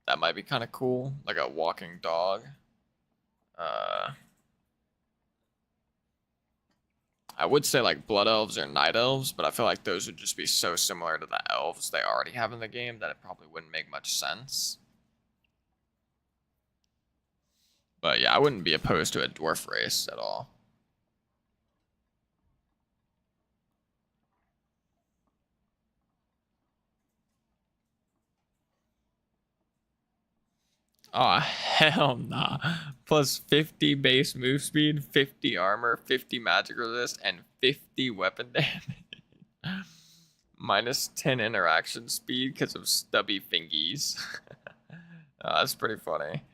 That might be kind of cool, like a walking dog. Uh, I would say like Blood Elves or Night Elves, but I feel like those would just be so similar to the elves they already have in the game that it probably wouldn't make much sense. But yeah, I wouldn't be opposed to a dwarf race at all. Oh, hell nah. Plus 50 base move speed, 50 armor, 50 magic resist, and 50 weapon damage. Minus 10 interaction speed because of stubby fingies. That's pretty funny.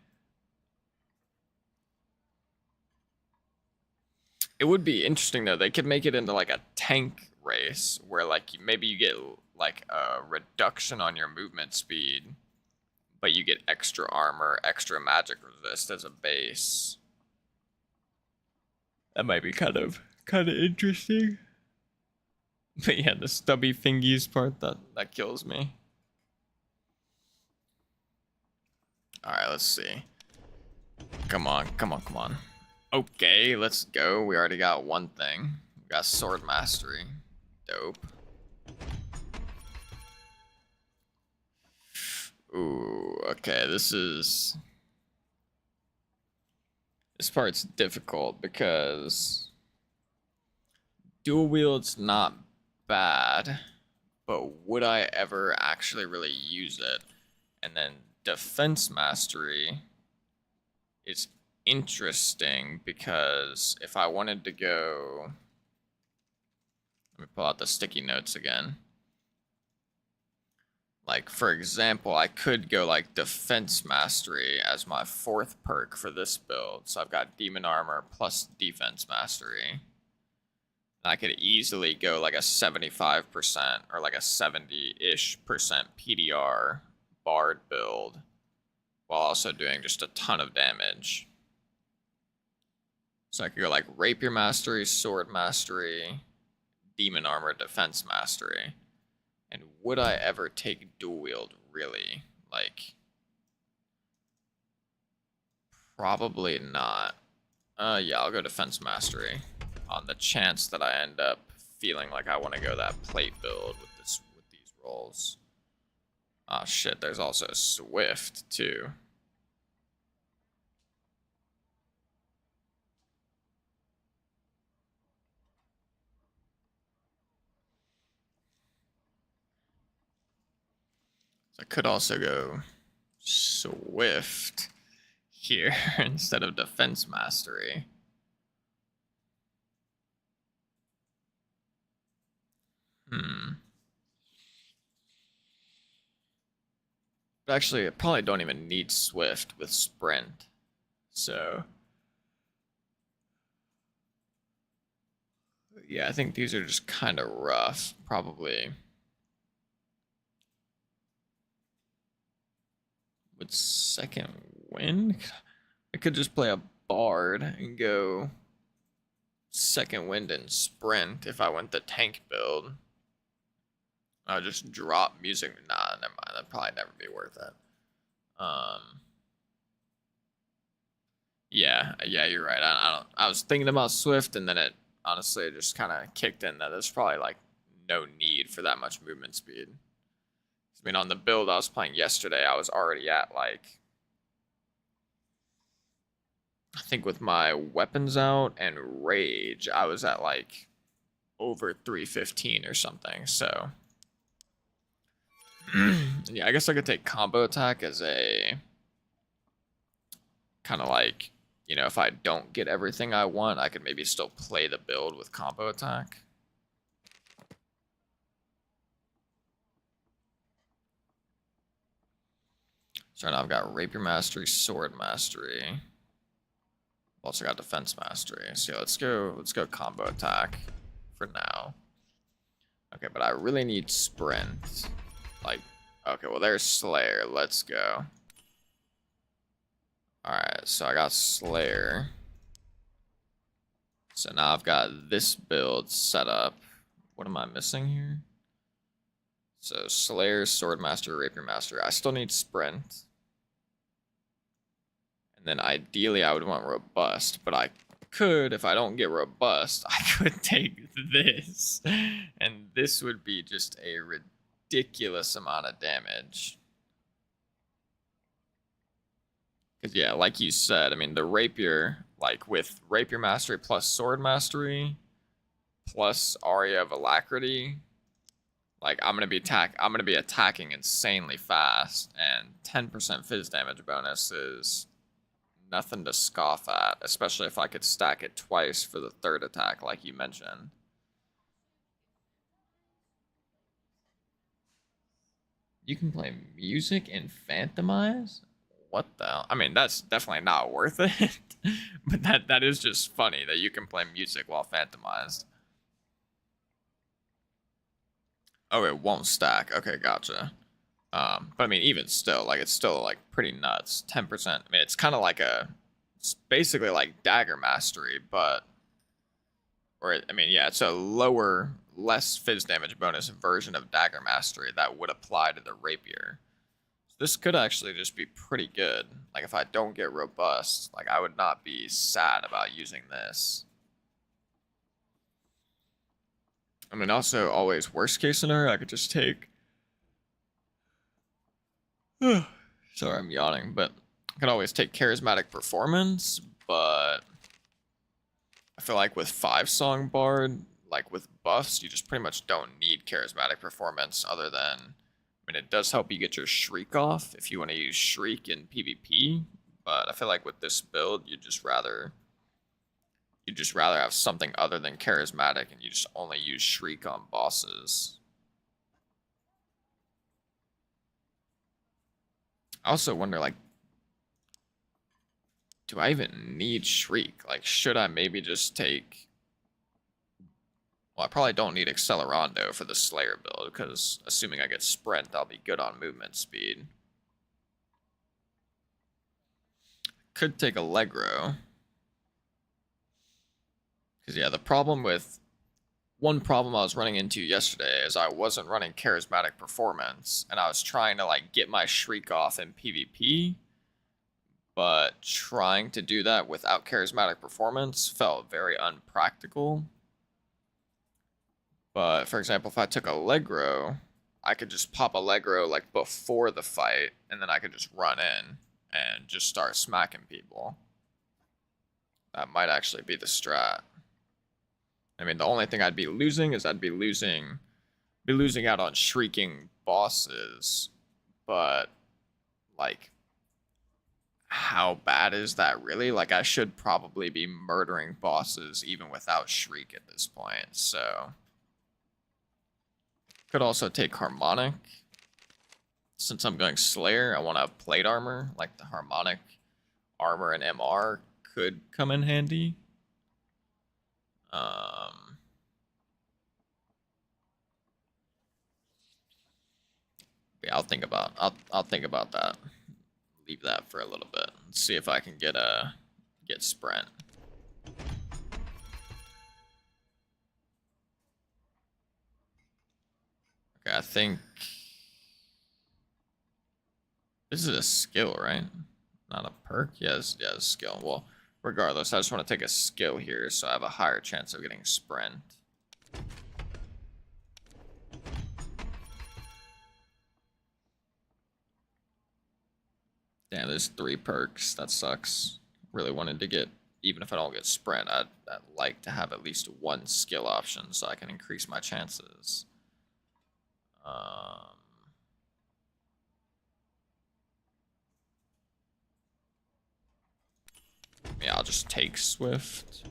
It would be interesting though. They could make it into like a tank race where like maybe you get like a reduction on your movement speed, but you get extra armor, extra magic resist as a base. That might be kind of interesting. But yeah, the stubby fingies part that kills me. All right, let's see. Come on, come on, come on. Okay, let's go. We already got one thing. We got sword mastery. Dope. Ooh, okay, this part's difficult because dual wield's not bad, but would I ever actually really use it? And then defense mastery is interesting because if I wanted to go, let me pull out the sticky notes again. Like, for example, I could go like defense mastery as my 4th perk for this build. So I've got demon armor plus defense mastery. I could easily go like a 75% or like a 70-ish percent PDR BARD build while also doing just a ton of damage. So I could go like rapier mastery, sword mastery, demon armor, defense mastery. And would I ever take dual wield, really? Like, probably not. Yeah, I'll go defense mastery on the chance that I end up feeling like I want to go that plate build with these rolls. Oh shit, there's also Swift too. So I could also go Swift here instead of defense mastery. But actually, I probably don't even need Swift with Sprint. So, yeah, I think these are just kind of rough. Probably with second wind, I could just play a Bard and go second wind and Sprint if I went the tank build. I'll just drop music. Nah, never mind. That'd probably never be worth it. Yeah, you're right. I don't. I was thinking about Swift, and then it honestly just kind of kicked in that there's probably like no need for that much movement speed. I mean, on the build I was playing yesterday, I was already at like, I think with my weapons out and rage, I was at like over 315 or something. So yeah, I guess I could take combo attack as a kind of like, you know, if I don't get everything I want, I could maybe still play the build with combo attack. So now I've got rapier mastery, sword mastery. Also got defense mastery. So yeah, let's go combo attack for now. Okay, but I really need sprint. Like, okay, well there's Slayer. Let's go. Alright, so I got Slayer. So now I've got this build set up. What am I missing here? So Slayer, Swordmaster, Rapier Master. I still need Sprint. And then ideally I would want Robust, but I could, if I don't get Robust, I could take this. And this would be just a ridiculous amount of damage. Because, yeah, like you said, I mean, the Rapier, like with Rapier Mastery plus Sword Mastery plus Aria of Alacrity, like I'm gonna be attacking insanely fast, and 10% fizz damage bonus is nothing to scoff at, especially if I could stack it twice for the third attack, like you mentioned. You can play music and Phantomize? What the hell? I mean, that's definitely not worth it. But that is just funny that you can play music while Phantomized. Oh, it won't stack. Okay, gotcha. But I mean, even still, like, it's still, like, pretty nuts. 10%. I mean, it's kind of like it's basically like Dagger Mastery, but, or, I mean, yeah, it's a lower, less fizz damage bonus version of Dagger Mastery that would apply to the Rapier. So this could actually just be pretty good. Like, if I don't get Robust, like, I would not be sad about using this. I mean, also, always worst case scenario, I could just take... Sorry, I'm yawning, but I could always take Charismatic Performance, but I feel like with 5-song Bard, like with buffs, you just pretty much don't need Charismatic Performance other than, I mean, it does help you get your Shriek off if you want to use Shriek in PvP, but I feel like with this build, you'd just rather have something other than Charismatic, and you just only use Shriek on bosses. I also wonder, like, do I even need Shriek? Like, should I maybe just take... Well, I probably don't need Accelerando for the Slayer build, because assuming I get Sprint, I'll be good on movement speed. Could take Allegro. Because, yeah, one problem I was running into yesterday is I wasn't running Charismatic Performance, and I was trying to, like, get my Shriek off in PvP, but trying to do that without Charismatic Performance felt very unpractical. But, for example, if I took Allegro, I could just pop Allegro, like, before the fight, and then I could just run in and just start smacking people. That might actually be the strat. I mean, the only thing I'd be losing is I'd be losing out on shrieking bosses, but, like, how bad is that really? Like, I should probably be murdering bosses even without Shriek at this point, so... Could also take Harmonic. Since I'm going Slayer, I want to have plate armor, like the Harmonic armor and MR could come in handy. Yeah, I'll think about that. Leave that for a little bit. Let's see if I can get Sprint. Okay, I think this is a skill, right? Not a perk? Yes, yeah, a skill. Well, regardless, I just want to take a skill here so I have a higher chance of getting Sprint. Damn, there's 3 perks. That sucks. Really wanted to get, even if I don't get Sprint, I'd like to have at least 1 skill option so I can increase my chances. Yeah, I'll just take Swift.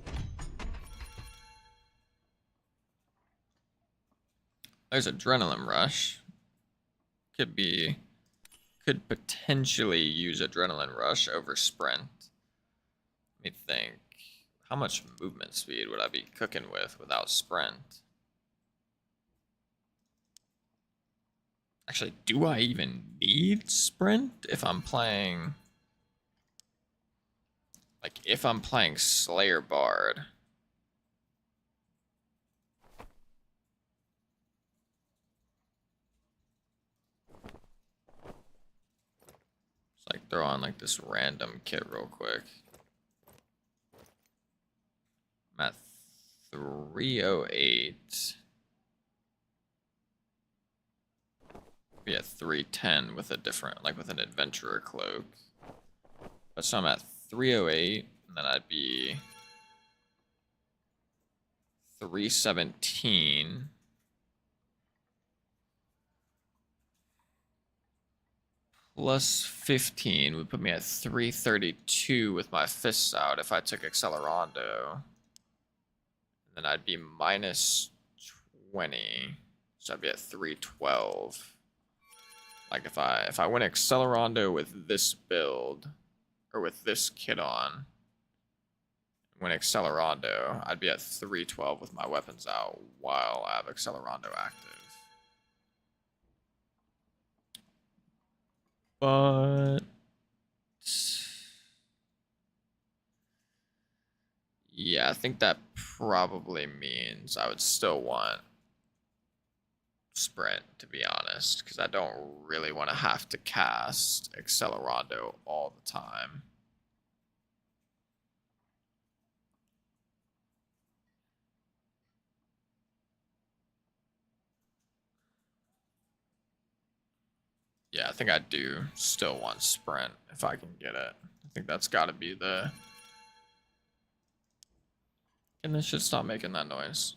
There's Adrenaline Rush. Could potentially use Adrenaline Rush over Sprint. Let me think. How much movement speed would I be cooking with without Sprint? Actually, do I even need Sprint if I'm playing... Like, if I'm playing Slayer Bard... throw on like this random kit real quick. I'm at 308. Be at 310 with a different, like with an adventurer cloak. But so I'm at 308, and then I'd be 317. Plus 15 would put me at 332 with my fists out if I took Accelerando. Then I'd be minus 20. So I'd be at 312. Like if I went Accelerando with this build, or with this kit on, when Accelerando, I'd be at 312 with my weapons out while I have Accelerando active. But yeah, I think that probably means I would still want sprint, to be honest, because I don't really want to have to cast Accelerando all the time. Yeah, I think I do still want sprint if I can get it. I think that's got to be the... And this should stop making that noise.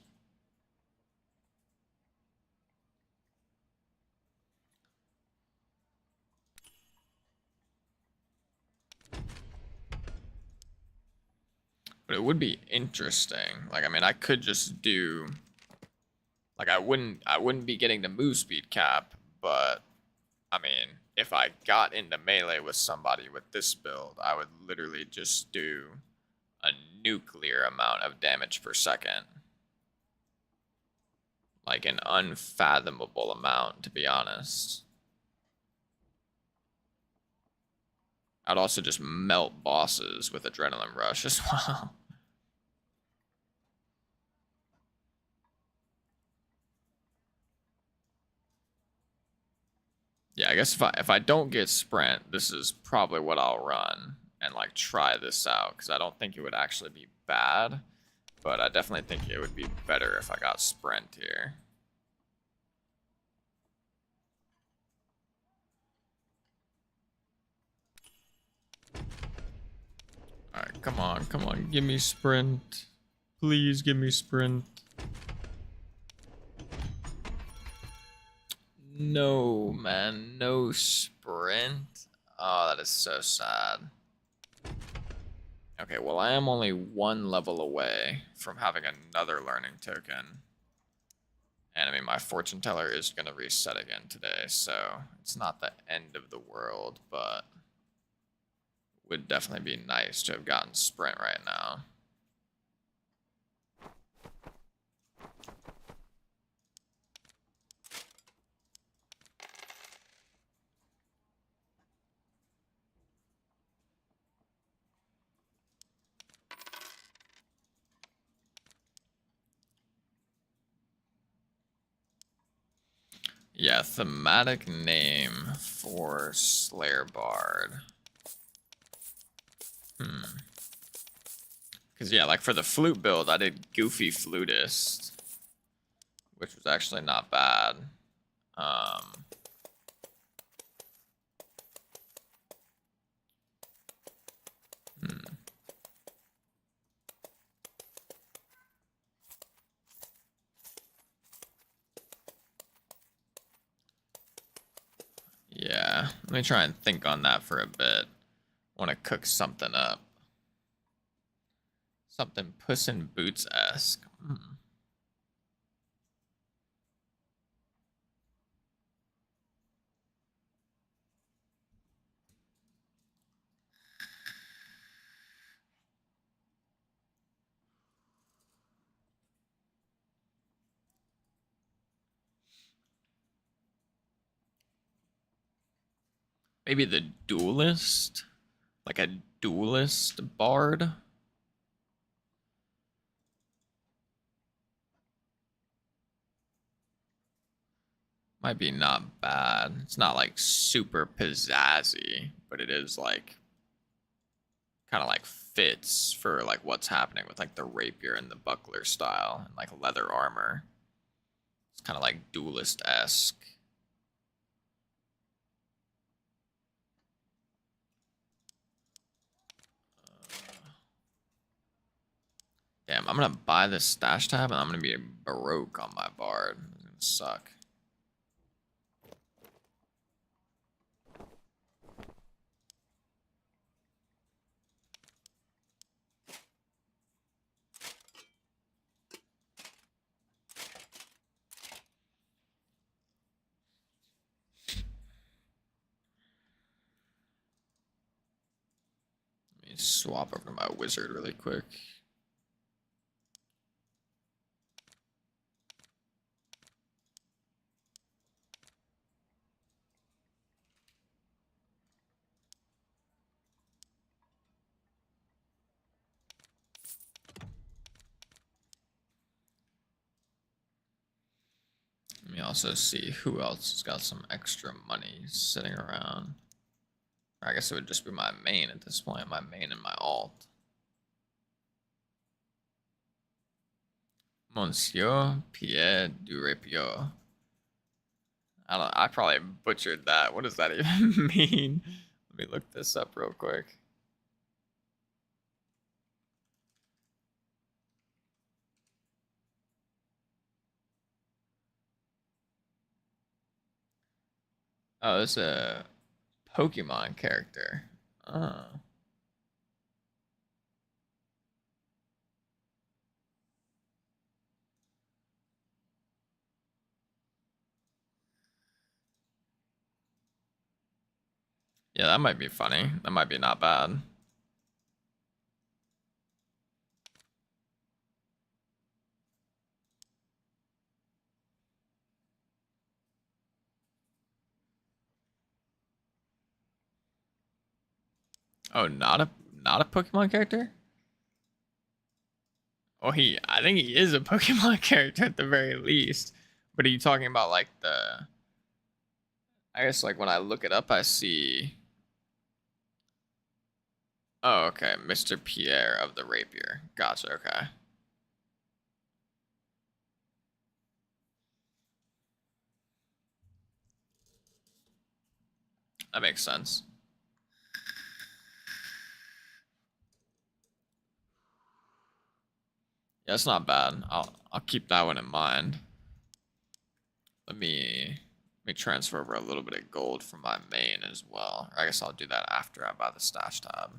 But it would be interesting. Like, I mean, I could just do... Like, I wouldn't be getting the move speed cap, but... I mean, if I got into melee with somebody with this build, I would literally just do a nuclear amount of damage per second. Like an unfathomable amount, to be honest. I'd also just melt bosses with Adrenaline Rush as well. Yeah, I guess if I don't get sprint, this is probably what I'll run and like try this out, because I don't think it would actually be bad, but I definitely think it would be better if I got sprint here. Alright, come on, give me sprint. Please give me sprint. No, man, no sprint. Oh, that is so sad. Okay, well, I am only one level away from having another learning token. And I mean, my fortune teller is going to reset again today, so it's not the end of the world, but it would definitely be nice to have gotten sprint right now. Yeah, thematic name for Slayer Bard. Because, yeah, like for the flute build, I did Goofy Flutist, which was actually not bad. Yeah, let me try and think on that for a bit. I want to cook something up. Something Puss in Boots-esque. Maybe the Duelist? Like a Duelist Bard? Might be not bad. It's not like super pizzazzy, but it is like kind of like fits for like what's happening with like the rapier and the buckler style and like leather armor. It's kind of like duelist-esque. Damn, I'm gonna buy this stash tab and I'm gonna be Baroque on my Bard. It's gonna suck. Let me swap over to my wizard really quick. Let me also see who else has got some extra money sitting around. Or I guess it would just be my main at this point, my main and my alt. Monsieur Pierre du Rapier. I probably butchered that. What does that even mean? Let me look this up real quick. Oh, it's a Pokemon character. Oh. Yeah, that might be funny. That might be not bad. Oh, not a Pokemon character? Oh, I think he is a Pokemon character at the very least. But are you talking about like the I guess like when I look it up I see Oh, okay, Mr. Pierre of the Rapier. Gotcha, okay. That makes sense. Yeah, it's not bad. I'll keep that one in mind. Let me transfer over a little bit of gold from my main as well. Or I guess I'll do that after I buy the stash tab.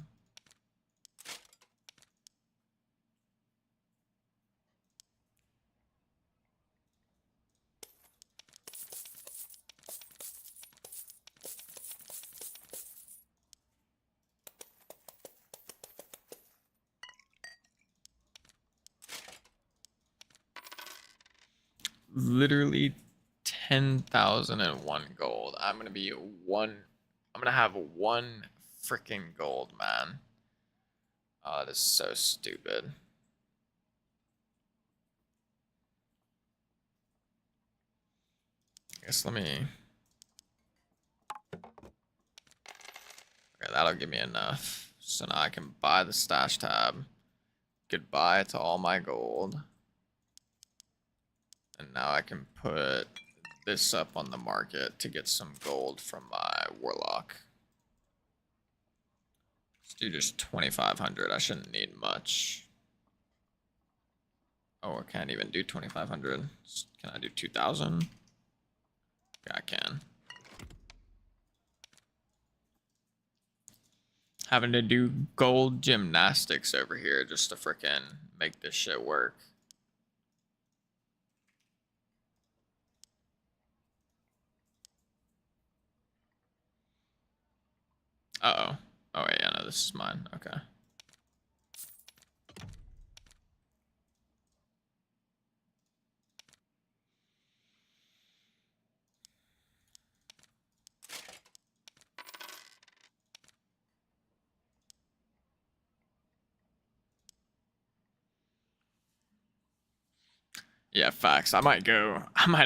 Literally 10,001 gold. I'm gonna have one freaking gold, man. Oh, that is so stupid. I guess let me. Okay, that'll give me enough. So now I can buy the stash tab. Goodbye to all my gold. And now I can put this up on the market to get some gold from my warlock. Let's do just 2,500. I shouldn't need much. Oh, I can't even do 2,500. Can I do 2,000? Yeah, I can. Having to do gold gymnastics over here just to frickin' make this shit work. Uh-oh. Oh, wait, yeah, no, this is mine. Okay. Yeah, facts. I might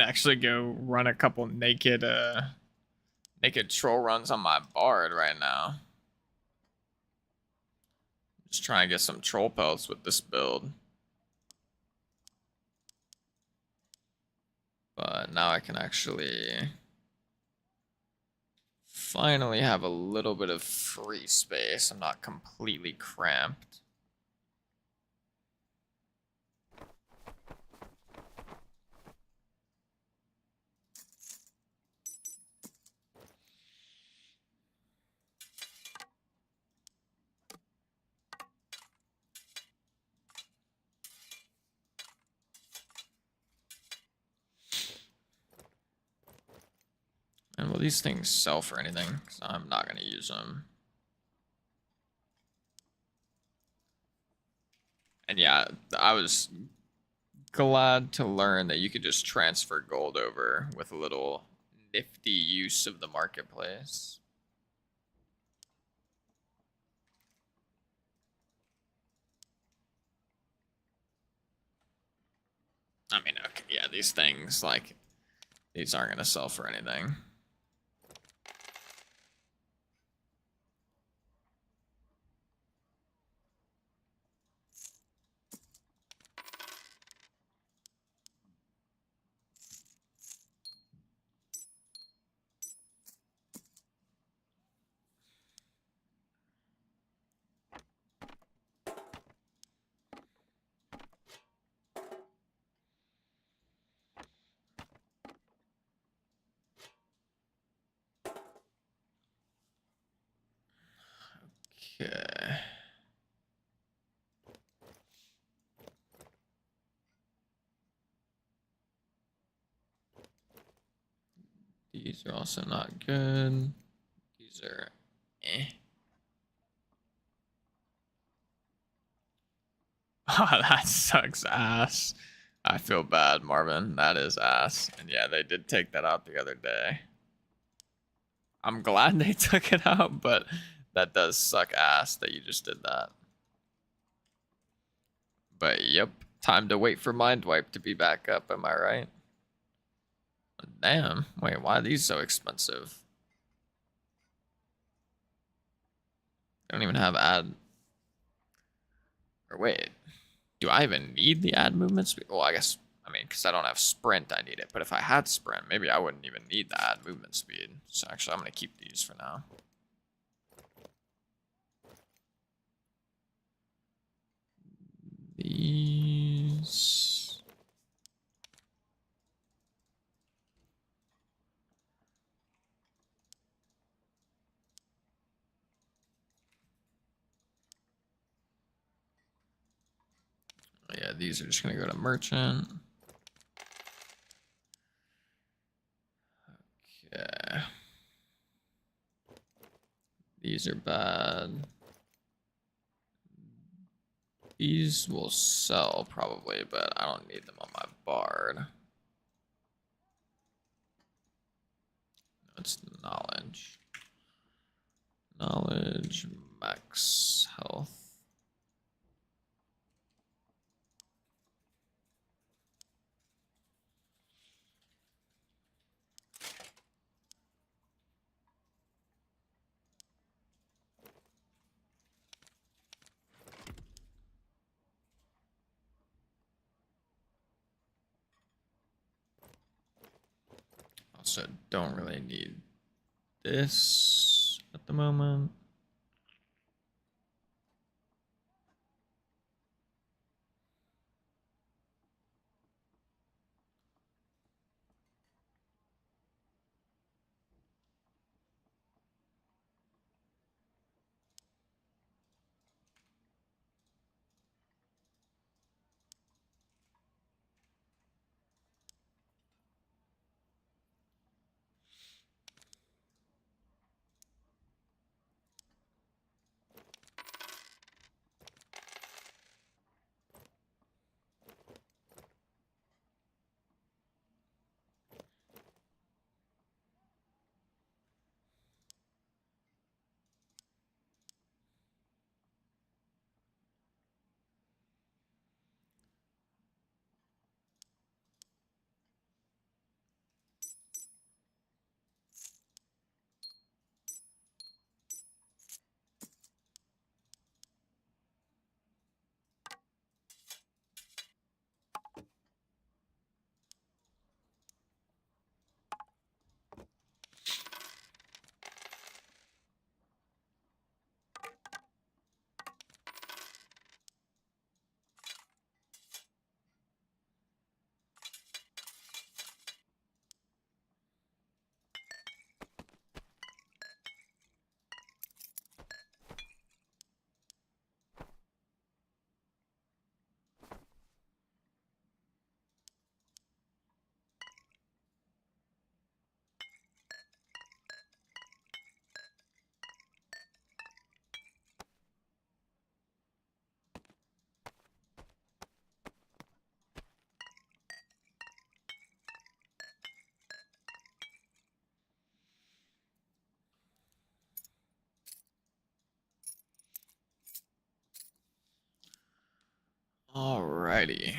actually go run a couple naked troll runs on my bard right now. Just try and get some troll pelts with this build. But now I can actually finally have a little bit of free space. I'm not completely cramped. And will these things sell for anything? Because I'm not going to use them. And yeah, I was glad to learn that you could just transfer gold over with a little nifty use of the marketplace. I mean, okay, yeah, these things, like, these aren't going to sell for anything. Okay. These are also not good. These are eh. Oh, that sucks ass. I feel bad, Marvin. That is ass. And yeah, they did take that out the other day. I'm glad they took it out, but that does suck ass that you just did that. But yep, time to wait for Mind Wipe to be back up, am I right? Damn, wait, why are these so expensive? They don't even have ad. Or wait, do I even need the ad movement speed? Well, I guess, I mean, because I don't have sprint, I need it. But if I had sprint, maybe I wouldn't even need the ad movement speed. So actually, I'm going to keep these for now. These. Yeah, these are just going to go to merchant. Okay. These are bad. These will sell probably, but I don't need them on my bard. No, it's knowledge. Knowledge, max health. Also, don't really need this at the moment. Alrighty.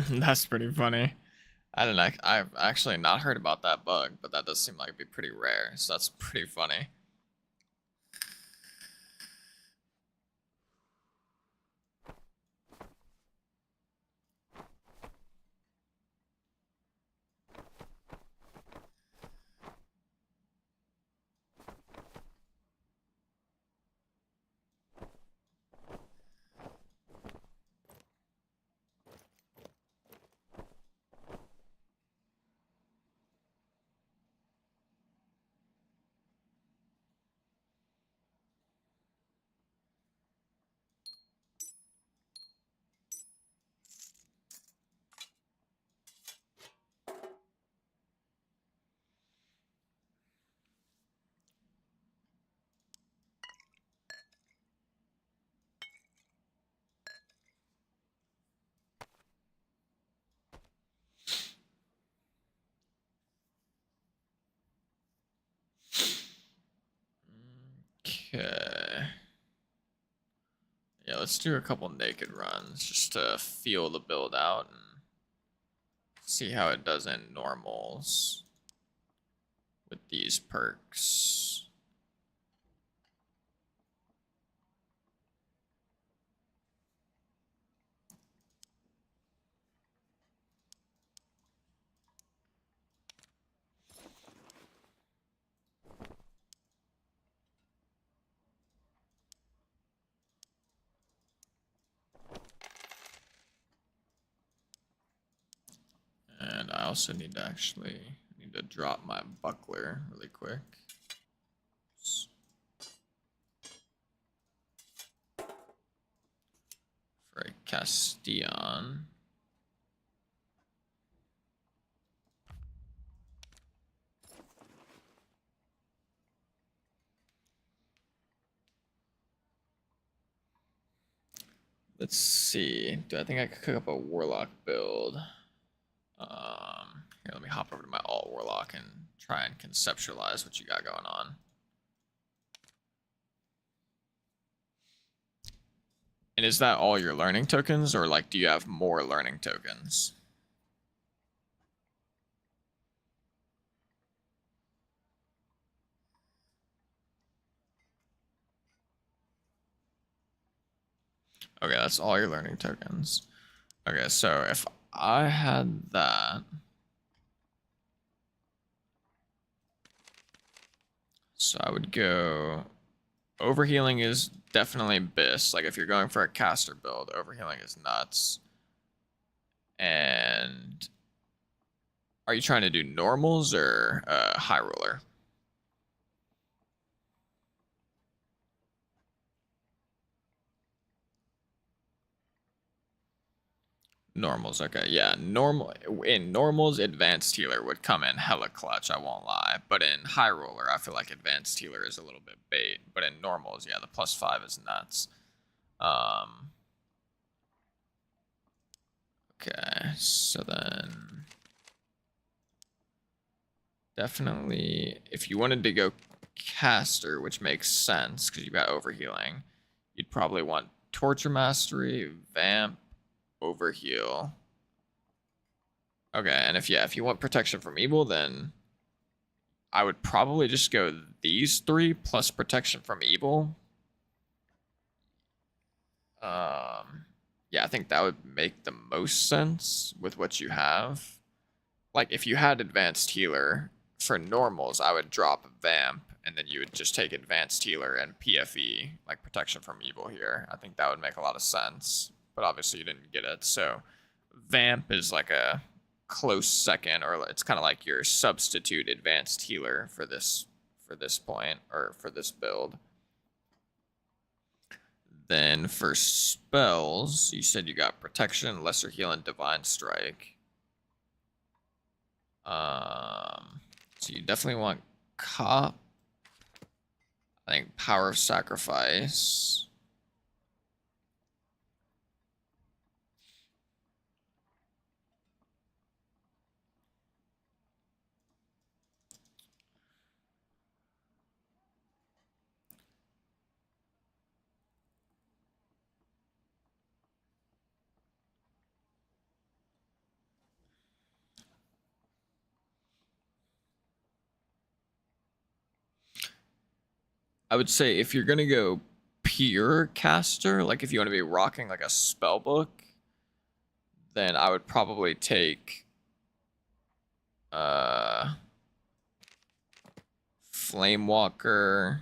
That's pretty funny. I don't know. I've actually not heard about that bug, but that does seem like it'd be pretty rare. So that's pretty funny. Okay. Yeah, let's do a couple naked runs just to feel the build out and see how it does in normals with these perks. And I also need to drop my buckler really quick. For a Castillon. Let's see. Do I think I could cook up a Warlock build? Here, let me hop over to my alt Warlock and try and conceptualize what you got going on. And is that all your learning tokens, or like do you have more learning tokens? Okay, that's all your learning tokens. Okay, so if I had that, so I would go. Overhealing is definitely BIS. Like if you're going for a caster build, overhealing is nuts. And are you trying to do normals or high roller? Normals, okay, yeah. In normals, advanced healer would come in hella clutch. I won't lie, but in high roller, I feel like advanced healer is a little bit bait. But in normals, yeah, the +5 is nuts. Okay, so then definitely, if you wanted to go caster, which makes sense because you got overhealing, you'd probably want torture mastery, vamp, overheal. Okay, and if you want protection from evil, then I would probably just go these three plus protection from evil. Yeah, I think that would make the most sense with what you have. Like if you had advanced healer for normals, I would drop vamp and then you would just take advanced healer and PFE, like protection from evil here. I think that would make a lot of sense, but obviously you didn't get it. So vamp is like a close second, or it's kind of like your substitute advanced healer for this point or for this build. Then for spells, you said you got Protection, Lesser Heal, and Divine Strike. So you definitely want Cop. I think Power of Sacrifice. I would say if you're gonna go pure caster, like if you want to be rocking like a spell book, then I would probably take Flamewalker,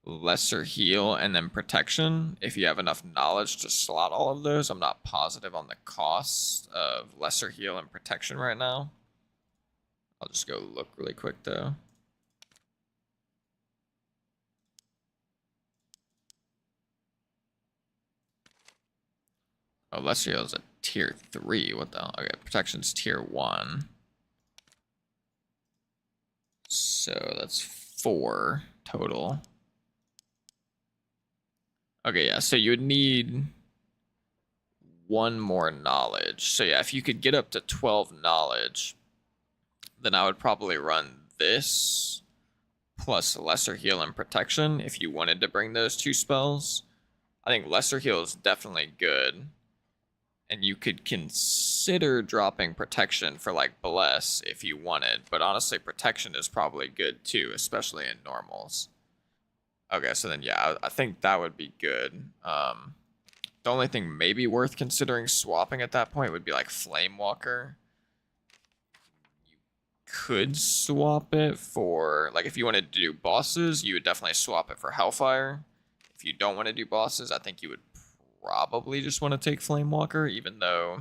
Lesser Heal, and then Protection. If you have enough knowledge to slot all of those, I'm not positive on the cost of Lesser Heal and Protection right now. I'll just go look really quick though. Oh, Lesser Heal is a tier 3. What the hell? Okay, Protection's tier 1. So that's 4 total. Okay, yeah, so you would need 1 more knowledge. So yeah, if you could get up to 12 knowledge, then I would probably run this plus Lesser Heal and Protection if you wanted to bring those 2 spells. I think Lesser Heal is definitely good. And you could consider dropping Protection for like Bless if you wanted, but honestly, Protection is probably good too, especially in normals. Okay, so then yeah, I think that would be good. The only thing maybe worth considering swapping at that point would be like Flamewalker. You could swap it for, like if you wanted to do bosses, you would definitely swap it for Hellfire. If you don't want to do bosses, I think you would probably just want to take Flamewalker, even though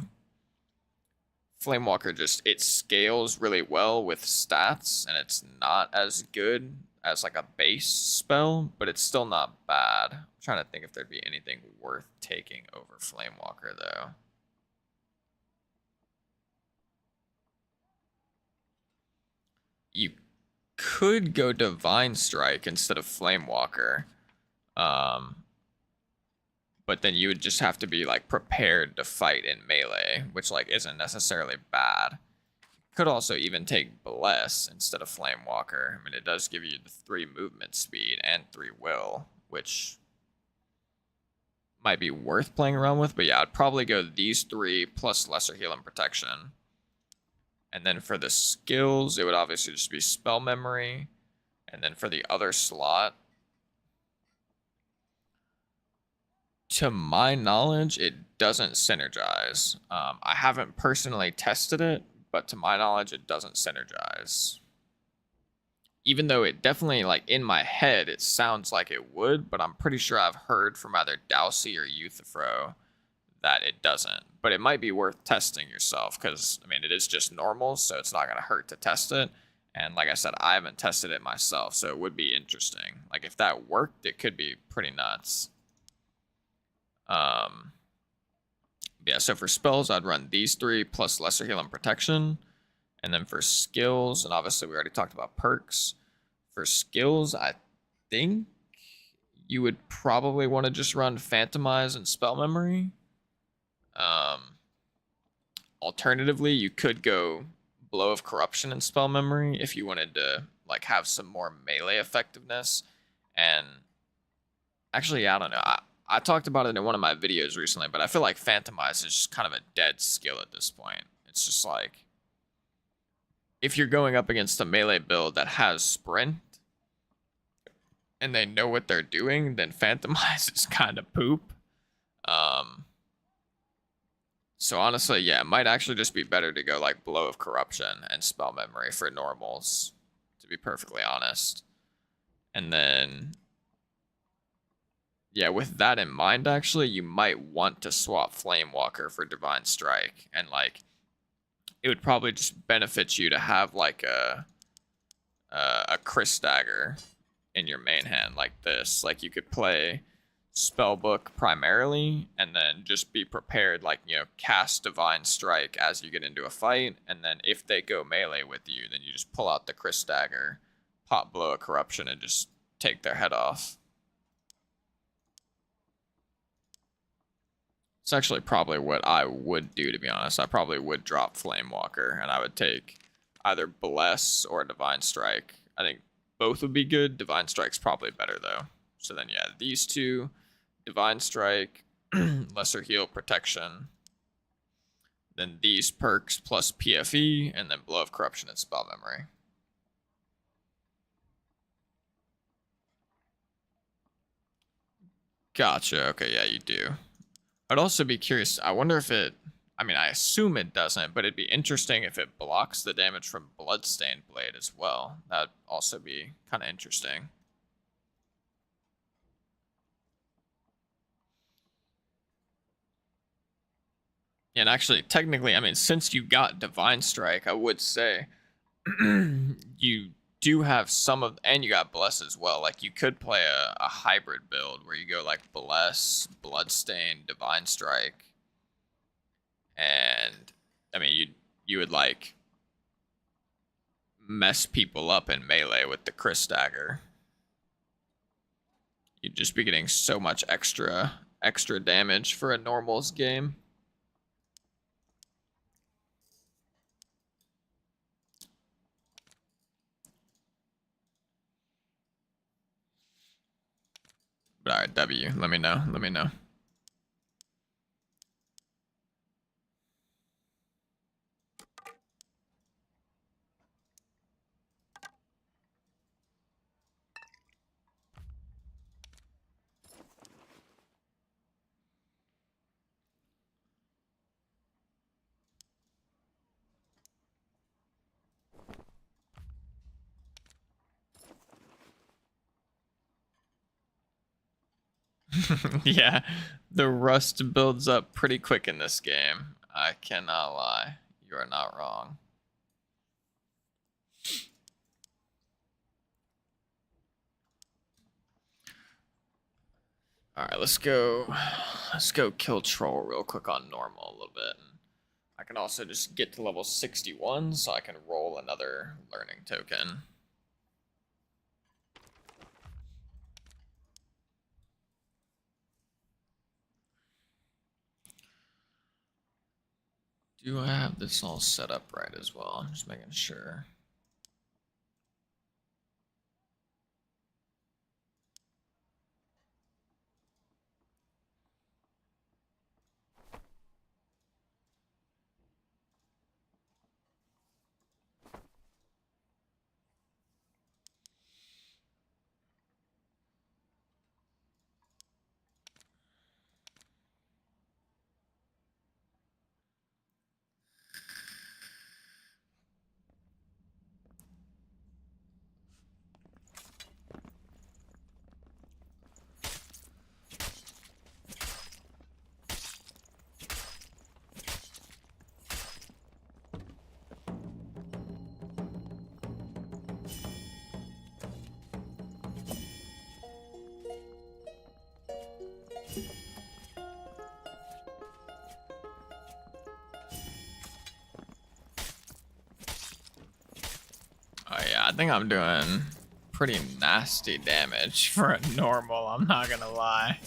Flamewalker just, it scales really well with stats, and it's not as good as like a base spell, but it's still not bad. I'm trying to think if there'd be anything worth taking over Flamewalker though. You could go Divine Strike instead of Flamewalker. But then you would just have to be like prepared to fight in melee, which like isn't necessarily bad. Could also even take Bless instead of Flamewalker. I mean, it does give you the 3 movement speed and 3 will, which might be worth playing around with. But yeah, I'd probably go these 3 plus Lesser Heal and Protection. And then for the skills, it would obviously just be Spell Memory. And then for the other slot, to my knowledge, it doesn't synergize. I haven't personally tested it, but to my knowledge, it doesn't synergize. Even though it definitely, like, in my head, it sounds like it would, but I'm pretty sure I've heard from either Dowsey or Euthyphro that it doesn't. But it might be worth testing yourself, because, I mean, it is just normal, so it's not going to hurt to test it. And like I said, I haven't tested it myself, so it would be interesting. Like, if that worked, it could be pretty nuts. Yeah, so for spells, I'd run these 3 plus Lesser Heal and Protection. And then for skills, and obviously we already talked about perks. For skills, I think you would probably want to just run Phantomize and Spell Memory. Alternatively, you could go Blow of Corruption and Spell Memory if you wanted to like have some more melee effectiveness. And actually, I don't know. I talked about it in one of my videos recently, but I feel like Phantomize is just kind of a dead skill at this point. It's just like, if you're going up against a melee build that has Sprint, and they know what they're doing, then Phantomize is kind of poop. So honestly, yeah, it might actually just be better to go like Blow of Corruption and Spell Memory for normals, to be perfectly honest. And then, yeah, with that in mind, actually, you might want to swap Flamewalker for Divine Strike. And like, it would probably just benefit you to have like a Chris Dagger in your main hand like this. Like, you could play spell book primarily, and then just be prepared, like, you know, cast Divine Strike as you get into a fight, and then if they go melee with you, then you just pull out the Chris Dagger, pop blow a corruption, and just take their head off. It's actually probably what I would do, to be honest. I probably would drop Flamewalker, and I would take either Bless or Divine Strike. I think both would be good. Divine Strike's probably better, though. So then, yeah, these two, Divine Strike, Lesser Heal, Protection. Then these perks plus PFE, and then Blow of Corruption and Spell Memory. Gotcha. Okay, yeah, you do. I'd also be curious. I wonder if it... I mean, I assume it doesn't, but it'd be interesting if it blocks the damage from Bloodstained Blade as well. That'd also be kind of interesting. And actually, technically, I mean, since you got Divine Strike, I would say you do have some of, and you got Bless as well. Like, you could play a hybrid build where you go like Bless, Bloodstain, Divine Strike, and I mean, you would like mess people up in melee with the Chris Dagger. You'd just be getting so much extra damage for a normals game. But alright, W, let me know. Let me know. Yeah, the rust builds up pretty quick in this game. I cannot lie. You are not wrong. Alright, let's go kill Troll real quick on normal a little bit. I can also just get to level 61 so I can roll another learning token. Do I have this all set up right as well? I'm just making sure. Oh yeah, I think I'm doing pretty nasty damage for a normal, I'm not gonna lie.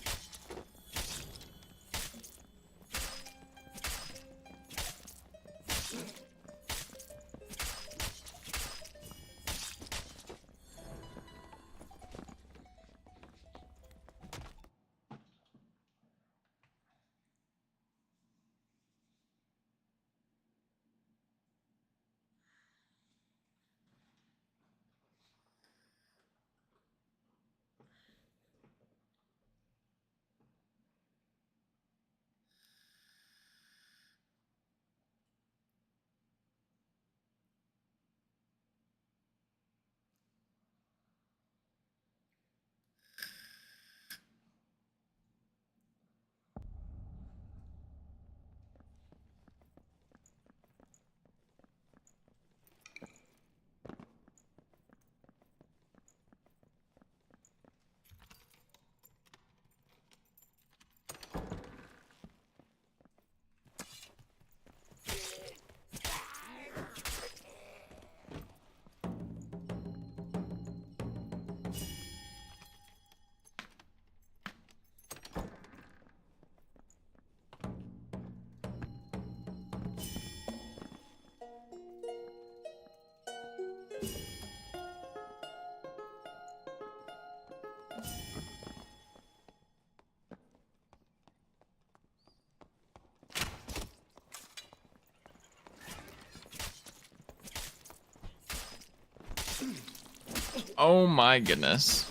Oh my goodness.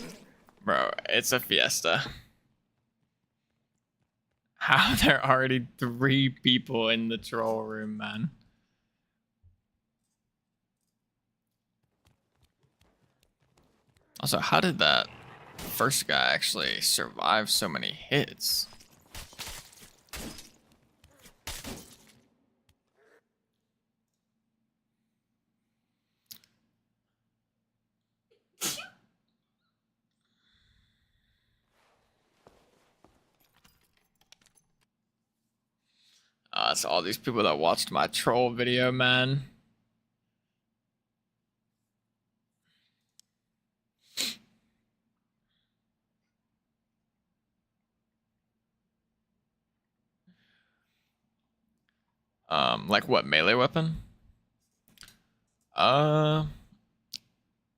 Bro, it's a fiesta. How there are already 3 people in the troll room, man. Also, how did that first guy actually survive so many hits? It's all these people that watched my troll video, man. Like what, melee weapon? Uh,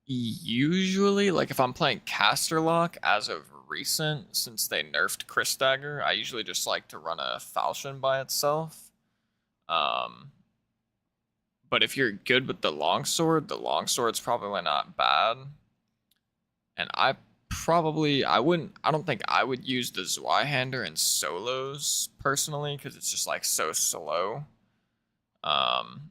Usually, like if I'm playing caster lock as of recent, since they nerfed Chris Dagger, I usually just like to run a falchion by itself. Um, but if you're good with the longsword's probably not bad. And I don't think I would use the Zweihander in solos personally because it's just like so slow. Um,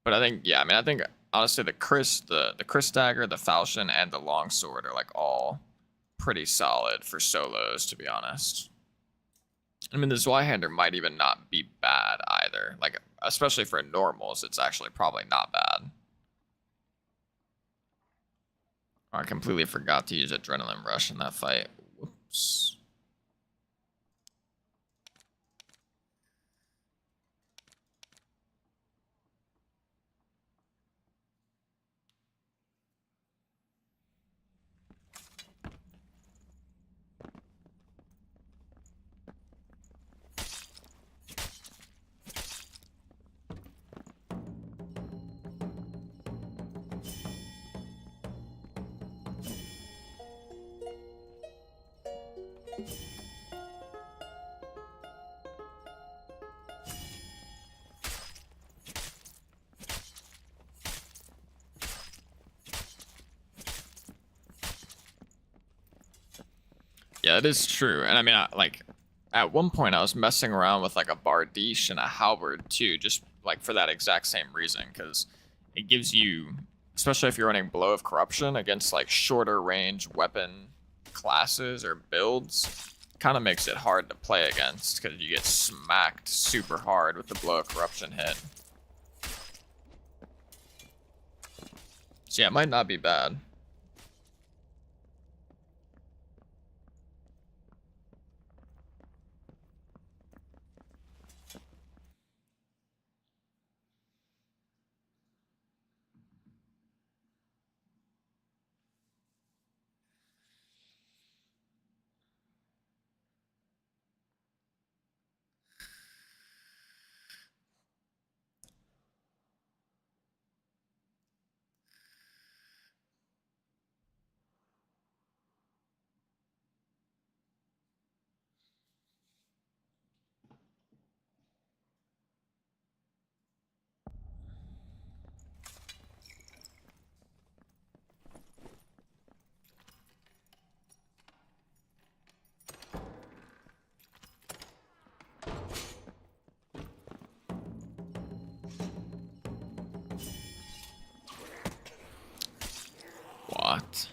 but I think, yeah, I mean, I think honestly the Chris dagger, the falchion, and the longsword are like all pretty solid for solos, to be honest. I mean, the Zweihander might even not be bad either. Like, especially for normals, it's actually probably not bad. I completely forgot to use Adrenaline Rush in that fight. Whoops. Yeah, it is true. And I mean, like, at one point I was messing around with like a Bardiche and a Halberd too, just like for that exact same reason, because it gives you, especially if you're running Blow of Corruption against like shorter range weapon classes or builds, kind of makes it hard to play against because you get smacked super hard with the Blow of Corruption hit. So yeah, it might not be bad. What?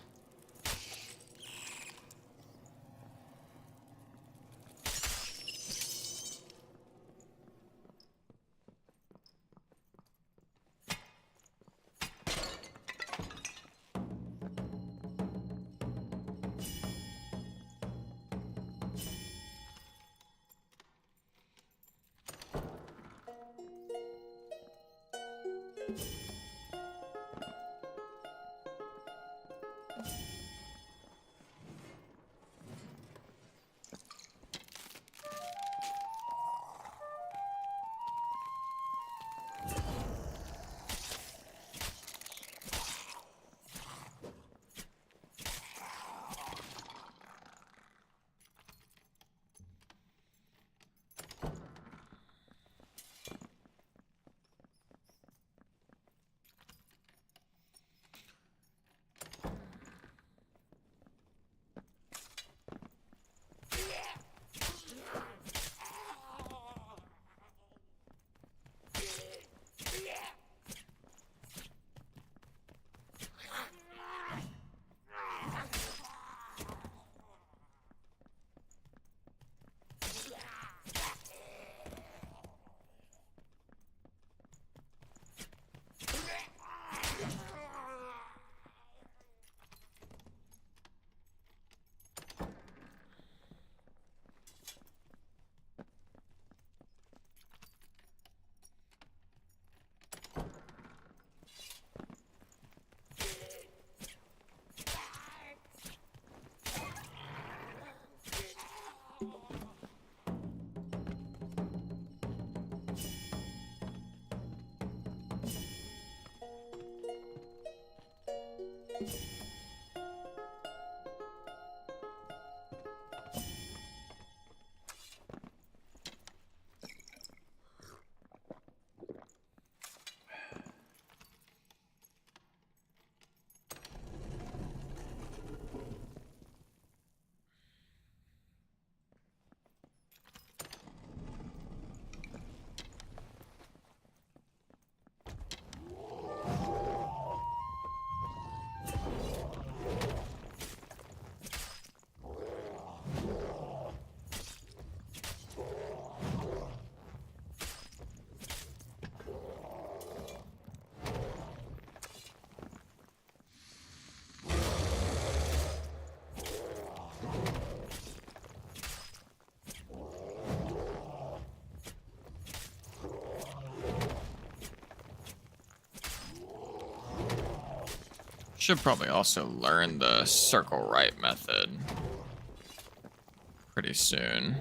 Should probably also learn the circle right method pretty soon.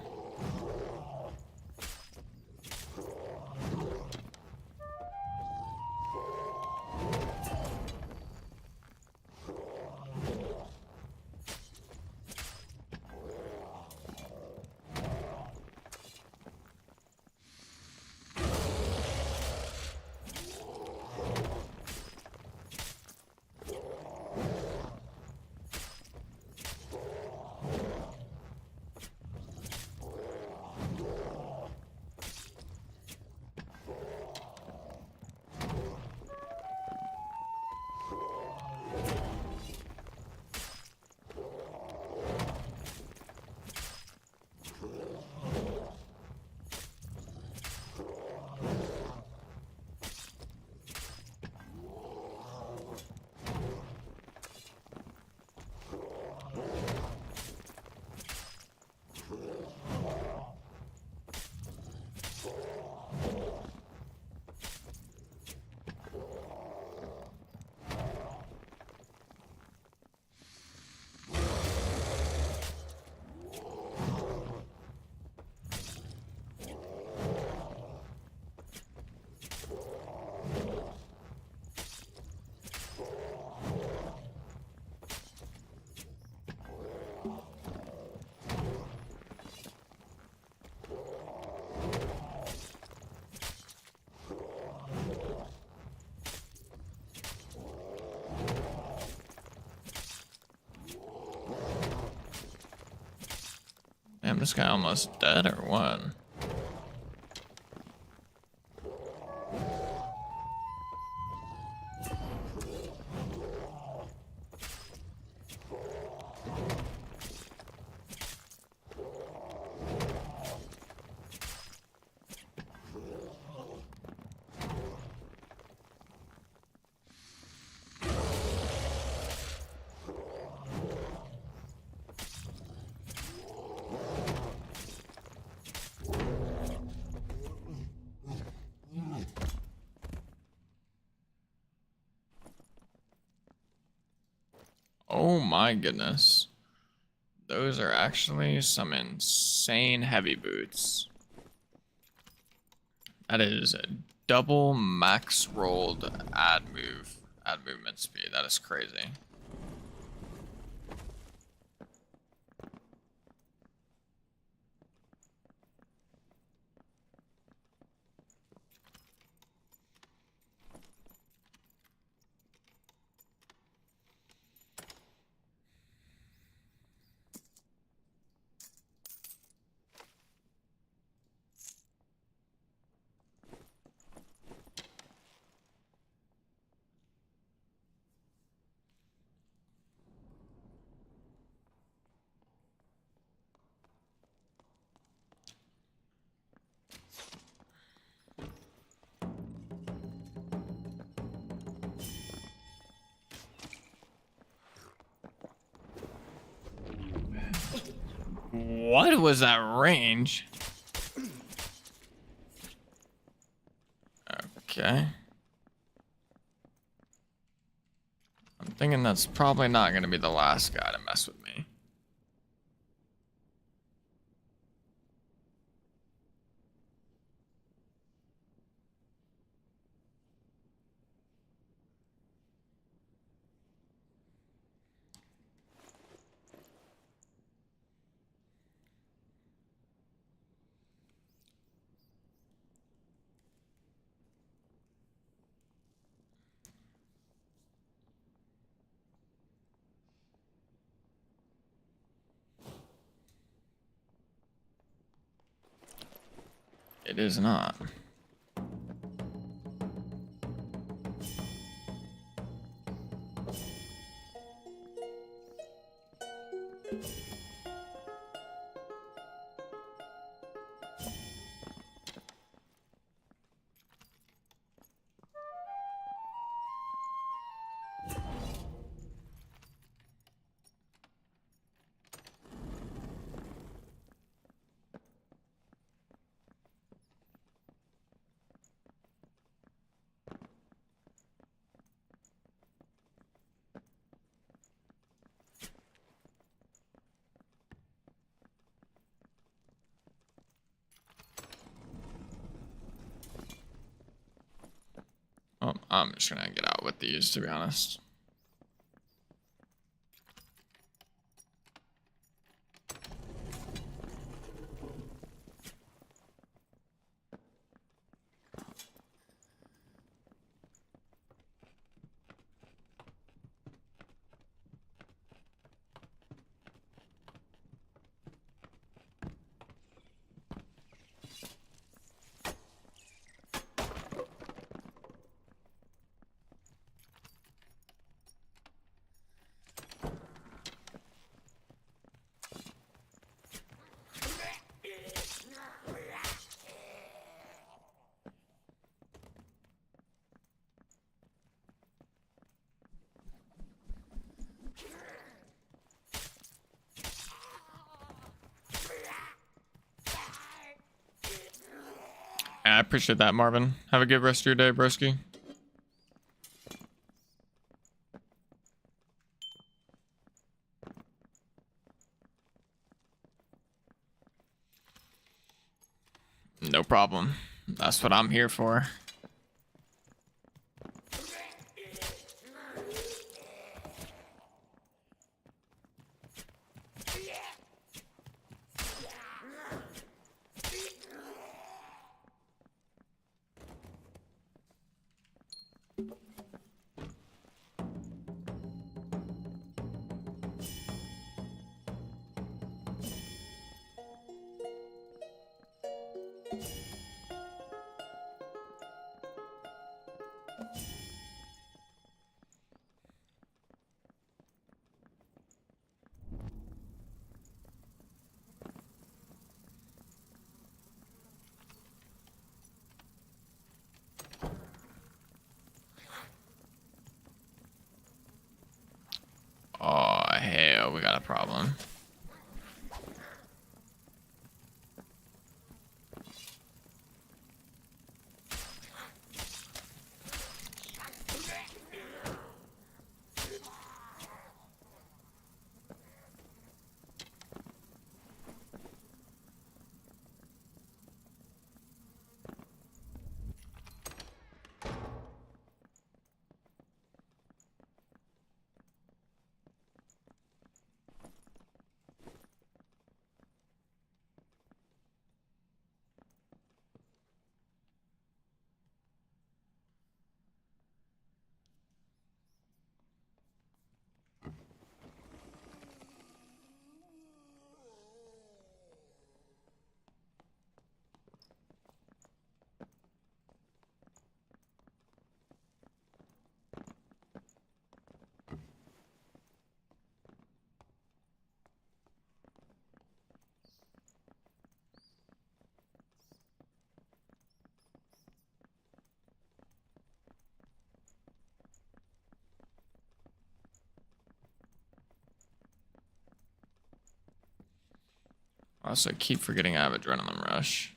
Damn, this guy almost dead or what? Oh my goodness. Those are actually some insane heavy boots. That is a double max rolled add movement speed. That is crazy. What was that range? Okay. I'm thinking that's probably not going to be the last guy to mess with me. It is not. Oh, I'm just gonna get out with these, to be honest. I appreciate that, Marvin. Have a good rest of your day, broski. No problem. That's what I'm here for. Oh, hell, we got a problem. Also, keep forgetting I have adrenaline rush.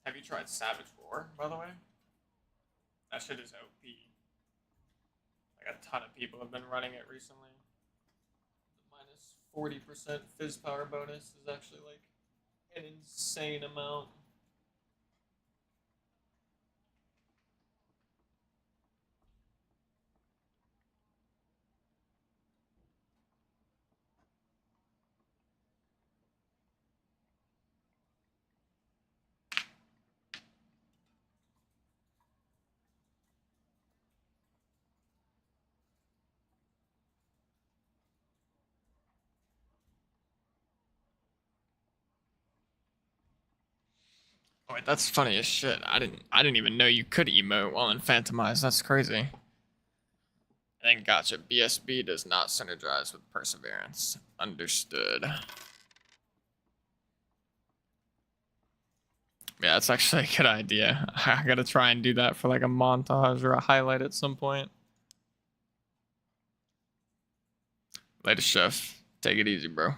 Have you tried Savage Roar, by the way? That shit is OP. Like a ton of people have been running it recently. The minus 40% fizz power bonus is actually like an insane amount. Oh, wait, that's funny as shit. I didn't even know you could emote while in Phantomize. That's crazy. And gotcha. BSB does not synergize with Perseverance. Understood. Yeah, that's actually a good idea. I gotta try and do that for like a montage or a highlight at some point. Later, chef. Take it easy, bro.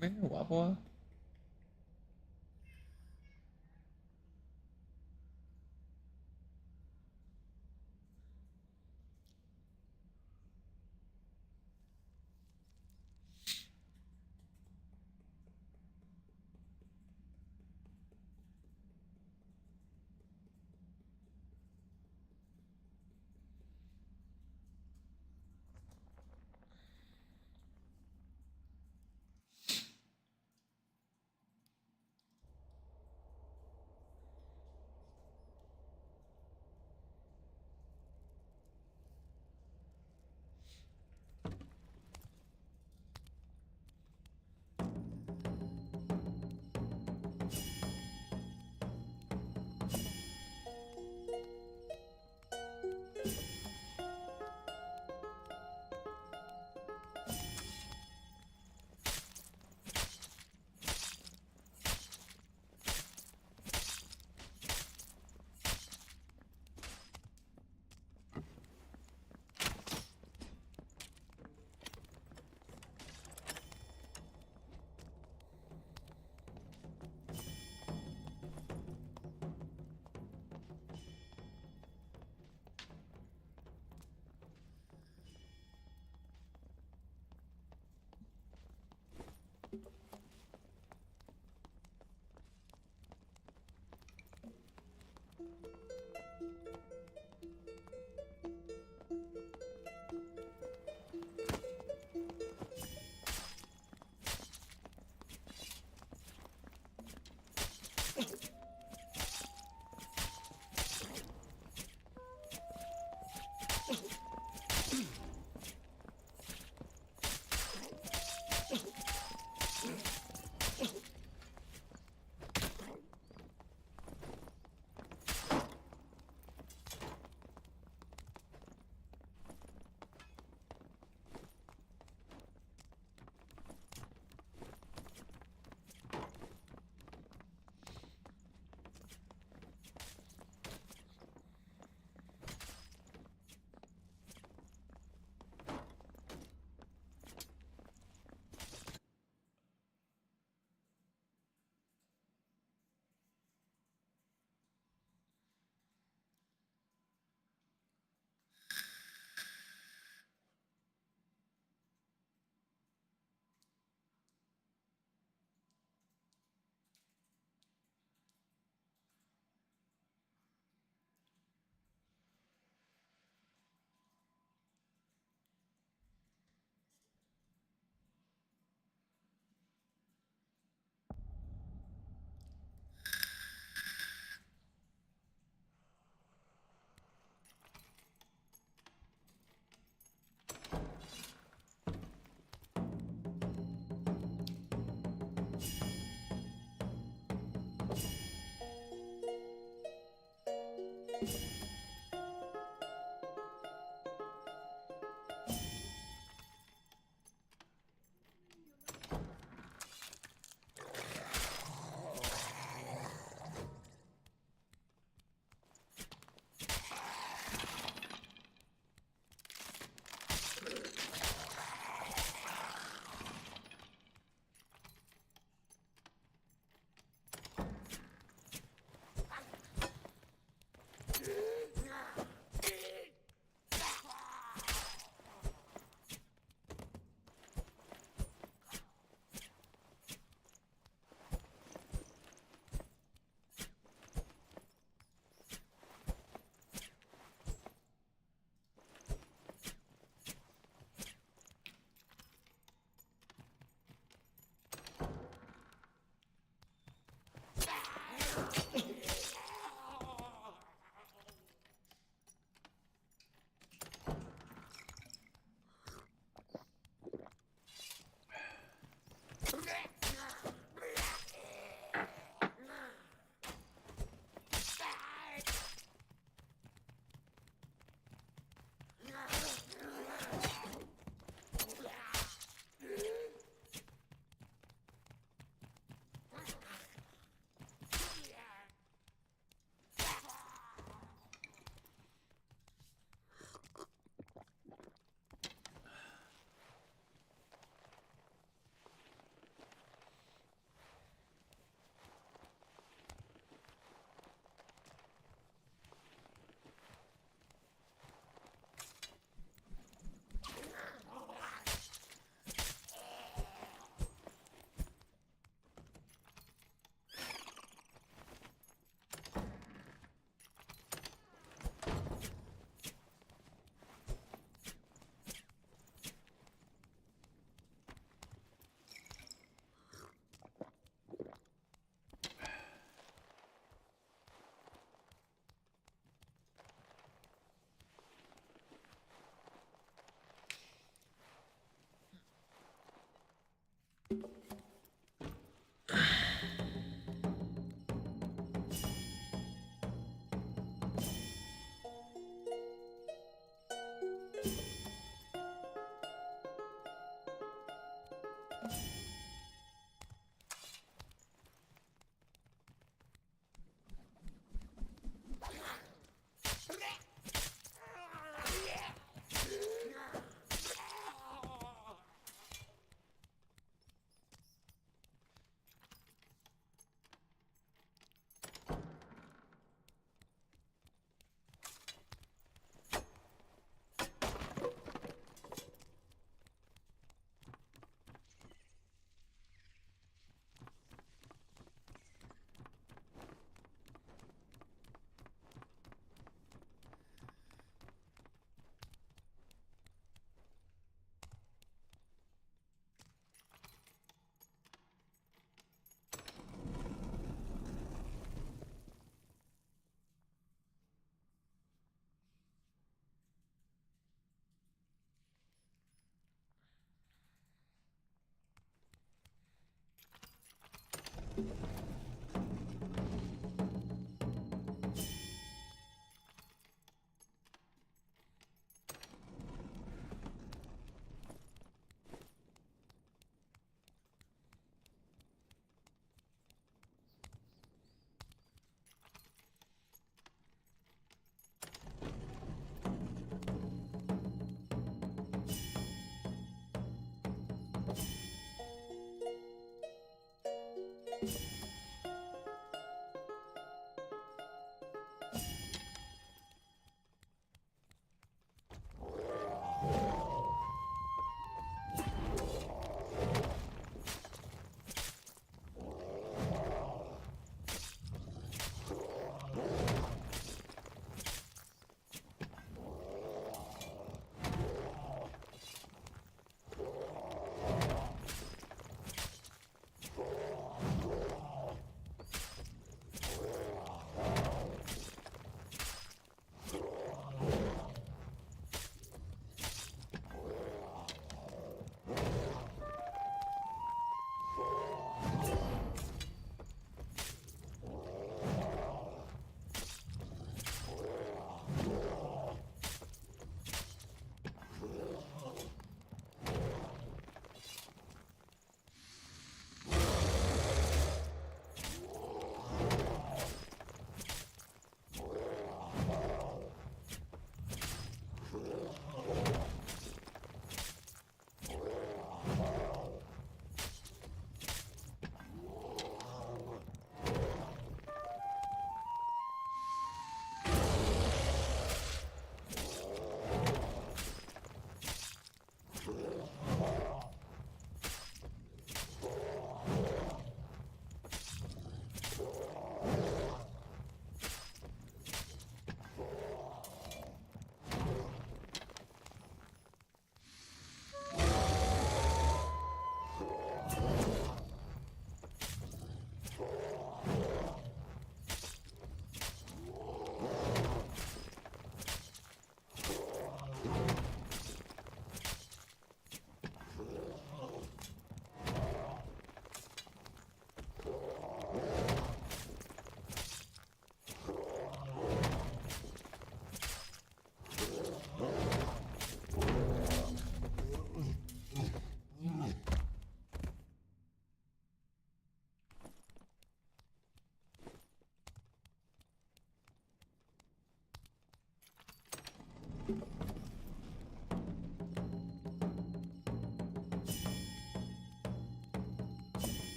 Come here, Wabwa.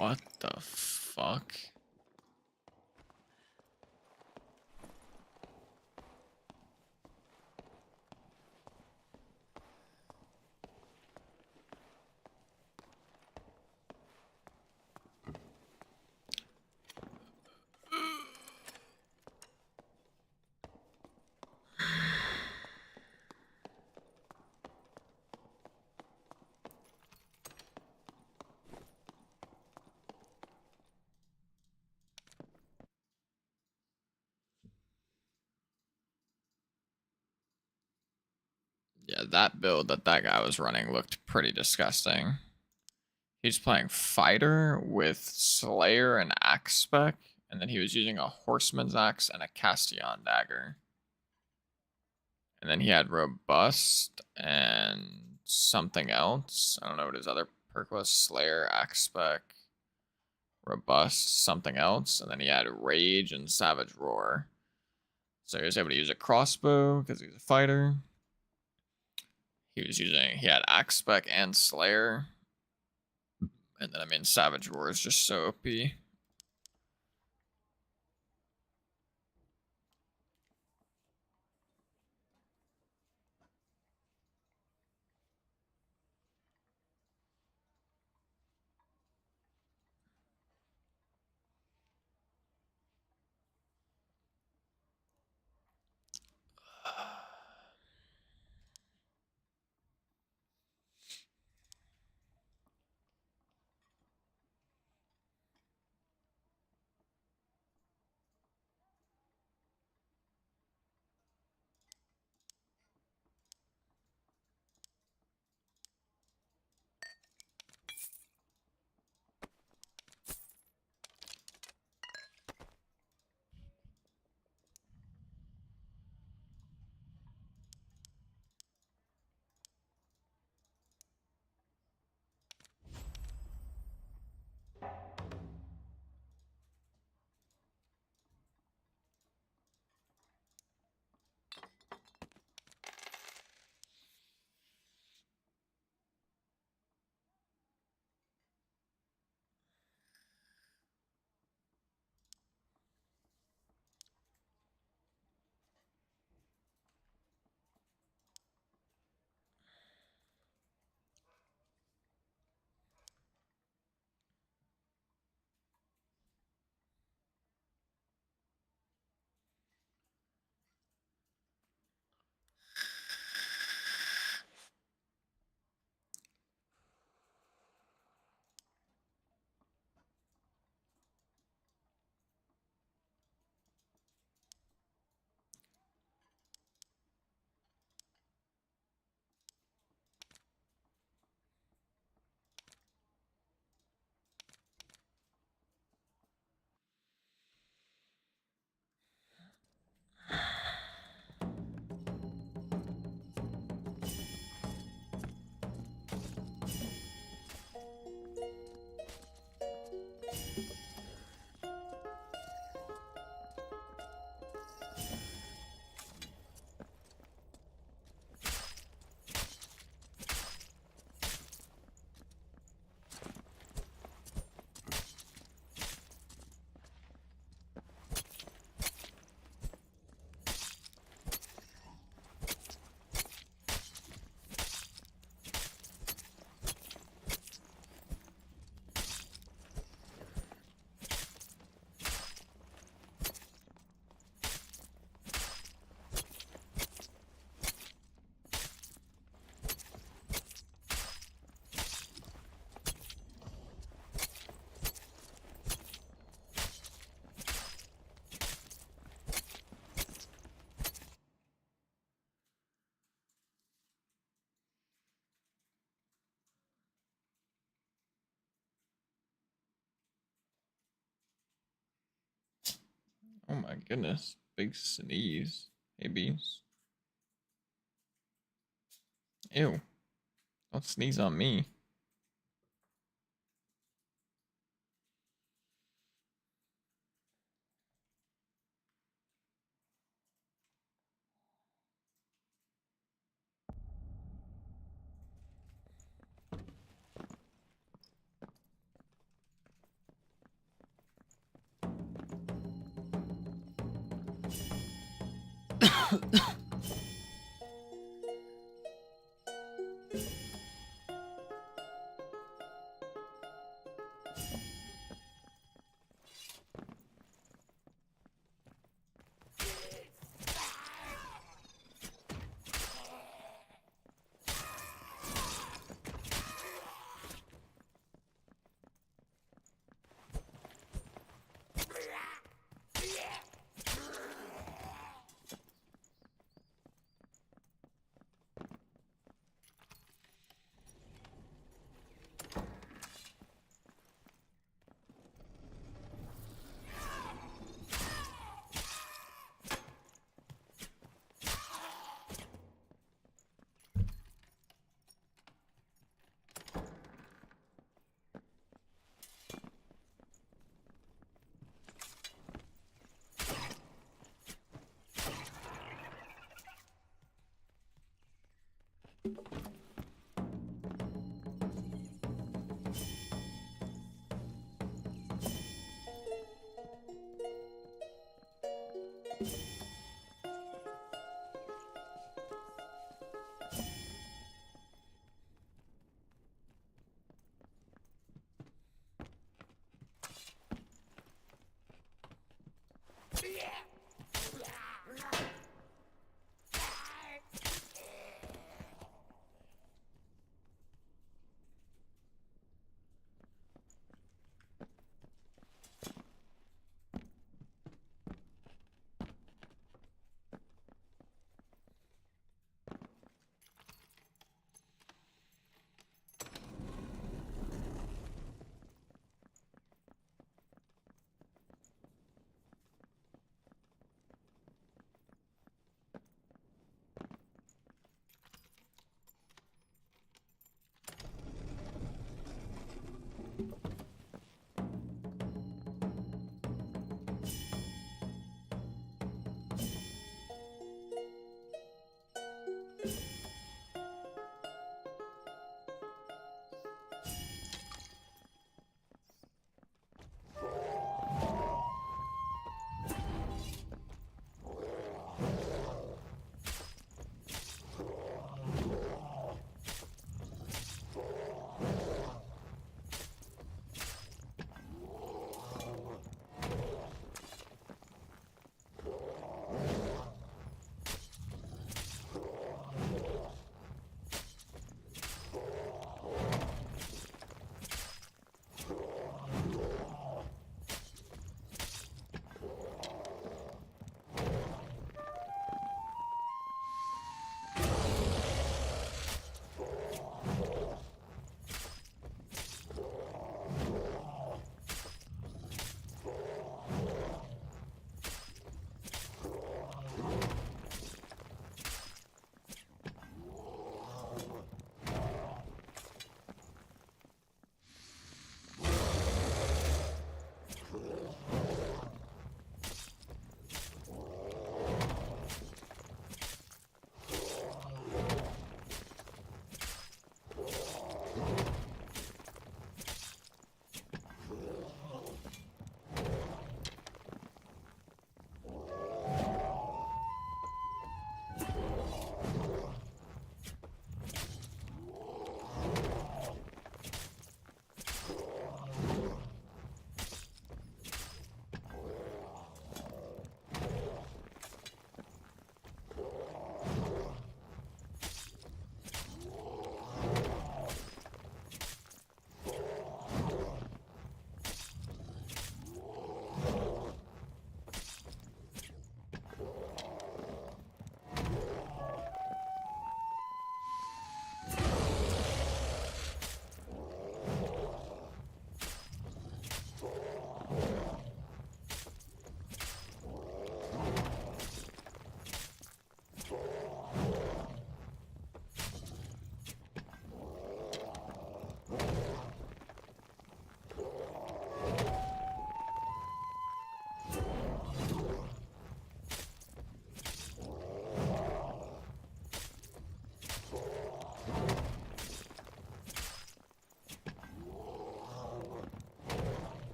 What the fuck? Yeah, that build that guy was running looked pretty disgusting. He's playing fighter with Slayer and axe spec, and then he was using a horseman's axe and a Castillon dagger. And then he had robust and something else. I don't know what his other perk was. Slayer, axe spec, robust, something else. And then he had rage and savage roar. So he was able to use a crossbow because he's a fighter. He had axe spec and slayer. And then I mean savage roar is just so OP. Oh my goodness. Big sneeze. Hey, bees. Ew. Don't sneeze on me.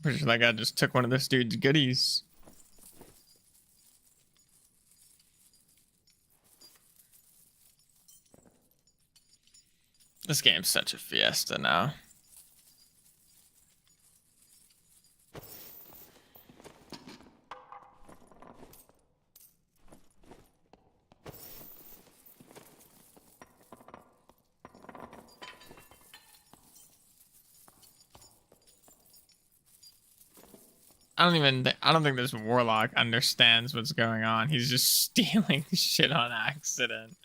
Pretty sure that guy just took one of this dude's goodies. This game's such a fiesta now. I don't think this warlock understands what's going on. He's just stealing shit on accident.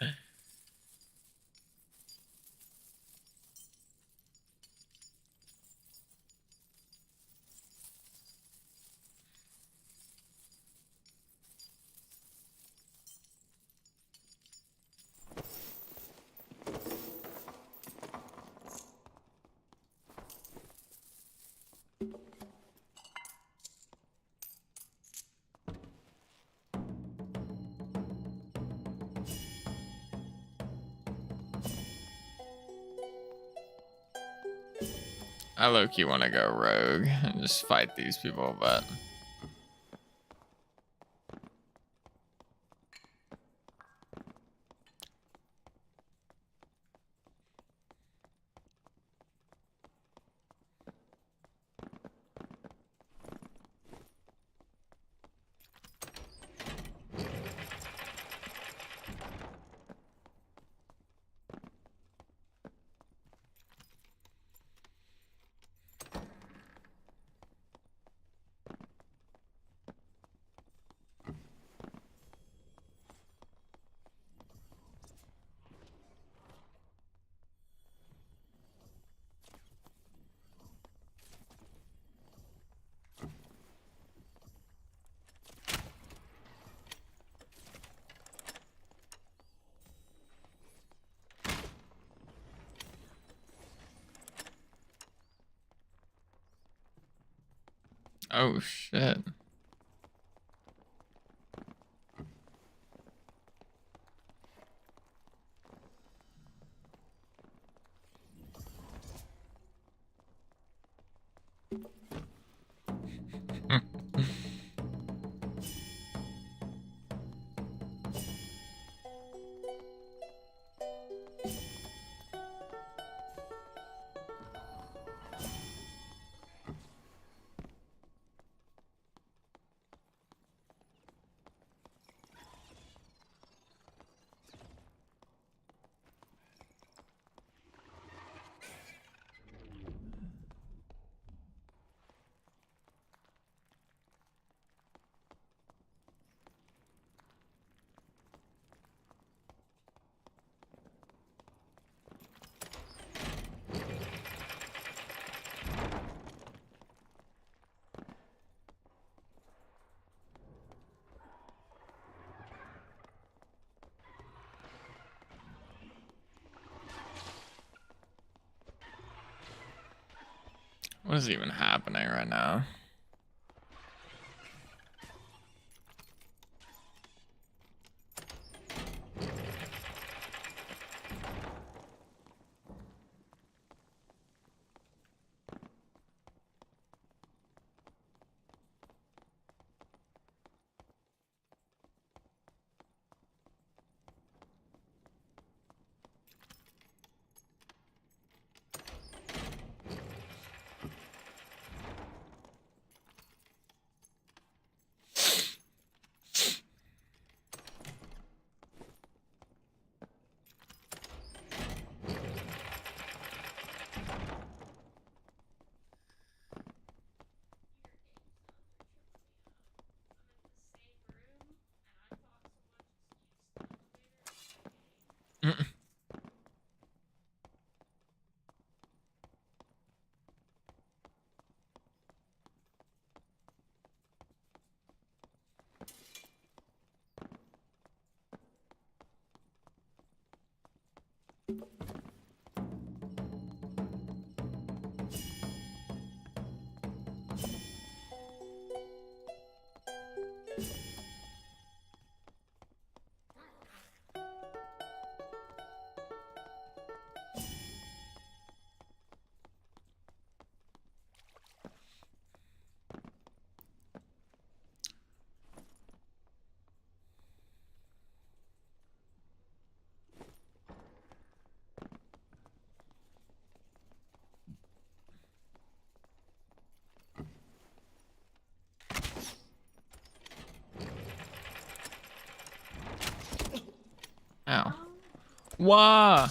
I low-key want to go rogue and just fight these people, but... Oh, shit. What is even happening right now? Wah!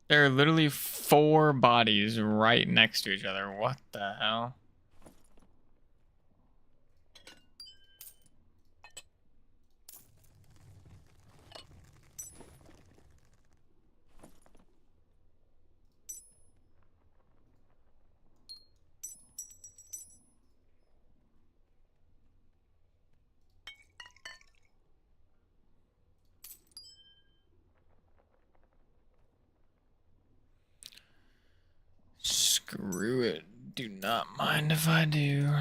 There are literally 4 bodies right next to each other. What the hell? Screw it. Do not mind if I do.